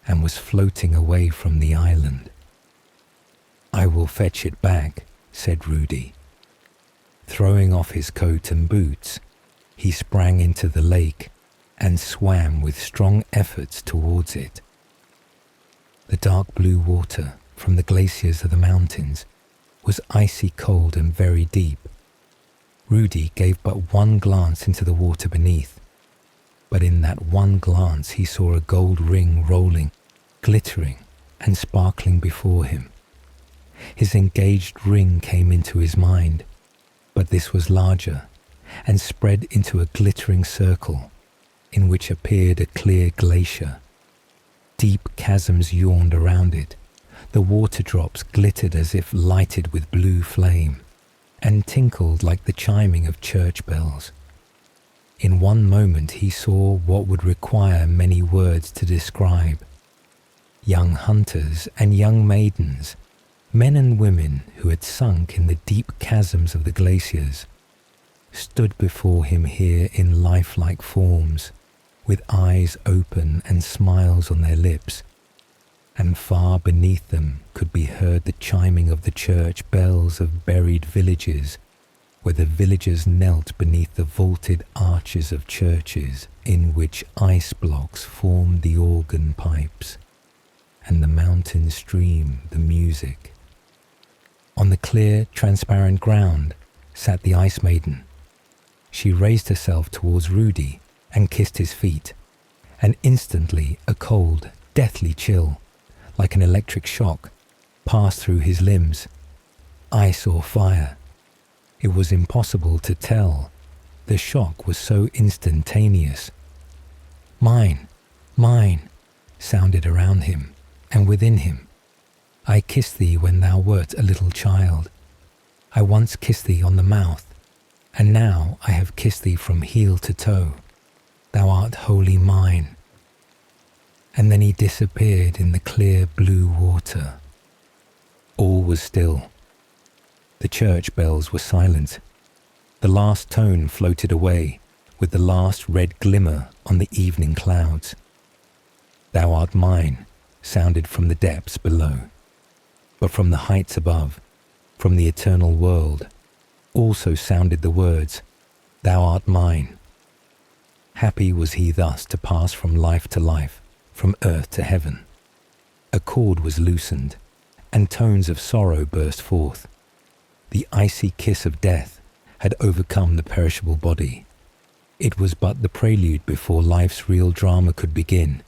Speaker 1: and was floating away from the island. "I will fetch it back," said Rudy. Throwing off his coat and boots, he sprang into the lake and swam with strong efforts towards it. The dark blue water from the glaciers of the mountains was icy cold and very deep. Rudy gave but one glance into the water beneath, but in that one glance he saw a gold ring rolling, glittering and sparkling before him. His engaged ring came into his mind, but this was larger and spread into a glittering circle in which appeared a clear glacier. Deep chasms yawned around it. The water drops glittered as if lighted with blue flame, and tinkled like the chiming of church bells. In one moment he saw what would require many words to describe. Young hunters and young maidens, men and women who had sunk in the deep chasms of the glaciers, stood before him here in lifelike forms, with eyes open and smiles on their lips, and far beneath them could be heard the chiming of the church bells of buried villages, where the villagers knelt beneath the vaulted arches of churches in which ice blocks formed the organ pipes, and the mountain streamed the music. On the clear, transparent ground sat the Ice Maiden. She raised herself towards Rudy and kissed his feet, and instantly a cold, deathly chill, like an electric shock, passed through his limbs. Ice or fire? It was impossible to tell. The shock was so instantaneous. "Mine, mine," sounded around him and within him. "I kissed thee when thou wert a little child. I once kissed thee on the mouth, and now I have kissed thee from heel to toe. Thou art wholly mine." And then he disappeared in the clear blue water. All was still. The church bells were silent. The last tone floated away with the last red glimmer on the evening clouds. "Thou art mine," sounded from the depths below. But from the heights above, from the eternal world, also sounded the words, "Thou art mine." Happy was he thus to pass from life to life, from earth to heaven. A cord was loosened, and tones of sorrow burst forth. The icy kiss of death had overcome the perishable body. It was but the prelude before life's real drama could begin,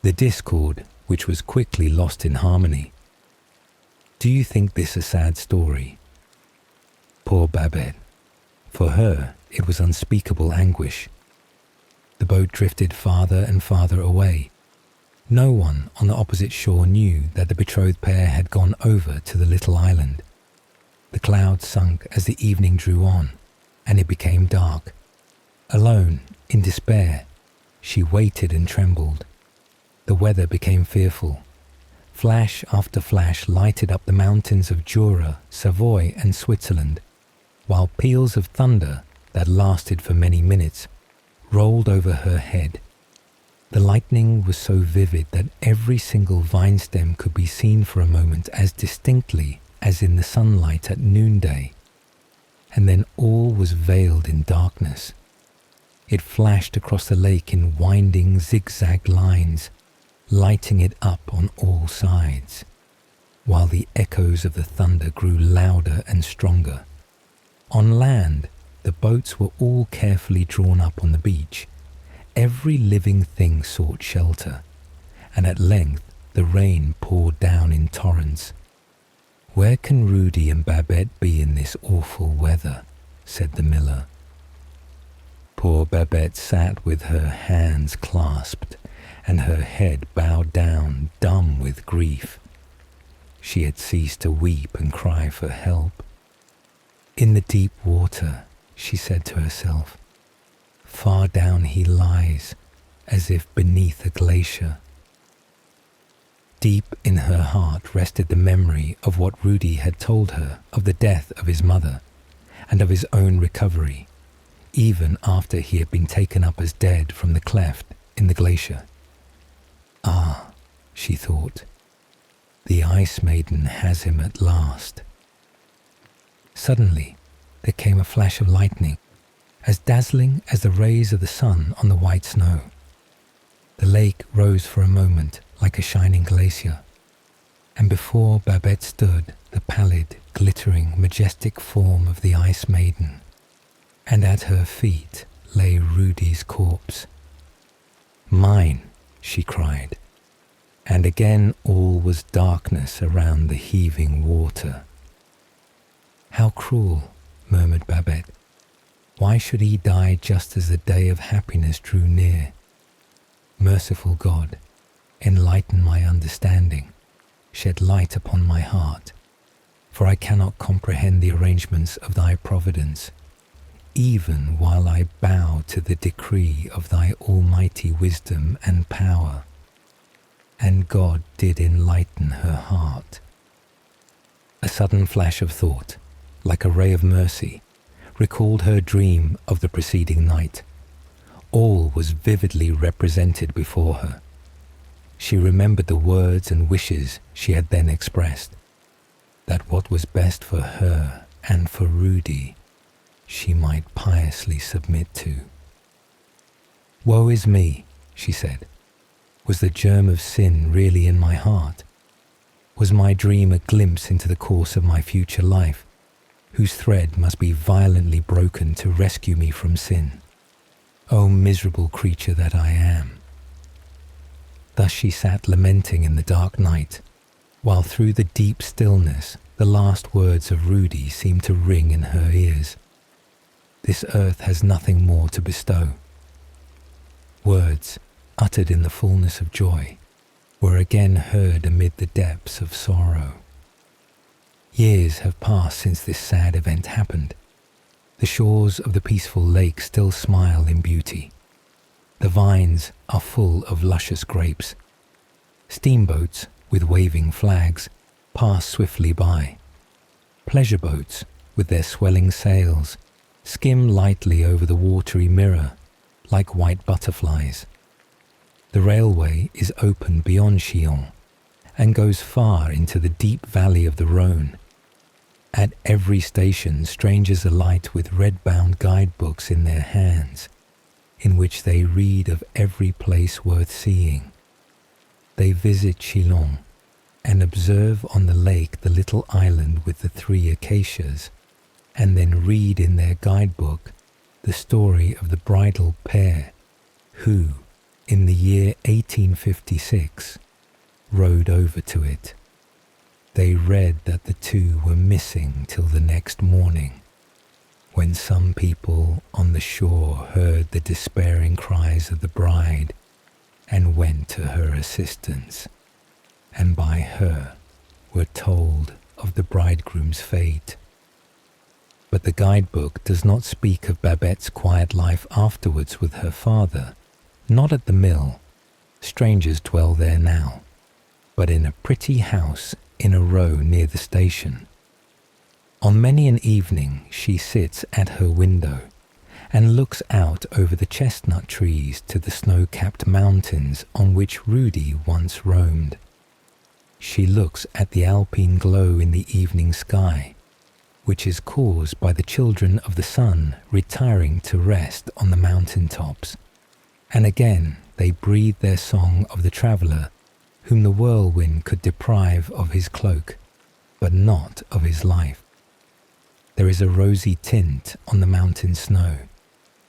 Speaker 1: the discord which was quickly lost in harmony. Do you think this a sad story? Poor Babette. For her, it was unspeakable anguish. The boat drifted farther and farther away. No one on the opposite shore knew that the betrothed pair had gone over to the little island. The clouds sunk as the evening drew on, and it became dark. Alone, in despair, she waited and trembled. The weather became fearful. Flash after flash lighted up the mountains of Jura, Savoy, and Switzerland, while peals of thunder that lasted for many minutes rolled over her head. The lightning was so vivid that every single vine stem could be seen for a moment as distinctly as in the sunlight at noonday, and then all was veiled in darkness. It flashed across the lake in winding zigzag lines, lighting it up on all sides, while the echoes of the thunder grew louder and stronger. On land, the boats were all carefully drawn up on the beach. Every living thing sought shelter, and at length the rain poured down in torrents. "Where can Rudy and Babette be in this awful weather?" said the miller. Poor Babette sat with her hands clasped and her head bowed down, dumb with grief. She had ceased to weep and cry for help. "In the deep water," she said to herself. "Far down he lies, as if beneath a glacier." Deep in her heart rested the memory of what Rudy had told her of the death of his mother and of his own recovery, even after he had been taken up as dead from the cleft in the glacier. "Ah," she thought, "the Ice Maiden has him at last." Suddenly, there came a flash of lightning, as dazzling as the rays of the sun on the white snow. The lake rose for a moment like a shining glacier, and before Babette stood the pallid, glittering, majestic form of the Ice Maiden, and at her feet lay Rudy's corpse. "Mine," she cried, and again all was darkness around the heaving water. "How cruel," murmured Babette. "Why should he die just as the day of happiness drew near? Merciful God, enlighten my understanding, shed light upon my heart, for I cannot comprehend the arrangements of thy providence, even while I bow to the decree of thy almighty wisdom and power." And God did enlighten her heart. A sudden flash of thought, like a ray of mercy, recalled her dream of the preceding night. All was vividly represented before her. She remembered the words and wishes she had then expressed, that what was best for her and for Rudy she might piously submit to. "Woe is me," she said. "Was the germ of sin really in my heart? Was my dream a glimpse into the course of my future life, whose thread must be violently broken to rescue me from sin? O miserable creature that I am!" Thus she sat lamenting in the dark night, while through the deep stillness the last words of Rudy seemed to ring in her ears. "This earth has nothing more to bestow." Words, uttered in the fullness of joy, were again heard amid the depths of sorrow. Years have passed since this sad event happened. The shores of the peaceful lake still smile in beauty. The vines are full of luscious grapes. Steamboats with waving flags pass swiftly by. Pleasure boats, with their swelling sails, skim lightly over the watery mirror like white butterflies. The railway is open beyond Chillon and goes far into the deep valley of the Rhône. At every station, strangers alight with red-bound guidebooks in their hands, in which they read of every place worth seeing. They visit Chillon and observe on the lake the little island with the 3 acacias, and then read in their guidebook the story of the bridal pair who, in the year 1856, rode over to it. They read that the two were missing till the next morning, when some people on the shore heard the despairing cries of the bride and went to her assistance, and by her were told of the bridegroom's fate. But the guidebook does not speak of Babette's quiet life afterwards with her father, not at the mill, strangers dwell there now, but in a pretty house in a row near the station. On many an evening she sits at her window and looks out over the chestnut trees to the snow-capped mountains on which Rudy once roamed. She looks at the alpine glow in the evening sky, which is caused by the children of the sun retiring to rest on the mountain tops, and again they breathe their song of the traveller whom the whirlwind could deprive of his cloak, but not of his life. There is a rosy tint on the mountain snow,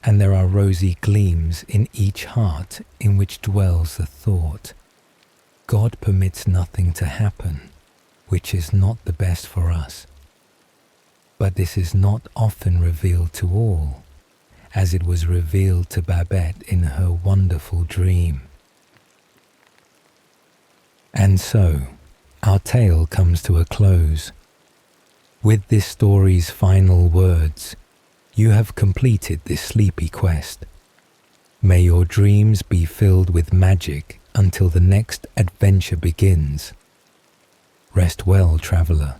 Speaker 1: and there are rosy gleams in each heart in which dwells the thought, God permits nothing to happen which is not the best for us. But this is not often revealed to all, as it was revealed to Babette in her wonderful dream. And so, our tale comes to a close. With this story's final words, you have completed this sleepy quest. May your dreams be filled with magic until the next adventure begins. Rest well, traveller.